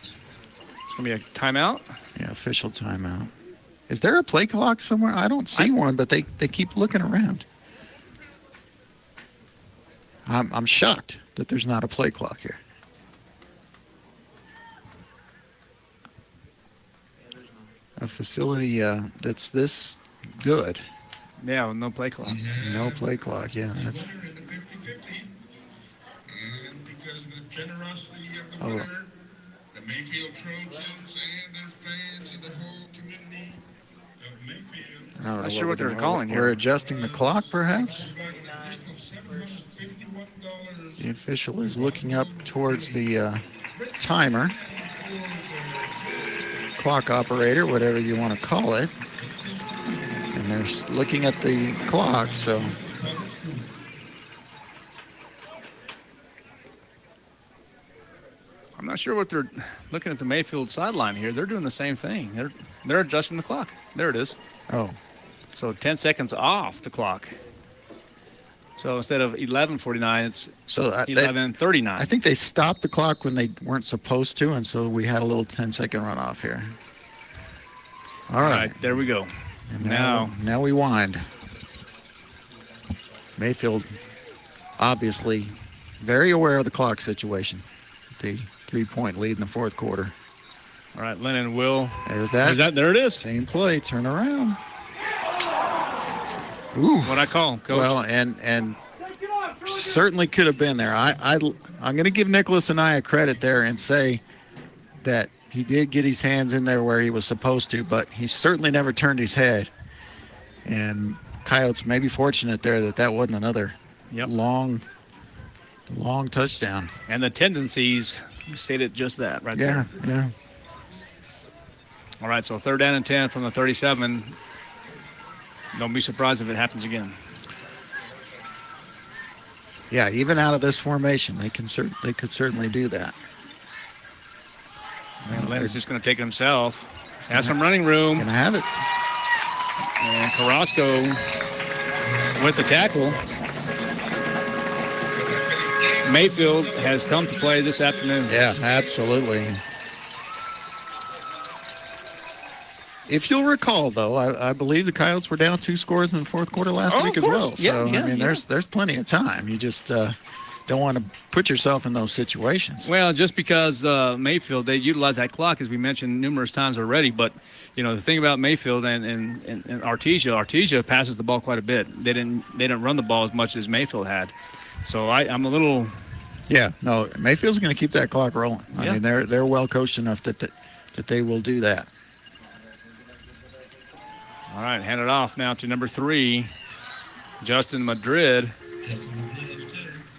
It's going to be a timeout? Yeah, official timeout. Is there a play clock somewhere? I don't see one, but they keep looking around. I'm shocked that there's not a play clock here. A facility that's this good. Yeah, with no play clock. No play clock, yeah. That's... Because of the generosity of the Oh. winner, the Mayfield Trojans and their fans and the whole community of Mayfield. I don't know Not sure what they're doing. calling here. We're adjusting the clock, perhaps? The official is looking up towards the timer. Clock operator, whatever you want to call it. And they're looking at the clock, so... I'm not sure what they're looking at the Mayfield sideline here. They're doing the same thing. They're adjusting the clock. There it is. Oh. So 10 seconds off the clock. So instead of 11:49, it's 11:39. I think they stopped the clock when they weren't supposed to, and so we had a little 10-second runoff here. All right. There we go. And now we wind. Mayfield, obviously, very aware of the clock situation. The 3-point lead in the fourth quarter. All right, Lennon will. There's that. There it is. Same play. Turn around. Ooh. What I call, Coach? Well, and certainly could have been there. I'm going to give Nicholas and I credit there and say that he did get his hands in there where he was supposed to, but he certainly never turned his head. And Coyotes may be fortunate there that wasn't another long touchdown. And the tendencies stated just that right there. Yeah. All right, so 3rd down and 10 from the 37. Don't be surprised if it happens again. Yeah, even out of this formation, they could certainly do that. And Lynn's just going to take it himself. Has some running room. Going to have it. And Carrasco with the tackle. Mayfield has come to play this afternoon. Yeah, absolutely. If you'll recall, though, I believe the Coyotes were down 2 scores in the fourth quarter last week as well. So, I mean, there's plenty of time. You just don't want to put yourself in those situations. Well, just because Mayfield, they utilize that clock, as we mentioned numerous times already. But, you know, the thing about Mayfield and Artesia passes the ball quite a bit. They didn't run the ball as much as Mayfield had. So I'm a little... Yeah, no, Mayfield's going to keep that clock rolling. I mean, they're well coached enough that they will do that. All right, hand it off now to number 3, Justin Madrid.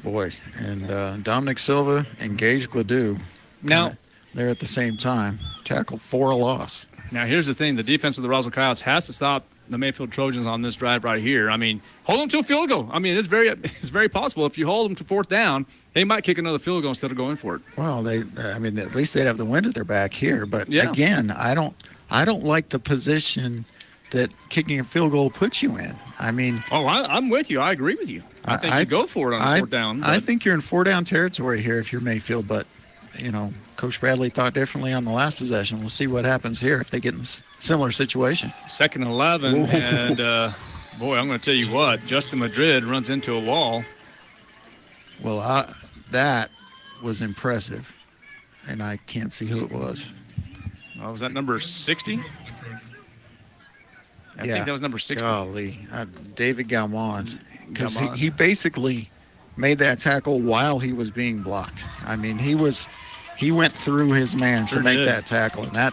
Boy, and Dominic Silva and Gage Gladue. Now, they're at the same time. Tackle for a loss. Now, here's the thing. The defense of the Roswell Coyotes has to stop the Mayfield Trojans on this drive right here. I mean, hold them to a field goal. I mean, it's very possible. If you hold them to 4th down, they might kick another field goal instead of going for it. Well, at least they'd have the wind at their back here. But again, I don't like the position that kicking a field goal puts you in. I mean... Oh, I'm with you. I agree with you. I think you go for it on 4th down. I think you're in 4-down territory here if you're Mayfield, but, you know, Coach Bradley thought differently on the last possession. We'll see what happens here if they get in a similar situation. 2nd and 11, and, boy, I'm going to tell you what, Justin Madrid runs into a wall. Well, that was impressive, and I can't see who it was. Oh, was that number 60? I think that was number 60. Golly, David Galmon. Because he basically made that tackle while he was being blocked. I mean, he went through his man to make that tackle, and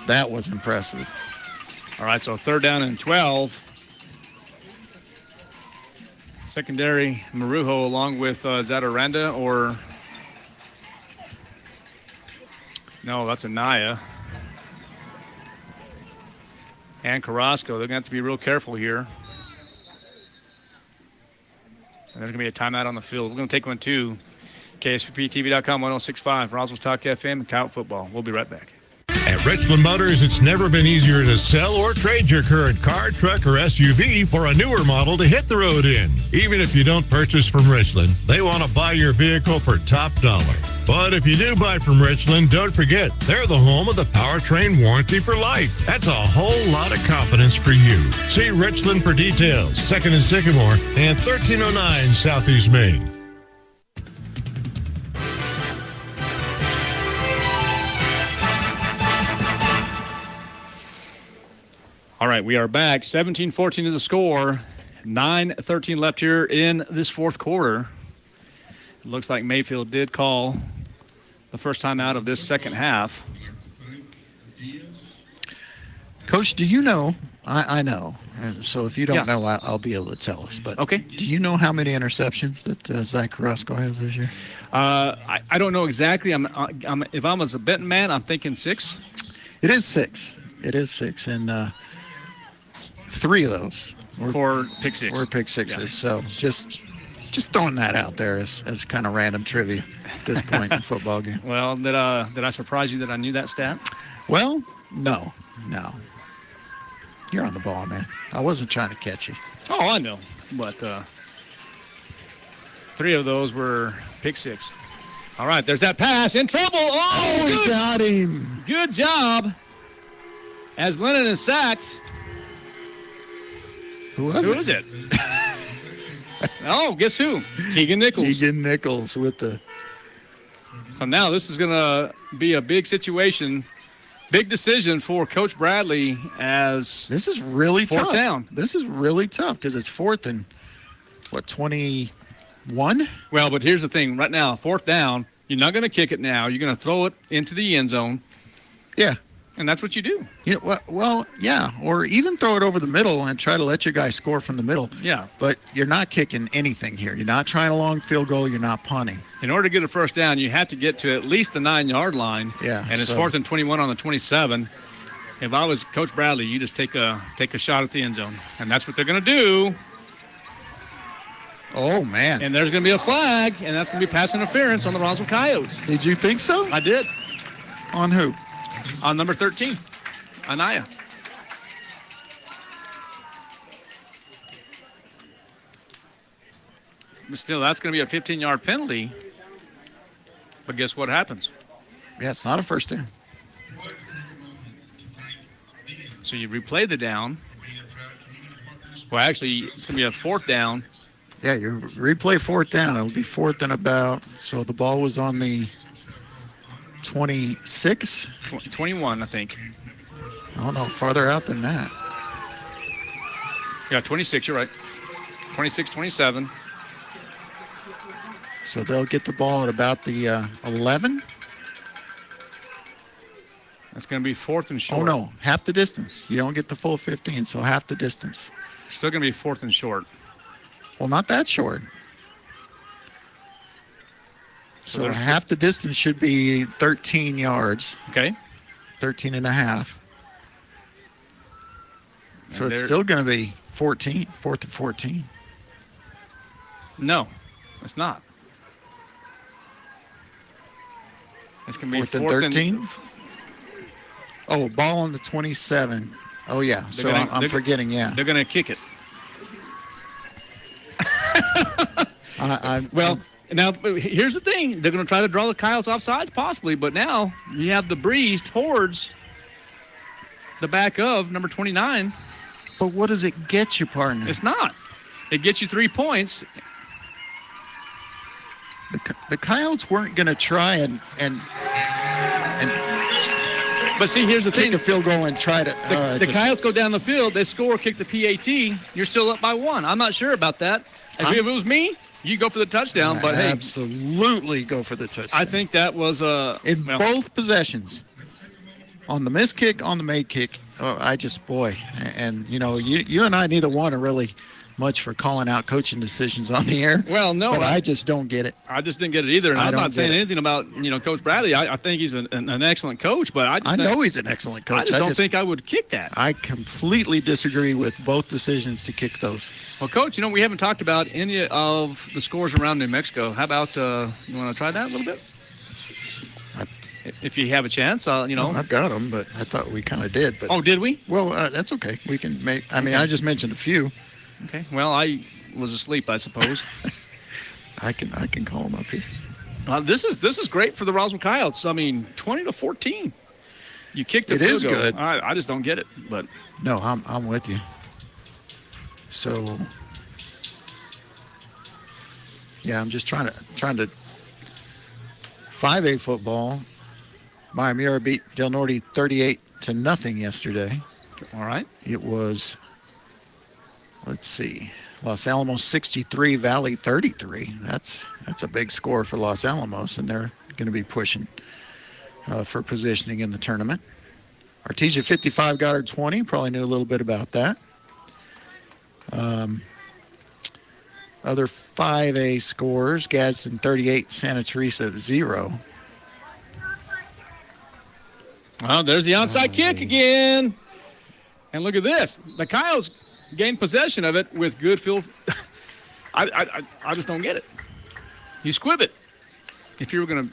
that was impressive. All right, so 3rd down and 12. Secondary, Marujo along with is that Aranda or no? That's Anaya and Carrasco. They're going to have to be real careful here. And there's going to be a timeout on the field. We're going to take one too. KSVPTV.com 1065 Roswell Talk FM and Coyote Football. We'll be right back. At Richland Motors, it's never been easier to sell or trade your current car, truck, or SUV for a newer model to hit the road in. Even if you don't purchase from Richland, they want to buy your vehicle for top dollar. But if you do buy from Richland, don't forget, they're the home of the powertrain warranty for life. That's a whole lot of confidence for you. See Richland for details. 2nd and Sycamore and 1309 Southeast Main. All right, we are back. 17-14 is the score. 9:13 left here in this fourth quarter. It looks like Mayfield did call the first time out of this second half. Coach, do you know? I know. And so if you don't know, I'll be able to tell us. But okay. Do you know how many interceptions that Zach Carrasco has this year? I don't know exactly. If I'm as a betting man, I'm thinking 6. It is 6. It is 6. And 3 of those were pick 6. Were pick 6s. Yeah. So just throwing that out there as kind of random trivia at this point in the football game. Well, did I surprise you that I knew that stat? Well, no. You're on the ball, man. I wasn't trying to catch you. Oh, I know. But 3 of those were pick 6. All right, there's that pass. In trouble. Oh, he got him. Good job. As Lennon is sacked. Who is it? Oh, guess who? Keegan Nichols. Keegan Nichols with the. So now this is going to be a big situation, big decision for Coach Bradley as this is really fourth tough. Down. This is really tough because it's 4th and 21? Well, but here's the thing. Right now, 4th down, you're not going to kick it now. You're going to throw it into the end zone. Yeah. And that's what you do. You know, well, yeah, or even throw it over the middle and try to let your guy score from the middle. Yeah. But you're not kicking anything here. You're not trying a long field goal. You're not punting. In order to get a first down, you have to get to at least the 9-yard line. Yeah. And it's 4th and 21 on the 27. If I was Coach Bradley, you just take a shot at the end zone. And that's what they're going to do. Oh, man. And there's going to be a flag, and that's going to be pass interference on the Roswell Coyotes. Did you think so? I did. On who? On number 13, Anaya. But still, that's going to be a 15-yard penalty. But guess what happens? Yeah, it's not a first down. So you replay the down. Well, actually, it's going to be a 4th down. Yeah, you replay 4th down. It'll be 4th and about. So the ball was on the 26? 21, I think. Oh, no, farther out than that. Yeah, 26, you're right. 26, 27. So they'll get the ball at about the 11? That's going to be 4th and short. Oh, no, half the distance. You don't get the full 15, so half the distance. Still going to be 4th and short. Well, not that short. So half the distance should be 13 yards. Okay. 13 and a half. So it's still going to be 14, 4th and 14. No, it's not. It's going to be 4th and 13. Oh, ball on the 27. Oh, yeah. So I'm forgetting, yeah. They're going to kick it. Now, here's the thing. They're going to try to draw the Coyotes offsides possibly, but now you have the breeze towards the back of number 29. But what does it get you, partner? It's not. It gets you 3 points. The Coyotes weren't going to try and but see, here's the thing. Kick a field goal and try to. The Coyotes go down the field. They score, kick the PAT. You're still up by 1. I'm not sure about that. If it was me, you go for the touchdown. But hey, absolutely go for the touchdown. I think that was in both possessions. On the missed kick, on the made kick. And you know, you and I, neither one are really much for calling out coaching decisions on the air. Well, no, but I just don't get it. I just didn't get it either. And I'm not saying anything about Coach Bradley. I think he's an excellent coach, but I know he's an excellent coach. I just don't think I would kick that. I completely disagree with both decisions to kick those. Well, Coach, we haven't talked about any of the scores around New Mexico. How about you want to try that a little bit? If you have a chance, Well, I've got them, but I thought we kind of did. But oh, did we? Well, that's okay. We can make. I just mentioned a few. Okay. Well, I was asleep, I suppose. I can call them up here. This is great for the Roswell Coyotes. 20-14. You kicked the field goal. It is good. I just don't get it, but no, I'm with you. So, yeah, I'm just trying to 5A football. Miami beat Del Norte 38-0 yesterday. All right. It was, let's see, Los Alamos 63, Valley 33. That's a big score for Los Alamos, and they're going to be pushing for positioning in the tournament. Artesia 55, Goddard 20. Probably knew a little bit about that. Other 5A scores, Gadsden 38, Santa Teresa 0. Well, there's the onside kick again. And look at this. The Coyotes gained possession of it with good field. I just don't get it. You squib it. If you were going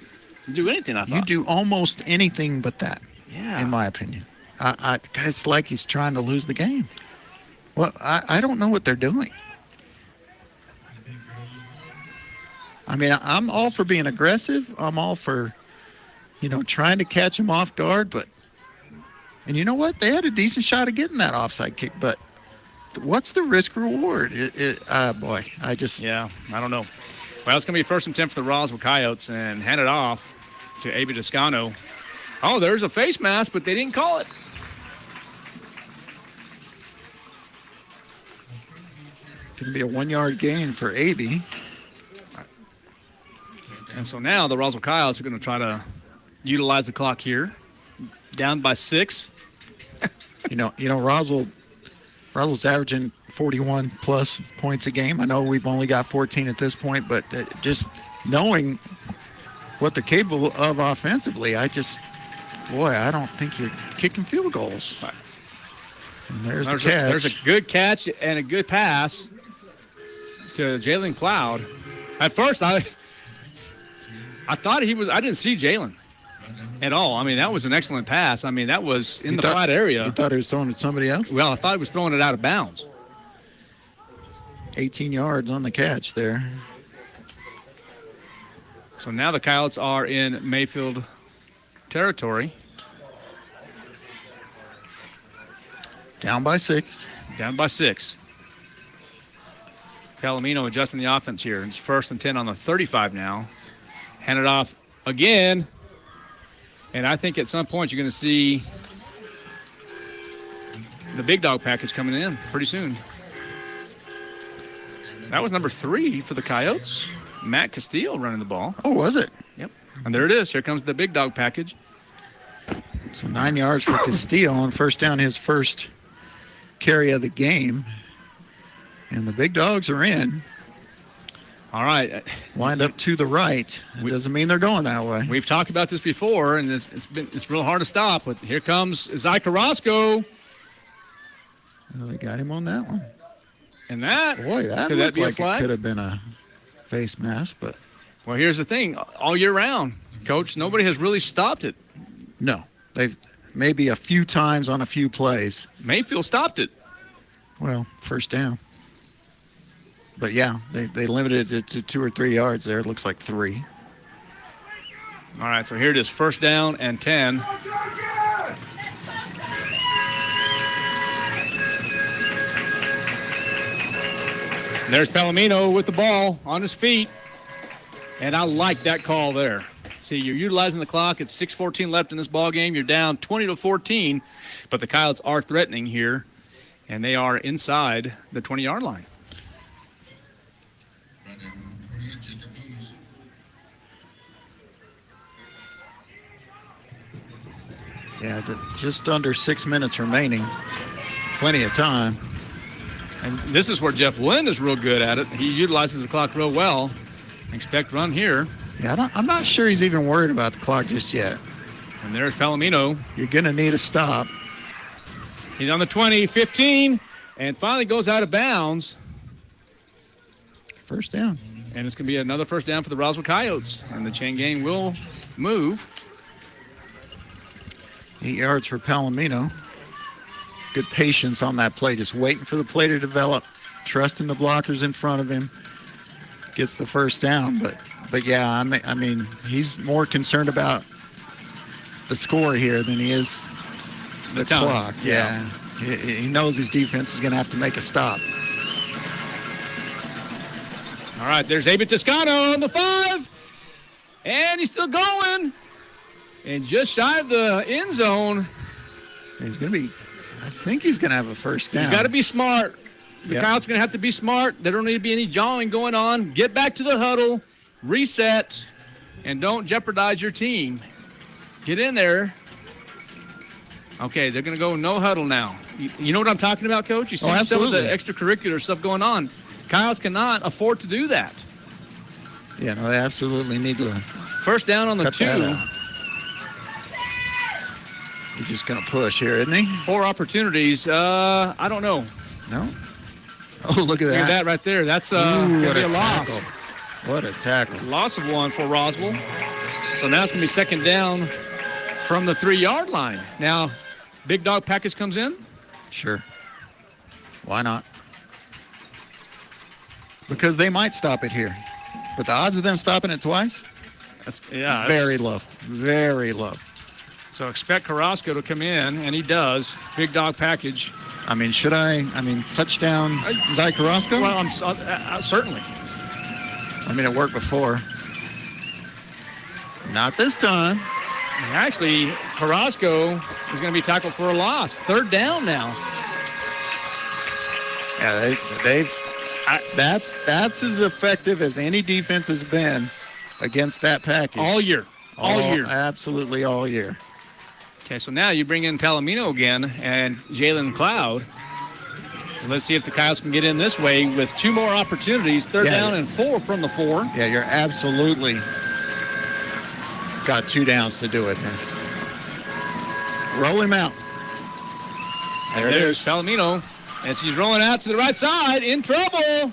to do anything, I thought. You do almost anything but that, yeah, in my opinion. It's like he's trying to lose the game. Well, I don't know what they're doing. I'm all for being aggressive. I'm all for, trying to catch him off guard. And you know what? They had a decent shot of getting that offside kick. But what's the risk reward? Boy, Yeah, I don't know. Well, it's going to be 1st and 10 for the Roswell Coyotes and hand it off to Abe Toscano. Oh, there's a face mask, but they didn't call it. Going to be a 1-yard gain for Abe. And so now the Roswell Coyotes are going to try to utilize the clock here. Down by 6. Roswell's averaging 41 plus points a game. I know we've only got 14 at this point, but just knowing what they're capable of offensively, I don't think you're kicking field goals. And there's the catch. There's a good catch and a good pass to Jalen Cloud. At first, I thought he was. I didn't see Jalen at all. That was an excellent pass. That was in the flat area. You thought he was throwing it at somebody else? Well, I thought he was throwing it out of bounds. 18 yards on the catch there. So now the Coyotes are in Mayfield territory. Down by 6. Down by 6. Palomino adjusting the offense here. It's 1st and 10 on the 35 now. Hand it off again. And I think at some point you're going to see the big dog package coming in pretty soon. That was number 3 for the Coyotes. Matt Castillo running the ball. Oh, was it? Yep. And there it is. Here comes the big dog package. So 9 yards for Castillo on 1st down, his first carry of the game. And the big dogs are in. All right. Wind up to the right. It doesn't mean they're going that way. We've talked about this before, and it's real hard to stop. But here comes Zai Carrasco. Well, they got him on that one. And that. Boy, that looked like it could have been a face mask. But well, here's the thing. All year round, Coach, nobody has really stopped it. No. They've maybe a few times on a few plays. Mayfield stopped it. Well, 1st down. But, yeah, they limited it to 2 or 3 yards there. It looks like 3. All right, so here it is, 1st down and 10. There's Palomino with the ball on his feet. And I like that call there. See, you're utilizing the clock. It's 6:14 left in this ball game. You're down 20-14. But the Coyotes are threatening here. And they are inside the 20-yard line. Yeah, just under 6 minutes remaining. Plenty of time. And this is where Jeff Lynn is real good at it. He utilizes the clock real well. Expect run here. Yeah, I'm not sure he's even worried about the clock just yet. And there's Palomino. You're going to need a stop. He's on the 20, 15, and finally goes out of bounds. First down. And it's going to be another first down for the Roswell Coyotes. And the chain gang will move. 8 yards for Palomino. Good patience on that play, just waiting for the play to develop, trusting the blockers in front of him. Gets the first down, but yeah, I mean, he's more concerned about the score here than he is the clock. Yeah. He knows his defense is going to have to make a stop. All right, there's Abit Toscano on the 5. And he's still going. And just shy of the end zone. He's going to be, I think he's going to have a first down. You got to be smart. The Coyotes going to have to be smart. There don't need to be any jawing going on. Get back to the huddle, reset, and don't jeopardize your team. Get in there. Okay, they're going to go no huddle now. You know what I'm talking about, Coach? You see some of the extracurricular stuff going on. Coyotes cannot afford to do that. Yeah, no, they absolutely need to. First down on the 2. He's just going to push here, isn't he? 4 opportunities. I don't know. No? Oh, look at that. Look at that right there. That's going to be a loss. What a tackle. Loss of 1 for Roswell. So now it's going to be second down from the 3-yard line. Now, big dog package comes in? Sure. Why not? Because they might stop it here. But the odds of them stopping it twice? That's very low. Very low. So expect Carrasco to come in, and he does. Big dog package. I mean, touchdown Zach Carrasco? Well, certainly. I mean, it worked before. Not this time. Actually, Carrasco is going to be tackled for a loss. Third down now. Yeah, that's as effective as any defense has been against that package. All year. All year. Absolutely all year. Okay, so now you bring in Palomino again and Jalen Cloud. Let's see if the Coyotes can get in this way with 2 more opportunities. Third down and 4 from the 4. Yeah, you're absolutely got 2 downs to do it here. Roll him out. There's Palomino as he's rolling out to the right side, in trouble.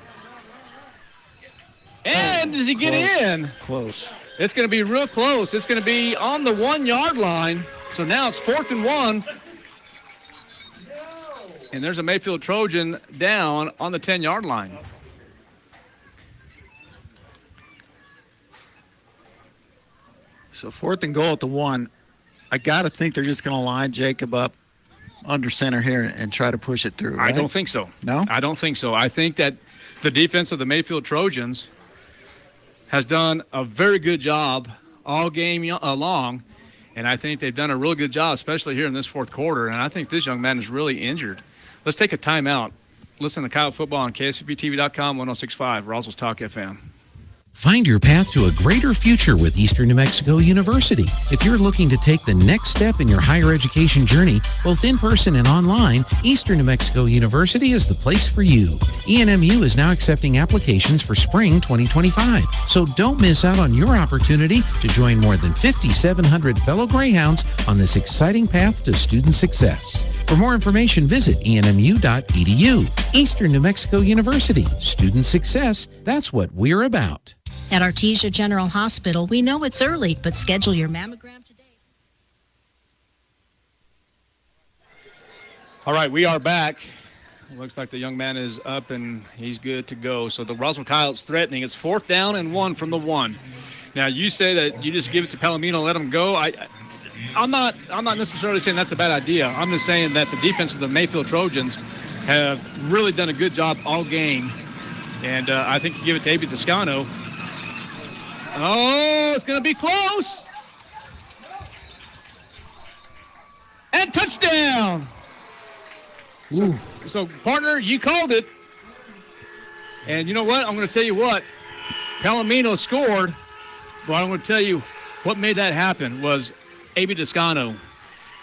And does he get in? Close. It's going to be real close. It's going to be on the 1-yard line. So now it's 4th and 1. And there's a Mayfield Trojan down on the 10-yard line. So 4th and goal at the 1. I got to think they're just going to line Jacob up under center here and try to push it through, right? I don't think so. No? I don't think so. I think that the defense of the Mayfield Trojans has done a very good job all game long, and I think they've done a really good job, especially here in this 4th quarter, and I think this young man is really injured. Let's take a timeout. Listen to Coyote Football on KSVPTV.com, 106.5, Roswell's Talk FM. Find your path to a greater future with Eastern New Mexico University. If you're looking to take the next step in your higher education journey, both in person and online, Eastern New Mexico University is the place for you. ENMU is now accepting applications for spring 2025. So don't miss out on your opportunity to join more than 5,700 fellow Greyhounds on this exciting path to student success. For more information, visit enmu.edu. Eastern New Mexico University. Student success, that's what we're about. At Artesia General Hospital, we know it's early, but schedule your mammogram today. All right, we are back. Looks like the young man is up and he's good to go. So the Roswell Coyotes threatening. It's 4th down and 1 from the 1. Now you say that you just give it to Palomino and let him go. I'm not necessarily saying that's a bad idea. I'm just saying that the defense of the Mayfield Trojans have really done a good job all game. And I think you give it to Abit Toscano. Oh, it's going to be close. And touchdown. So, partner, you called it. And you know what? I'm going to tell you what. Palomino scored. But I'm going to tell you what made that happen was Abit Toscano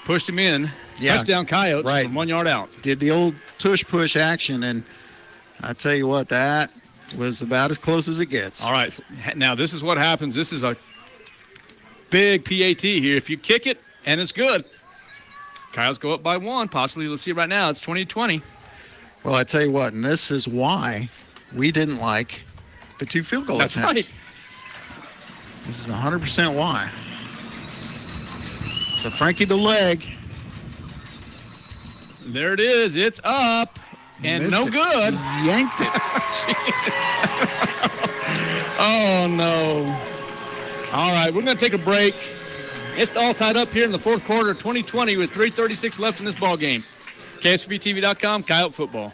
pushed him in. Yeah, touchdown Coyotes from 1 yard out. Did the old tush push action and I tell you what, that was about as close as it gets. All right. Now, this is what happens. This is a big PAT here. If you kick it and it's good, Coyotes go up by 1, possibly. Let's see right now. It's 20-20. Well, I tell you what, and this is why we didn't like the 2 field goal attempts. Right. This is 100% why. So Frankie the leg. There it is. It's up and no good. Yanked it. Oh, no. All right, we're going to take a break. It's all tied up here in the fourth quarter of 2020 with 3:36 left in this ball game. KSVTV.com, Coyote Football.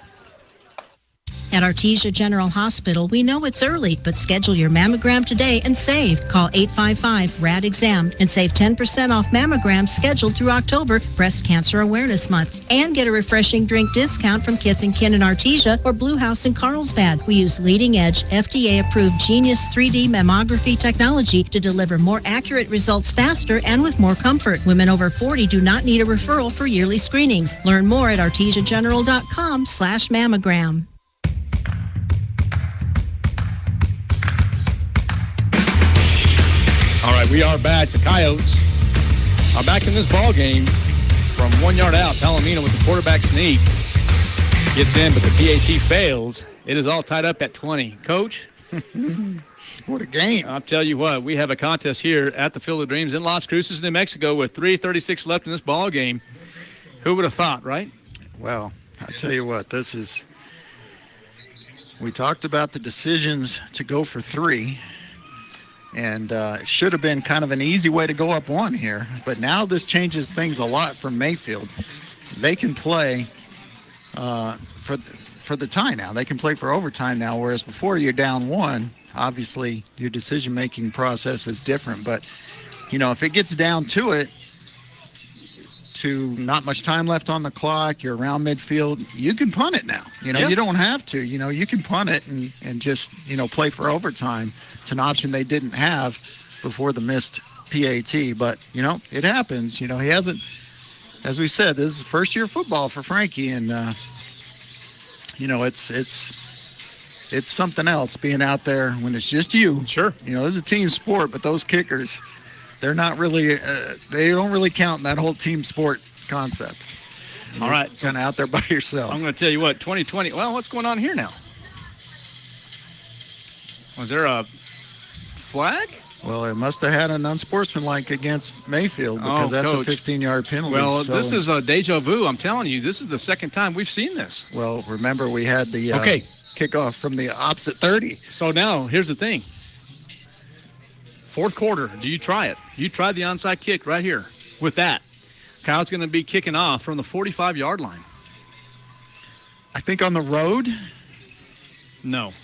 At Artesia General Hospital, we know it's early, but schedule your mammogram today and save. Call 855-RAD-EXAM and save 10% off mammograms scheduled through October, Breast Cancer Awareness Month. And get a refreshing drink discount from Kith & Kin in Artesia or Blue House in Carlsbad. We use leading-edge, FDA-approved Genius 3D mammography technology to deliver more accurate results faster and with more comfort. Women over 40 do not need a referral for yearly screenings. Learn more at artesiageneral.com/mammogram. All right, we are back. The Coyotes are back in this ball game from 1 yard out. Palomino with the quarterback sneak gets in, but the PAT fails. It is all tied up at 20. Coach? What a game. I'll tell you what, we have a contest here at the Field of Dreams in Las Cruces, New Mexico with 3:36 left in this ball game. Who would have thought, right? Well, I tell you what, we talked about the decisions to go for 3. And it should have been kind of an easy way to go up 1 here. But now this changes things a lot for Mayfield. They can play for the tie now. They can play for overtime now, whereas before you're down 1, obviously your decision-making process is different. But, if it gets down to it, to not much time left on the clock, you're around midfield, you can punt it now. You don't have to. You can punt it and just, play for overtime. It's an option they didn't have before the missed PAT. But, it happens. He hasn't, as we said, this is first year football for Frankie. And, it's something else being out there when it's just you. Sure. This is a team sport, but those kickers, they're not really, they don't really count in that whole team sport concept. All right. Kind of out there by yourself. I'm going to tell you what, 2020, well, what's going on here now? Was there a flag? Well, it must have had an unsportsmanlike against Mayfield because that's Coach. A 15-yard penalty. Well, this is a deja vu. I'm telling you, this is the second time we've seen this. Well, remember we had the kickoff from the opposite 30. So now, here's the thing. Fourth quarter, do you try it? You try the onside kick right here with that. Kyle's going to be kicking off from the 45-yard line. I think on the road? No.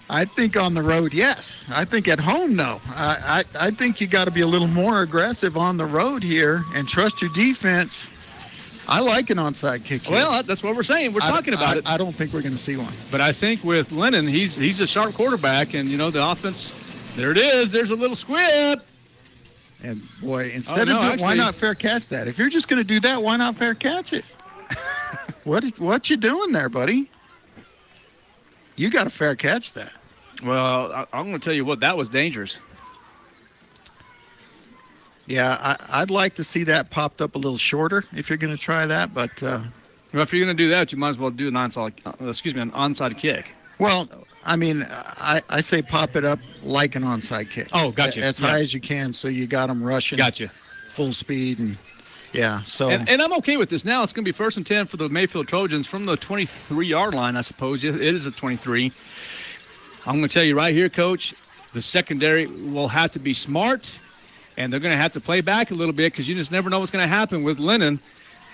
I think on the road, yes. I think at home, no. I think you got to be a little more aggressive on the road here and trust your defense. I like an onside kick here. Well, that's what we're saying. We're talking about it. I don't think we're going to see one. But I think with Lennon, he's a sharp quarterback, and, the offense, there it is. There's a little squib. And, boy, why not fair catch that? If you're just going to do that, why not fair catch it? What you doing there, buddy? You got to fair catch that. Well, I'm going to tell you what, that was dangerous. Yeah, I'd like to see that popped up a little shorter if you're going to try that. But well, if you're going to do that, you might as well do an onside kick. Well, I mean, I say pop it up like an onside kick. Oh, gotcha. As high as you can, so you got them rushing. Gotcha. Full speed and. Yeah, so. And I'm okay with this. Now it's going to be 1st and 10 for the Mayfield Trojans from the 23-yard line, I suppose. It is a 23. I'm going to tell you right here, Coach, the secondary will have to be smart, and they're going to have to play back a little bit because you just never know what's going to happen with Lennon.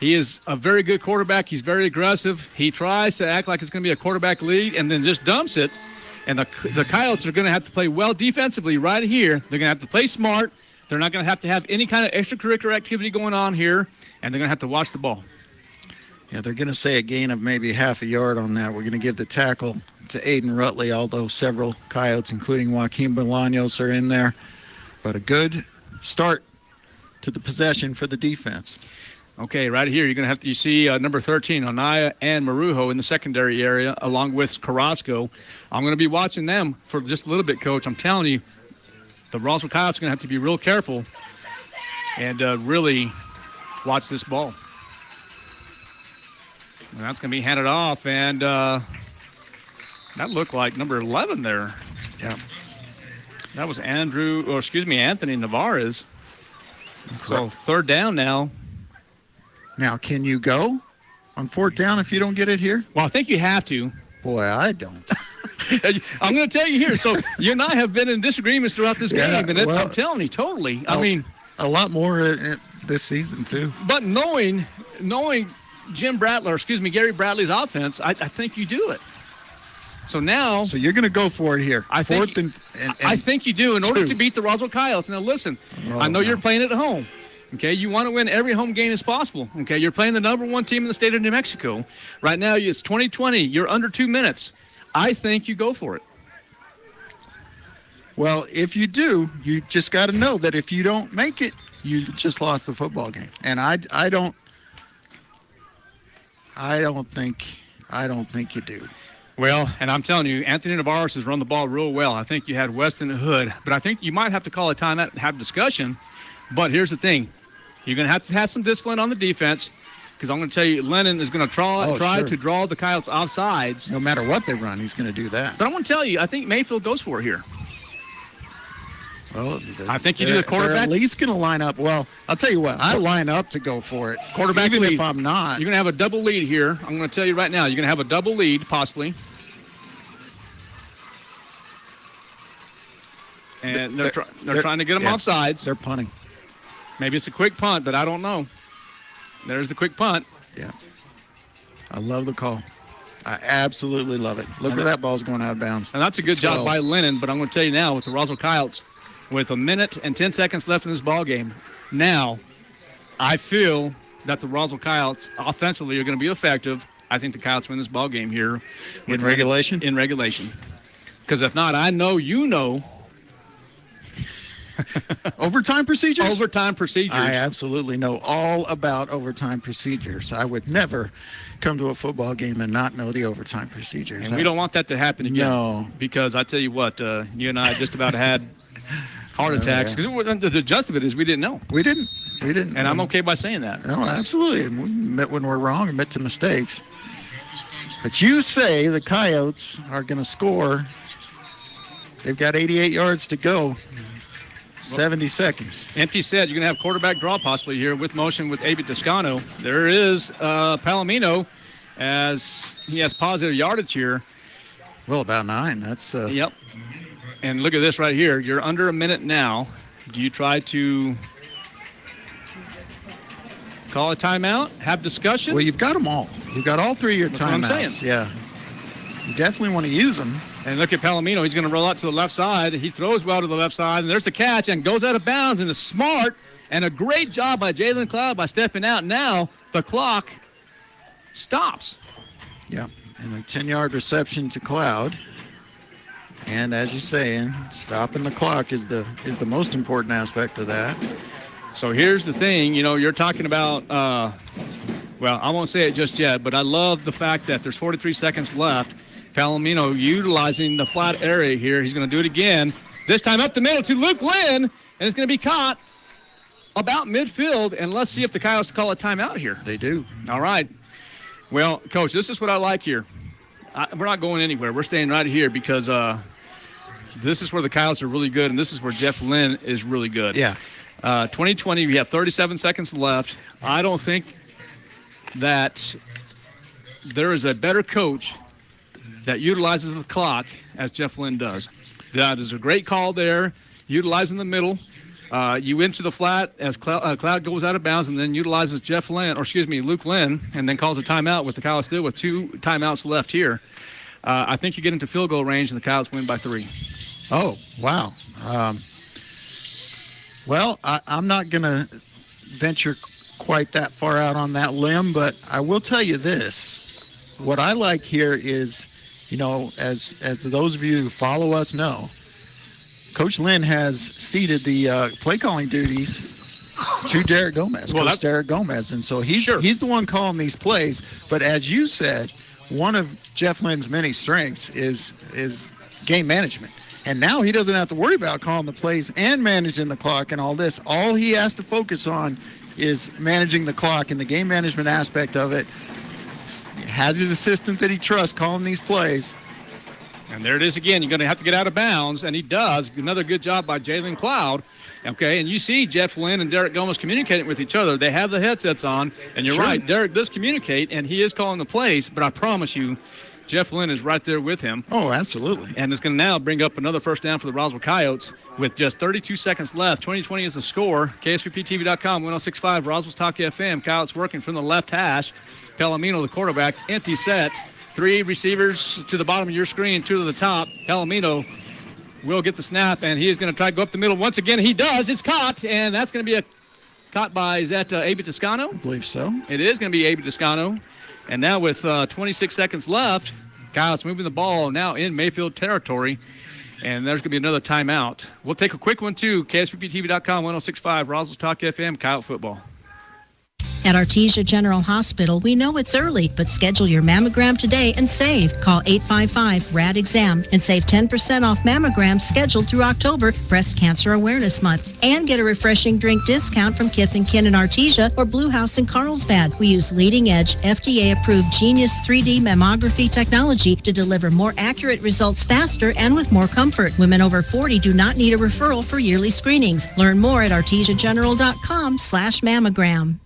He is a very good quarterback. He's very aggressive. He tries to act like it's going to be a quarterback lead and then just dumps it. And the Coyotes are going to have to play well defensively right here. They're going to have to play smart. They're not going to have any kind of extracurricular activity going on here, and they're going to have to watch the ball. Yeah, they're going to say a gain of maybe half a yard on that. We're going to give the tackle to Aiden Rutley, although several Coyotes, including Joaquin Bolaños, are in there. But a good start to the possession for the defense. Okay, right here, you're going to have to see number 13, Anaya and Marujo in the secondary area, along with Carrasco. I'm going to be watching them for just a little bit, Coach. I'm telling you, the Roswell Coyotes are going to have to be real careful and really watch this ball. And that's going to be handed off, and that looked like number 11 there. Yeah. That was Anthony Navarez. So third down now. Now, can you go on fourth down if you don't get it here? Well, I think you have to. Boy, I don't. I'm going to tell you here. So you and I have been in disagreements throughout this game, and I'm telling you, totally. I mean, a lot more this season too. But knowing Gary Bradley's offense, I think you do it. So now, so you're going to go for it here. I think you do in order to beat the Roswell Coyotes. Now listen, I know you're playing at home. Okay, you want to win every home game as possible. Okay, you're playing the number 1 team in the state of New Mexico. Right now, it's 2020. You're under 2 minutes. I think you go for it. Well, if you do, you just got to know that if you don't make it, you just lost the football game. And I don't think you do. Well, and I'm telling you, Anthony Navarez has run the ball real well. I think you had Weston Hood, but I think you might have to call a timeout and have a discussion. But here's the thing. You're going to have some discipline on the defense because I'm going to tell you, Lennon is going to try to draw the Coyotes off sides. No matter what they run, he's going to do that. But I want to tell you, I think Mayfield goes for it here. Well, I think you do the quarterback. They're at least going to line up. Well, I'll tell you what. I line up to go for it. Quarterback even lead. If I'm not. You're going to have a double lead here. I'm going to tell you right now. You're going to have a double lead, possibly. And they're trying to get them off sides. They're punting. Maybe it's a quick punt, but I don't know. There's the quick punt. Yeah. I love the call. I absolutely love it. Look where that ball's going out of bounds. And that's a good job by Lennon, but I'm going to tell you now, with the Roswell Coyotes, with 1 minute and 10 seconds left in this ball game, now I feel that the Roswell Coyotes offensively are going to be effective. I think the Coyotes win this ball game here. In regulation? In regulation. Because if not, I know you know. Overtime procedures? Overtime procedures. I absolutely know all about overtime procedures. I would never come to a football game and not know the overtime procedures. And we don't want that to happen again. No. Because I tell you what, you and I just about had heart attacks. Because the gist of it is we didn't know. We didn't. And I'm okay by saying that. No, absolutely. We admit when we're wrong, admit to mistakes. But you say the Coyotes are going to score. They've got 88 yards to go. 70 seconds. Empty set. You're going to have quarterback draw possibly here with motion with Abit Toscano. There is Palomino as he has positive yardage here. Well, about 9. That's Yep. And look at this right here. You're under a minute now. Do you try to call a timeout? Have discussion? Well, you've got them all. You've got all 3 of your timeouts. That's what I'm saying. Yeah. You definitely want to use them. And look at Palomino. He's going to roll out to the left side. He throws well to the left side, and there's the catch and goes out of bounds. And a smart and a great job by Jalen Cloud by stepping out. Now the clock stops. Yeah, and a 10-yard reception to Cloud. And as you're saying, stopping the clock is the most important aspect of that. So here's the thing. You know, you're talking about, well, I won't say it just yet, but I love the fact that there's 43 seconds left. Palomino utilizing the flat area here. He's going to do it again. This time up the middle to Luke Lynn, and it's going to be caught about midfield. And let's see if the Coyotes call a timeout here. They do. All right. Well, Coach, this is what I like here. We're not going anywhere. We're staying right here because this is where the Coyotes are really good, and this is where Jeff Lynn is really good. Yeah. 2020, we have 37 seconds left. I don't think that there is a better coach that utilizes the clock as Jeff Lynn does. That is a great call there, utilizing the middle. You into the flat as Cloud goes out of bounds and then utilizes Luke Lynn, and then calls a timeout with the Coyotes still with 2 timeouts left here. I think you get into field goal range and the Coyotes win by 3. Oh, wow. Well, I'm not going to venture quite that far out on that limb, but I will tell you this. What I like here is, you know, as those of you who follow us know, Coach Lynn has ceded the play calling duties to Derek Gomez, Coach Derek Gomez. And so he's the one calling these plays. But as you said, one of Jeff Lynn's many strengths is game management. And now he doesn't have to worry about calling the plays and managing the clock and all this. All he has to focus on is managing the clock and the game management aspect of it. Has his assistant that he trusts calling these plays. And there it is again. You're going to have to get out of bounds, and he does. Another good job by Jalen Cloud. Okay, and you see Jeff Lynn and Derek Gomez communicating with each other. They have the headsets on, and you're right. Derek does communicate, and he is calling the plays, but I promise you, Jeff Lynn is right there with him. Oh, absolutely. And it's going to now bring up another first down for the Roswell Coyotes with just 32 seconds left. 2020 is the score. KSVPTV.com, 106.5, Roswell's Talk FM. Coyotes working from the left hash. Palomino, the quarterback, empty set. 3 receivers to the bottom of your screen, 2 to the top. Palomino will get the snap, and he is going to try to go up the middle. Once again, he does. It's caught, and that's going to be caught by, is that Abe Toscano? I believe so. It is going to be Abe Toscano. And now with 26 seconds left, Coyotes moving the ball now in Mayfield territory. And there's going to be another timeout. We'll take a quick one, too. KSVPTV.com, 106.5, Roswell's Talk FM, Coyote Football. At Artesia General Hospital, we know it's early, but schedule your mammogram today and save. Call 855-RAD-EXAM and save 10% off mammograms scheduled through October, Breast Cancer Awareness Month. And get a refreshing drink discount from Kith & Kin in Artesia or Blue House in Carlsbad. We use leading-edge, FDA-approved Genius 3D mammography technology to deliver more accurate results faster and with more comfort. Women over 40 do not need a referral for yearly screenings. Learn more at artesiageneral.com/mammogram.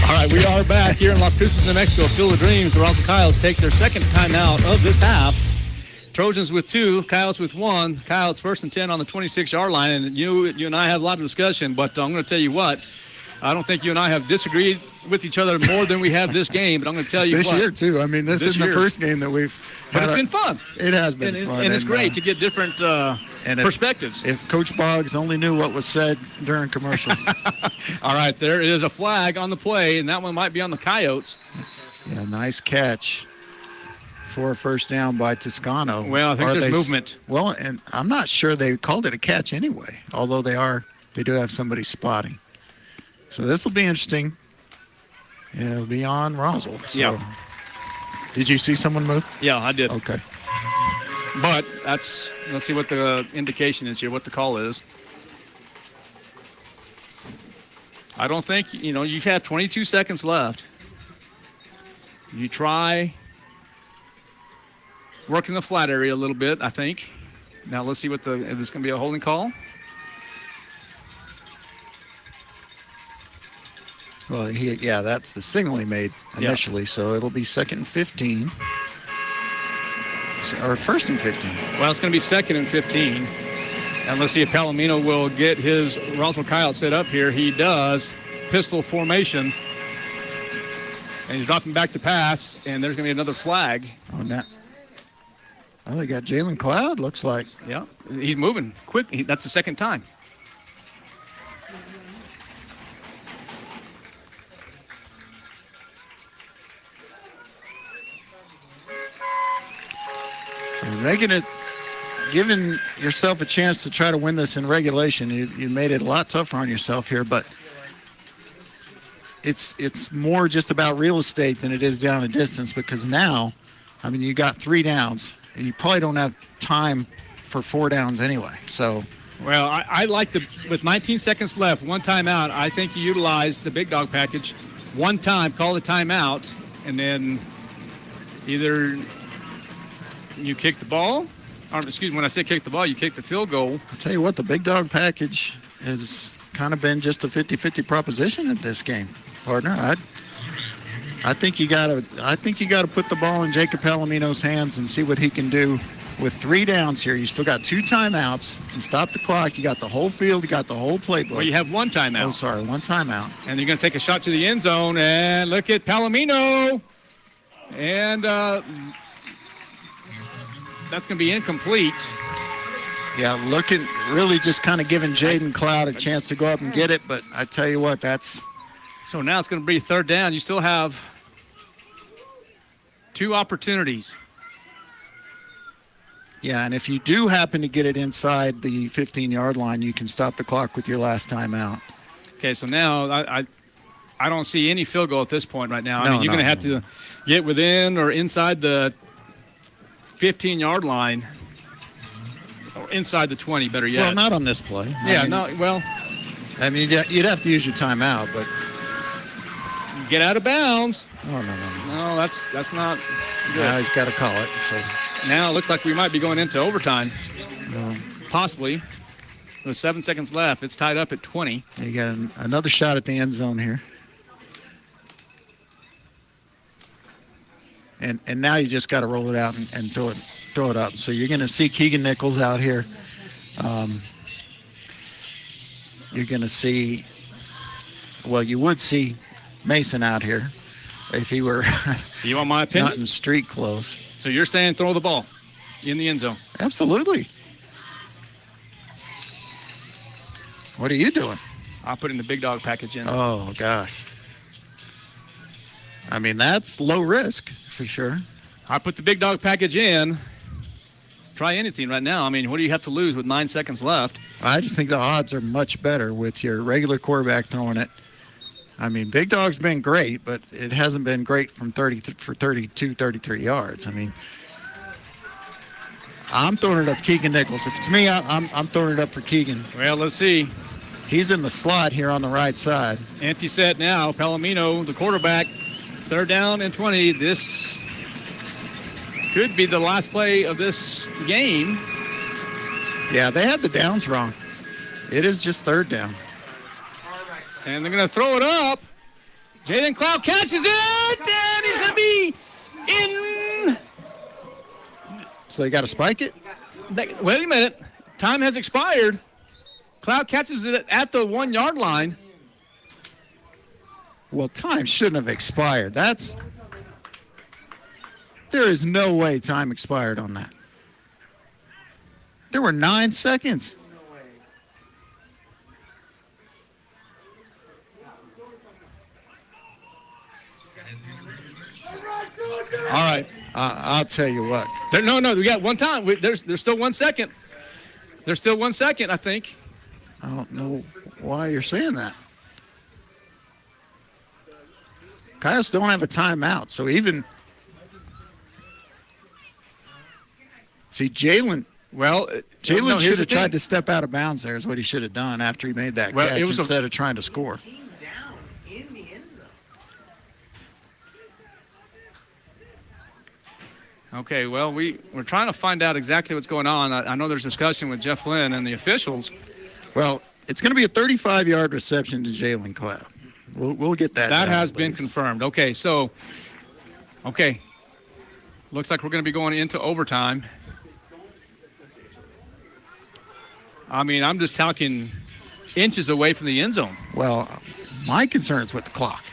All right, we are back here in Las Cruces, New Mexico. Field of Dreams. The Roswell Coyotes take their second timeout of this half. Trojans with 2, Coyotes with 1. Coyotes first and 10 on the 26-yard line. And you and I have a lot of discussion, but I'm going to tell you what. I don't think you and I have disagreed with each other more than we have this game, but I'm going to tell you this year, too. I mean, this isn't the first game that we've had. But it's been fun. It has been fun. And it's great to get different perspectives. If Coach Boggs only knew what was said during commercials. All right, there is a flag on the play, and that one might be on the Coyotes. Yeah, nice catch for a first down by Toscano. Well, I think there's movement. Well, and I'm not sure they called it a catch anyway, although they do have somebody spotting. So this will be interesting. Yeah, it'll be on Roswell. So. Yeah. Did you see someone move? Yeah, I did. Okay. But let's see what the indication is here, what the call is. I don't think, you have 22 seconds left. You try working the flat area a little bit, I think. Now let's see if this is going to be a holding call. Well, that's the signal he made initially, so it'll be 2nd and 15. Or 1st and 15. Well, it's going to be 2nd and 15. And let's see if Palomino will get his Roswell Coyote set up here. He does. Pistol formation. And he's dropping back to pass, and there's going to be another flag. On that. Oh, they got Jalen Cloud, looks like. Yeah, he's moving quick. That's the second time. Giving yourself a chance to try to win this in regulation, you made it a lot tougher on yourself here, but it's more just about real estate than it is down a distance, because now, you got 3 downs, and you probably don't have time for 4 downs anyway. So, well, I like with 19 seconds left, 1 timeout. I think you utilize the big dog package 1 time, call the timeout, and then either you kick the ball. When I say kick the ball, you kick the field goal. I'll tell you what, the big dog package has kind of been just a 50-50 proposition in this game, partner. I think you got to put the ball in Jacob Palomino's hands and see what he can do with 3 downs here. You still got 2 timeouts. You can stop the clock. You got the whole field. You got the whole playbook. Well, you have 1 timeout. Oh, sorry, 1 timeout. And you're going to take a shot to the end zone, and look at Palomino. And that's going to be incomplete. Yeah, really just kind of giving Jaden Cloud a chance to go up and get it, but I tell you what, that's... So now it's going to be 3rd down. You still have 2 opportunities. Yeah, and if you do happen to get it inside the 15-yard line, you can stop the clock with your last timeout. Okay, so now I don't see any field goal at this point right now. I mean, you're going to have to get within or inside the 15-yard line, or inside the 20, better yet. Well, not on this play. Yeah, I mean, you'd have to use your timeout, but get out of bounds. Oh, no. No, that's not good. Now he's got to call it. So now it looks like we might be going into overtime. Possibly. With 7 seconds left, it's tied up at 20. You got another shot at the end zone here. And now you just got to roll it out and throw it up. So you're going to see Keegan Nichols out here. You're going to see, well, you would see Mason out here if he were you want my opinion? Not in street clothes. So you're saying throw the ball in the end zone? Absolutely. What are you doing? I'm putting the big dog package in. Oh, gosh. I mean, that's low risk for sure. I put the big dog package in. Try anything right now. I mean, what do you have to lose with 9 seconds left? I just think the odds are much better with your regular quarterback throwing it. I mean, big dog's been great, but it hasn't been great from 32, 33 yards. I mean, I'm throwing it up Keegan Nichols. If it's me, I'm throwing it up for Keegan. Well, let's see. He's in the slot here on the right side. Empty set now. Palomino, the quarterback. 3rd down and 20. This could be the last play of this game. Yeah, they had the downs wrong. It is just 3rd down. And they're going to throw it up. Jaden Cloud catches it, and he's going to be in. So they got to spike it? Wait a minute. Time has expired. Cloud catches it at the 1 yard line. Well, time shouldn't have expired. There is no way time expired on that. There were 9 seconds. All right. I'll tell you what. No, we got one time. There's still 1 second. There's still 1 second, I think. I don't know why you're saying that. Coyotes don't have a timeout, so even see Jalen. Well, Jalen should have tried to step out of bounds. There is what he should have done after he made that catch instead of trying to score. Okay, well, we're trying to find out exactly what's going on. I know there's discussion with Jeff Lynn and the officials. Well, it's going to be a 35-yard reception to Jalen Cloud. We'll get that. That has been confirmed. Okay, looks like we're going to be going into overtime. I mean, I'm just talking inches away from the end zone. Well, my concern is with the clock.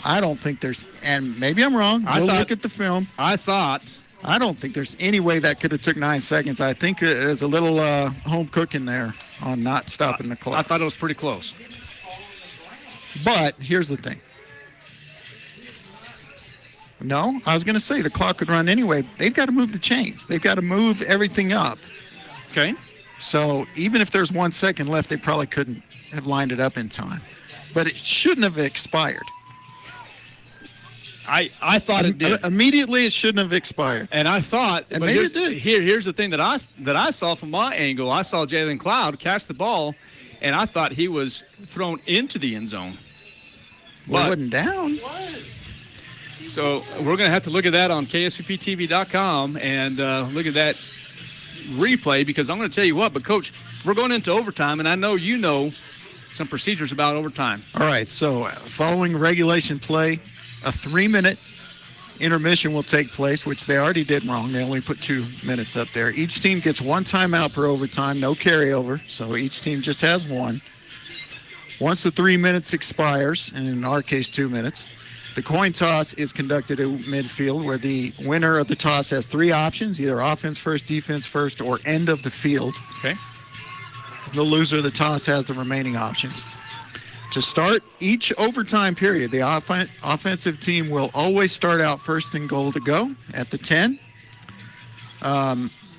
I don't think there's, and maybe I'm wrong. We'll look at the film. I don't think there's any way that could have took 9 seconds. I think there's a little home cooking there on not stopping the clock. I thought it was pretty close. But here's the thing. No, I was going to say the clock could run anyway. They've got to move the chains. They've got to move everything up. Okay. So even if there's 1 second left, they probably couldn't have lined it up in time. But it shouldn't have expired. I thought it did. Immediately, it shouldn't have expired. And I thought, and maybe it did. Here's the thing that I saw from my angle. I saw Jalen Cloud catch the ball, and I thought he was thrown into the end zone. Well, it wasn't down. So we're going to have to look at that on KSVPTV.com and look at that replay, because I'm going to tell you what, but Coach, we're going into overtime, and I know you know some procedures about overtime. All right, so following regulation play, a 3-minute intermission will take place, which they already did wrong. They only put 2 minutes up there. Each team gets 1 timeout per overtime, no carryover, so each team just has 1. Once the 3 minutes expires, and in our case 2 minutes, the coin toss is conducted at midfield, where the winner of the toss has 3 options, either offense first, defense first, or end of the field. Okay. The loser of the toss has the remaining options. To start each overtime period, the offensive team will always start out first and goal to go at the 10,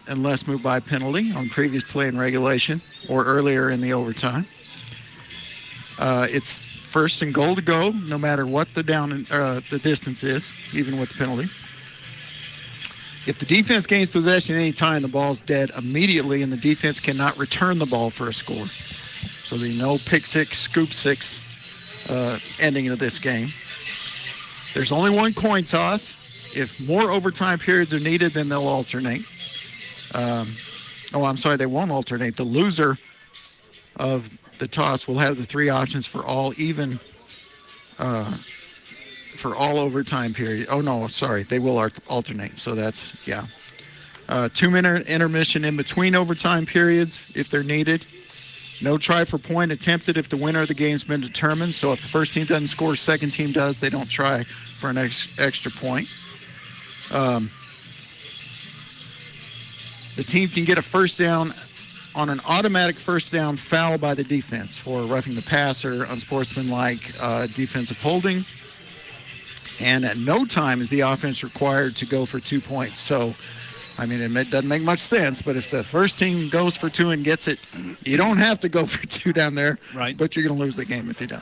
unless moved by penalty on previous play in regulation or earlier in the overtime. It's first and goal to go, no matter what the distance is, even with the penalty. If the defense gains possession at any time, the ball's dead immediately, and the defense cannot return the ball for a score. So there'll be no pick six, scoop six ending of this game. There's only one coin toss. If more overtime periods are needed, then they'll alternate. They won't alternate. The loser of the toss will have the three options for all overtime period. They will alternate. So that's, 2-minute intermission in between overtime periods if they're needed. No try for point attempted if the winner of the game's been determined. So if the first team doesn't score, second team does, they don't try for an extra point. The team can get a first down on an automatic first down foul by the defense for roughing the passer, unsportsmanlike defensive holding. And at no time is the offense required to go for 2 points. So, it doesn't make much sense, but if the first team goes for 2 and gets it, you don't have to go for 2 down there, right? But you're going to lose the game if you don't.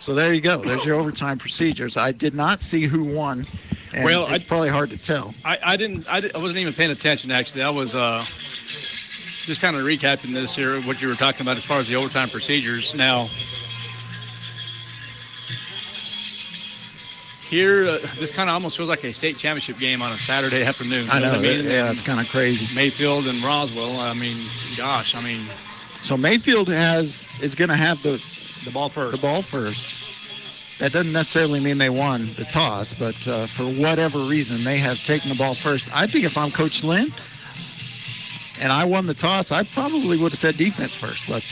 So there you go. There's your overtime procedures. I did not see who won, and it's probably hard to tell. I wasn't even paying attention, actually. I was just kind of recapping this here, what you were talking about as far as the overtime procedures. Now, here, this kind of almost feels like a state championship game on a Saturday afternoon. I know. It's kind of crazy. Mayfield and Roswell. So Mayfield is going to have the ball first. The ball first. That doesn't necessarily mean they won the toss, but for whatever reason, they have taken the ball first. I think if I'm Coach Lynn and I won the toss, I probably would have said defense first. But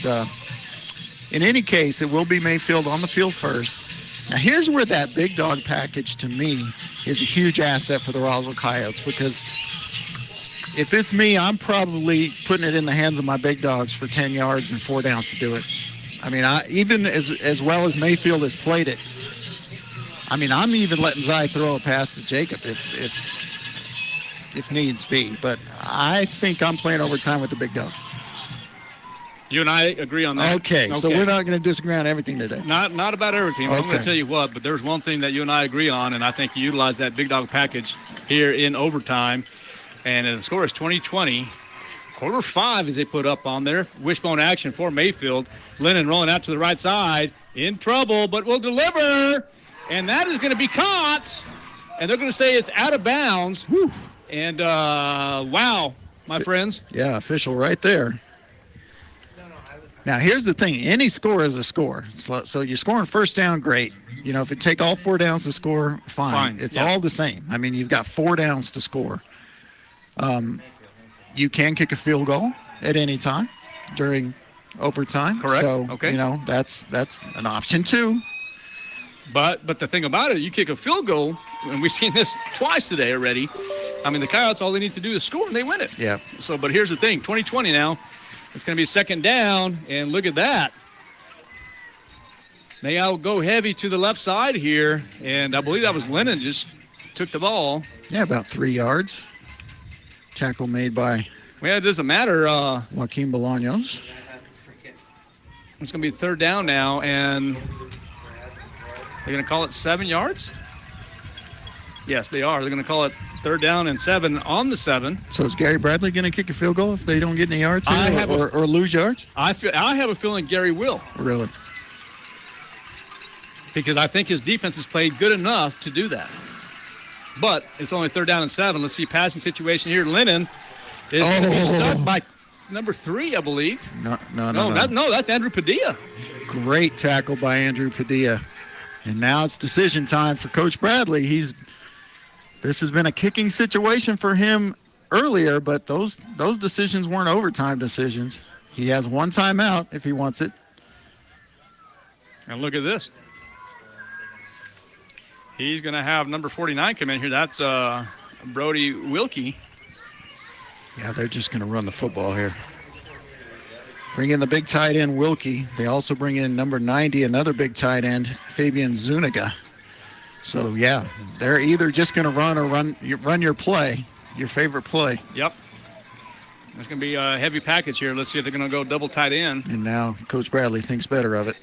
in any case, it will be Mayfield on the field first. Now, here's where that big dog package, to me, is a huge asset for the Roswell Coyotes, because if it's me, I'm probably putting it in the hands of my big dogs for 10 yards and 4 downs to do it. Even as well as Mayfield has played it, I'm even letting Zai throw a pass to Jacob if needs be. But I think I'm playing overtime with the big dogs. You and I agree on that. Okay. So we're not going to disagree on everything today. Not about everything. Okay. I'm going to tell you what, but there's one thing that you and I agree on, and I think you utilize that big dog package here in overtime. And the score is 20-20. Quarter 5 as they put up on there. Wishbone action for Mayfield. Lennon rolling out to the right side. In trouble, but will deliver. And that is going to be caught. And they're going to say it's out of bounds. Whew. And, wow, my friends. Yeah, official right there. Now, here's the thing. Any score is a score. So you're scoring first down, great. If it take all 4 downs to score, fine. It's all the same. You've got 4 downs to score. You can kick a field goal at any time during overtime. Correct. So, okay. That's an option too. But the thing about it, you kick a field goal, and we've seen this twice today already. The Coyotes, all they need to do is score, and they win it. Yeah. So, but here's the thing, 20-20 now. It's going to be second down, and look at that. They all go heavy to the left side here, and I believe that was Lennon just took the ball. Yeah, about 3 yards. Tackle made by... Well, it doesn't matter. Joaquin Bolaños. It's going to be third down now, and they're going to call it 7 yards? Yes, they are. They're going to call it third down and 7 on the 7. So is Gary Bradley going to kick a field goal if they don't get any yards here, or lose yards? I have a feeling Gary will. Really? Because I think his defense has played good enough to do that. But it's only third down and 7. Let's see passing situation here. Lennon is going to be stuck by number 3, I believe. No, that's Andrew Padilla. Great tackle by Andrew Padilla. And now it's decision time for Coach Bradley. This has been a kicking situation for him earlier, but those decisions weren't overtime decisions. He has 1 timeout if he wants it. And look at this. He's going to have number 49 come in here. That's Brody Wilkie. Yeah, they're just going to run the football here. Bring in the big tight end, Wilkie. They also bring in number 90, another big tight end, Fabian Zuniga. So, yeah, they're either just going to run your play, your favorite play. Yep. There's going to be a heavy package here. Let's see if they're going to go double tight end. And now Coach Bradley thinks better of it.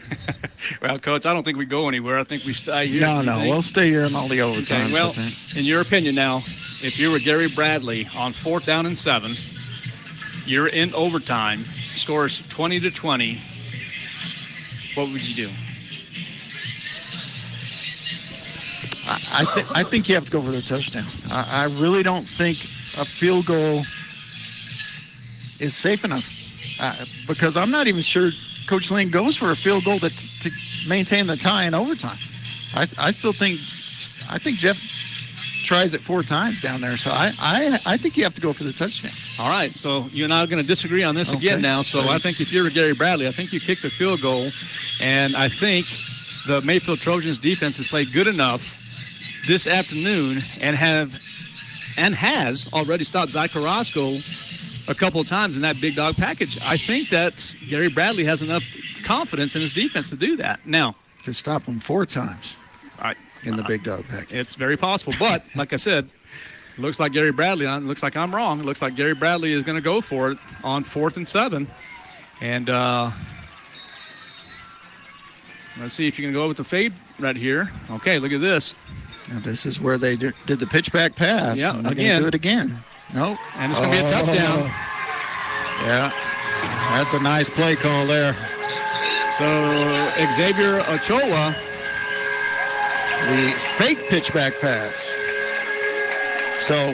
Well, Coach, I don't think we go anywhere. I think we stay here. No, we'll stay here in all the overtimes. Okay, well, in your opinion now, if you were Gary Bradley on 4th down and 7, you're in overtime, scores 20-20, what would you do? I think you have to go for the touchdown. I really don't think a field goal is safe enough because I'm not even sure Coach Lynn goes for a field goal to maintain the tie in overtime. I think Jeff tries it 4 times down there, so I think you have to go for the touchdown. All right, so you and I are going to disagree on this again now. So I think if you're Gary Bradley, I think you kick the field goal, and I think the Mayfield Trojans defense has played good enough this afternoon and has already stopped Zy Carrasco a couple of times in that big dog package. I think that Gary Bradley has enough confidence in his defense to do that. Now, to stop him 4 times in the big dog package. It's very possible, but like I said, it looks like Gary Bradley, it looks like I'm wrong. It looks like Gary Bradley is going to go for it on 4th and 7. And let's see if you can go with the fade right here. Okay, look at this. Now this is where they did the pitch back pass. Yeah, again. Do it again. Nope. And it's going to be a touchdown. Yeah, that's a nice play call there. So Xavier Ochoa. The fake pitch back pass. So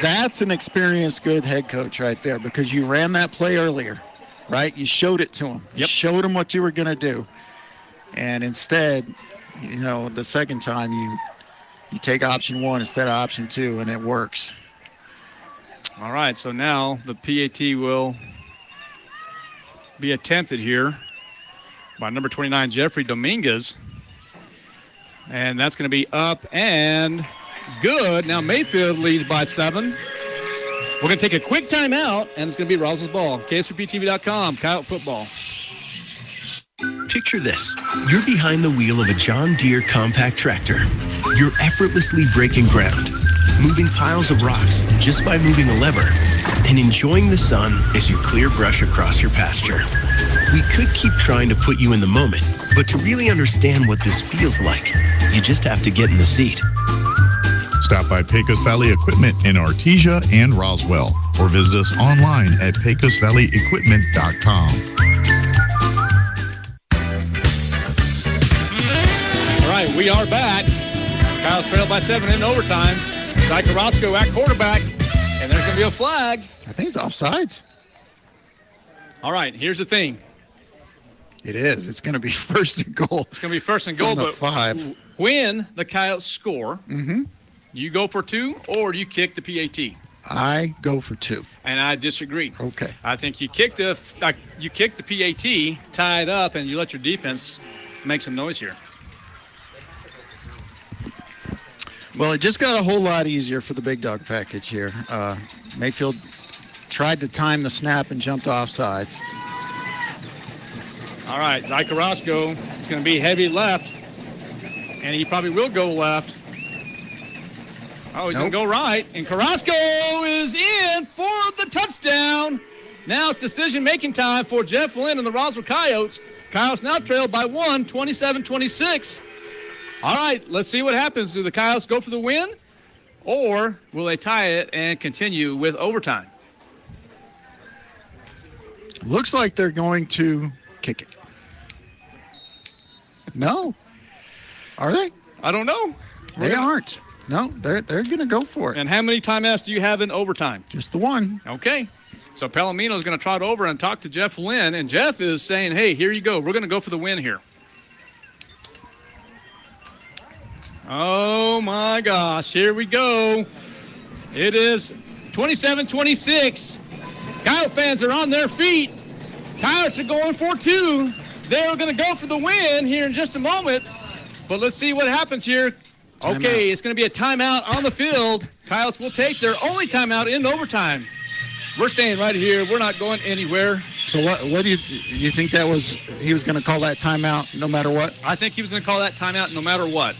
that's an experienced good head coach right there because you ran that play earlier, right? You showed it to him. You showed him what you were going to do. And instead, the second time you take option 1 instead of option 2, and it works. All right, so now the PAT will be attempted here by number 29, Jeffrey Dominguez. And that's going to be up and good. Now Mayfield leads by 7. We're going to take a quick timeout, and it's going to be Roswell's ball. KSVPTV.com, Coyote football. Picture this. You're behind the wheel of a John Deere compact tractor. You're effortlessly breaking ground, moving piles of rocks just by moving a lever, and enjoying the sun as you clear brush across your pasture. We could keep trying to put you in the moment, but to really understand what this feels like, you just have to get in the seat. Stop by Pecos Valley Equipment in Artesia and Roswell, or visit us online at pecosvalleyequipment.com. All right, we are back. Kyle's trailed by 7 in overtime. Zy Carrasco at quarterback, and there's going to be a flag. I think it's offsides. All right, here's the thing. It is. It's going to be 1st and goal. It's going to be 1st and goal, but 5. When the Coyotes score, you go for 2 or you kick the PAT? I go for 2. And I disagree. Okay. I think you kick the PAT, tie it up, and you let your defense make some noise here. Well, it just got a whole lot easier for the big dog package here. Mayfield tried to time the snap and jumped off sides. All right, Zy Carrasco is going to be heavy left, and he probably will go left. Oh, he's going to go right, and Carrasco is in for the touchdown. Now it's decision-making time for Jeff Lynn and the Roswell Coyotes. Coyotes now trailed by 1, 27-26. All right, let's see what happens. Do the Coyotes go for the win, or will they tie it and continue with overtime? Looks like they're going to kick it. No. Are they? I don't know. They aren't. No, they're going to go for it. And how many timeouts do you have in overtime? Just the 1. Okay. So Palomino's going to trot over and talk to Jeff Lynn, and Jeff is saying, hey, here you go. We're going to go for the win here. Oh, my gosh. Here we go. It is 27-26. Coyote fans are on their feet. Coyotes are going for 2. They're going to go for the win here in just a moment. But let's see what happens here. Okay, it's going to be a timeout on the field. Coyotes will take their only timeout in overtime. We're staying right here. We're not going anywhere. So what do you think that was? He was going to call that timeout no matter what? I think he was going to call that timeout no matter what.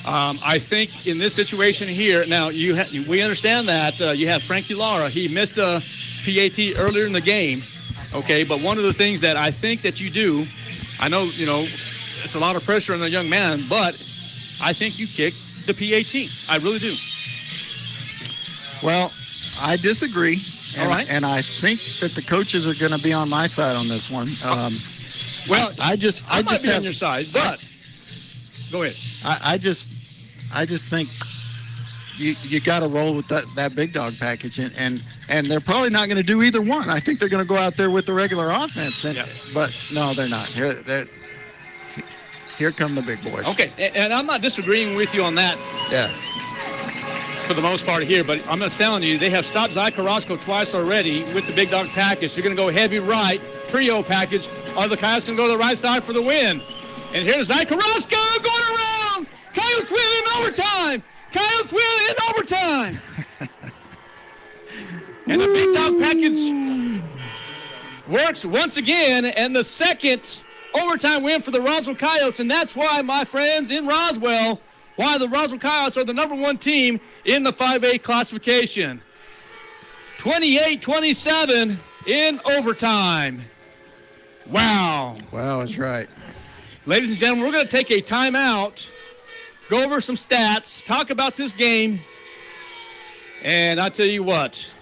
I think in this situation here, now we understand that you have Frankie Lara. He missed a PAT earlier in the game, okay? But one of the things that I think that you do, I know, it's a lot of pressure on the young man, but I think you kick the PAT. I really do. Well, I disagree. All right. And I think that the coaches are going to be on my side on this one. Well, I might be on your side, but go ahead. I just think you got to roll with that big dog package, and they're probably not going to do either one. I think they're going to go out there with the regular offense, but no, they're not. Here come the big boys. Okay, and I'm not disagreeing with you on that. Yeah. For the most part here, but I'm just telling you, they have stopped Zy Carrasco twice already with the big dog package. They're going to go heavy right, trio package. Are the Coyotes going to go to the right side for the win? And here's Zy Carrasco going around. Coyotes win in overtime. Coyotes win in overtime. And the big dog package works once again, and the second overtime win for the Roswell Coyotes, and that's why, my friends in Roswell, why the Roswell Coyotes are the number one team in the 5A classification. 28-27 in overtime. Wow. Wow, that's right. Ladies and gentlemen, we're going to take a timeout, go over some stats, talk about this game, and I tell you what,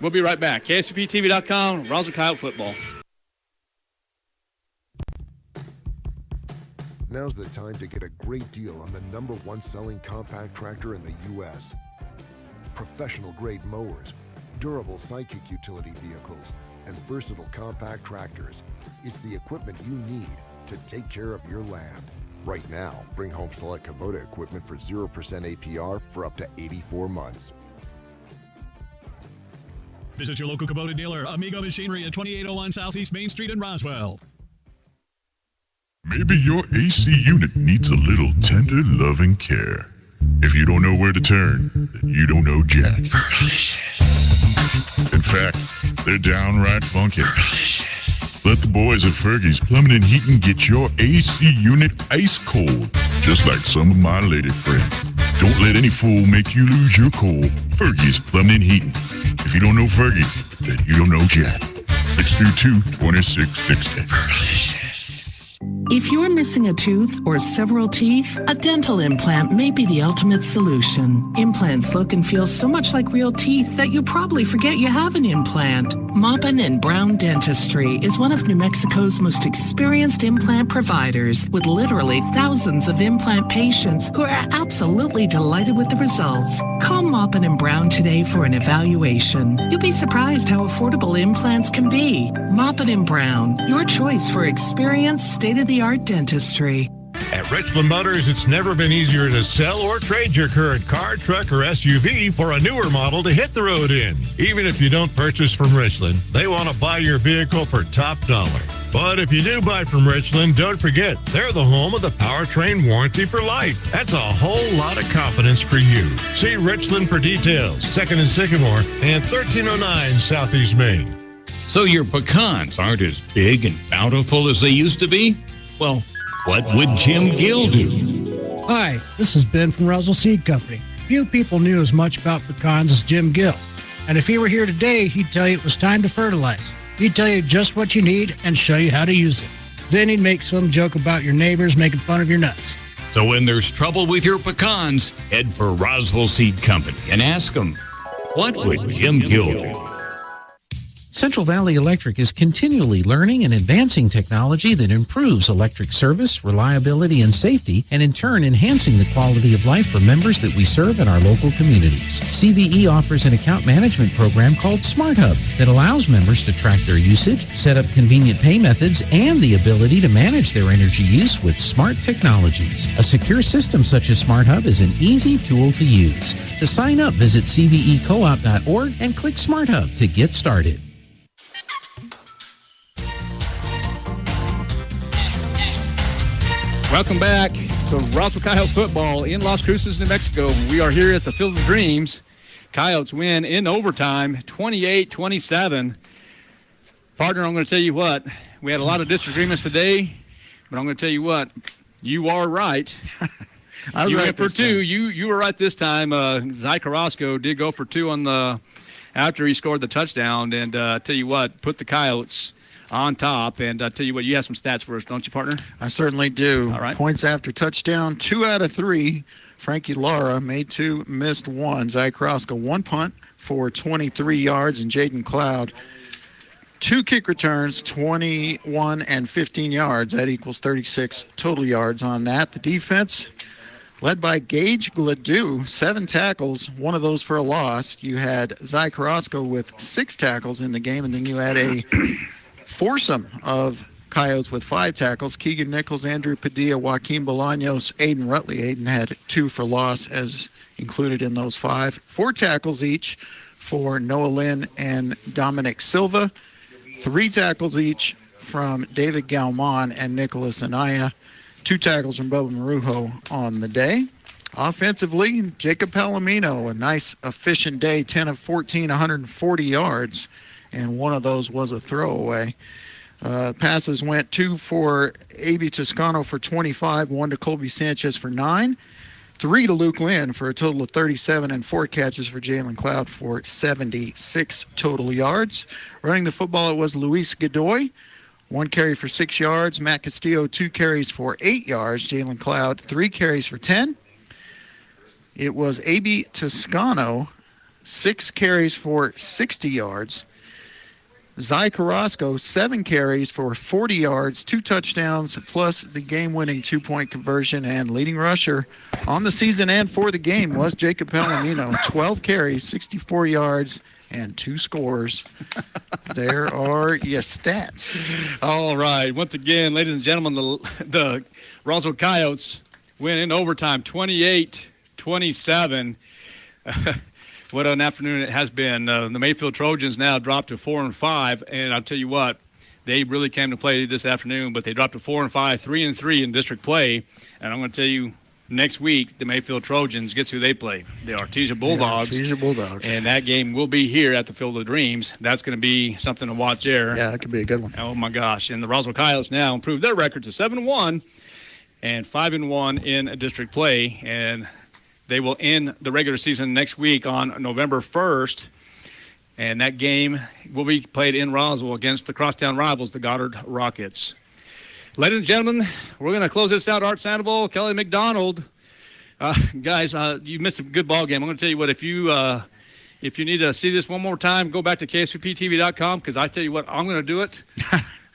we'll be right back. KSUPTV.com, Roswell Coyote Football. Now's the time to get a great deal on the #1 selling compact tractor in the U.S. Professional-grade mowers, durable sidekick utility vehicles, and versatile compact tractors. It's the equipment you need to take care of your land. Right now, bring home select Kubota equipment for 0% APR for up to 84 months. Visit your local Kubota dealer, Amigo Machinery at 2801 Southeast Main Street in Roswell. Maybe your AC unit needs a little tender, loving care. If you don't know where to turn, then you don't know Jack. In fact, they're downright funky. Let the boys at Fergie's Plumbing and Heating get your AC unit ice cold, just like some of my lady friends. Don't let any fool make you lose your cool. Fergie's Plumbing and Heating. If you don't know Fergie, then you don't know Jack. 632-2660. If you're missing a tooth or several teeth, a dental implant may be the ultimate solution. Implants look and feel so much like real teeth that you probably forget you have an implant. Maupin and Brown Dentistry is one of New Mexico's most experienced implant providers, with literally thousands of implant patients who are absolutely delighted with the results. Call Maupin and Brown today for an evaluation. You'll be surprised how affordable implants can be. Maupin and Brown, your choice for experienced, state-of-the-art dentistry. At Richland Motors, it's never been easier to sell or trade your current car, truck, or SUV for a newer model to hit the road in. Even if you don't purchase from Richland, they want to buy your vehicle for top dollar. But if you do buy from Richland, don't forget, they're the home of the powertrain warranty for life. That's a whole lot of confidence for you. See Richland for details, 2nd and Sycamore, and 1309 Southeast Main. So your pecans aren't as big and bountiful as they used to be? Well, what would Jim Gill do? Hi, this is Ben from Roswell Seed Company. Few people knew as much about pecans as Jim Gill. And if he were here today, he'd tell you it was time to fertilize. He'd tell you just what you need and show you how to use it. Then he'd make some joke about your neighbors making fun of your nuts. So when there's trouble with your pecans, head for Roswell Seed Company and ask them, what would Jim Gill do? Central Valley Electric is continually learning and advancing technology that improves electric service, reliability, and safety, and in turn enhancing the quality of life for members that we serve in our local communities. CVE offers an account management program called Smart Hub that allows members to track their usage, set up convenient pay methods, and the ability to manage their energy use with smart technologies. A secure system such as Smart Hub is an easy tool to use. To sign up, visit cvecoop.org and click Smart Hub to get started. Welcome back to Roswell Coyote Football in Las Cruces, New Mexico. We are here at the Field of Dreams. Coyotes win in overtime, 28-27. Partner, I'm going to tell you what. We had a lot of disagreements today, but I'm going to tell you what. You are right. You went for 2. You were right this time. Zy Carrasco did go for 2 on the after he scored the touchdown. And tell you what, put the Coyotes on top. And tell you what, you have some stats for us, don't you, partner? I certainly do. All right. Points after touchdown, 2 out of 3. Frankie Lara made 2, missed 1. Zy Carrasco 1 punt for 23 yards, and Jaden Cloud 2 kick returns, 21 and 15 yards. That equals 36 total yards on that. The defense, led by Gage Gladue, 7 tackles, 1 of those for a loss. You had Zy Carrasco with 6 tackles in the game, and then you had a foursome of Coyotes with 5 tackles. Keegan Nichols, Andrew Padilla, Joaquin Bolaños, Aiden Rutley. Aiden had 2 for loss as included in those 5. 4 tackles each for Noah Lynn and Dominic Silva. 3 tackles each from David Galman and Nicholas Anaya. 2 tackles from Bubba Marujo on the day. Offensively, Jacob Palomino, a nice efficient day, 10 of 14, 140 yards, and 1 of those was a throwaway. Passes went 2 for A.B. Toscano for 25, 1 to Colby Sanchez for 9, 3 to Luke Lynn for a total of 37, and 4 catches for Jalen Cloud for 76 total yards. Running the football, it was Luis Godoy, 1 carry for 6 yards. Matt Castillo, 2 carries for 8 yards. Jalen Cloud, 3 carries for 10. It was A.B. Toscano, 6 carries for 60 yards. Zy Carrasco, 7 carries for 40 yards, 2 touchdowns, plus the game-winning 2-point conversion. And leading rusher on the season and for the game was Jacob Palomino, 12 carries, 64 yards, and 2 scores. There are your stats. All right. Once again, ladies and gentlemen, the Roswell Coyotes win in overtime, 28-27. What an afternoon it has been. The Mayfield Trojans now dropped to 4-5, and I'll tell you what, they really came to play this afternoon, but they dropped to 4-5, 3-3 in district play. And I'm going to tell you, next week, the Mayfield Trojans, guess who they play? The Artesia Bulldogs. Yeah, Artesia Bulldogs. And that game will be here at the Field of Dreams. That's going to be something to watch there. Yeah, that could be a good one. Oh, my gosh. And the Roswell Coyotes now improved their record to 7-1 and 5-1 in district play. And they will end the regular season next week on November 1st. And that game will be played in Roswell against the crosstown rivals, the Goddard Rockets. Ladies and gentlemen, we're going to close this out. Art Sandoval, Kelly McDonald. Guys, you missed a good ball game. I'm going to tell you what, if you need to see this one more time, go back to KSVPTV.com, because I tell you what, I'm going to do it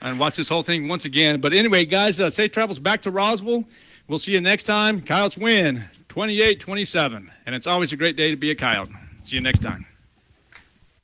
and watch this whole thing once again. But anyway, guys, safe travels back to Roswell. We'll see you next time. Coyotes win 28-27. And it's always a great day to be a Coyote. See you next time.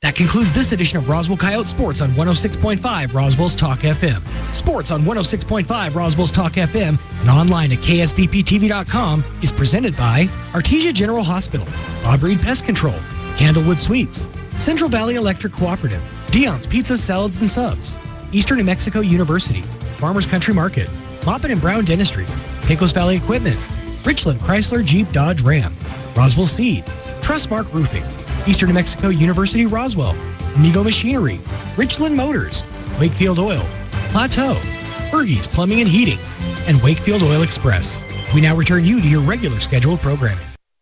That concludes this edition of Roswell Coyote Sports on 106.5 Roswell's Talk FM. Sports on 106.5 Roswell's Talk FM and online at KSVPTV.com is presented by Artesia General Hospital, Bob Reed Pest Control, Candlewood Suites, Central Valley Electric Cooperative, Dion's Pizza, Salads, and Subs, Eastern New Mexico University, Farmers Country Market, Moppin and Brown Dentistry, Pecos Valley Equipment, Richland Chrysler Jeep Dodge Ram, Roswell Seed, Trustmark Roofing, Eastern New Mexico University Roswell, Amigo Machinery, Richland Motors, Wakefield Oil, Plateau, Bergie's Plumbing and Heating, and Wakefield Oil Express. We now return you to your regular scheduled programming.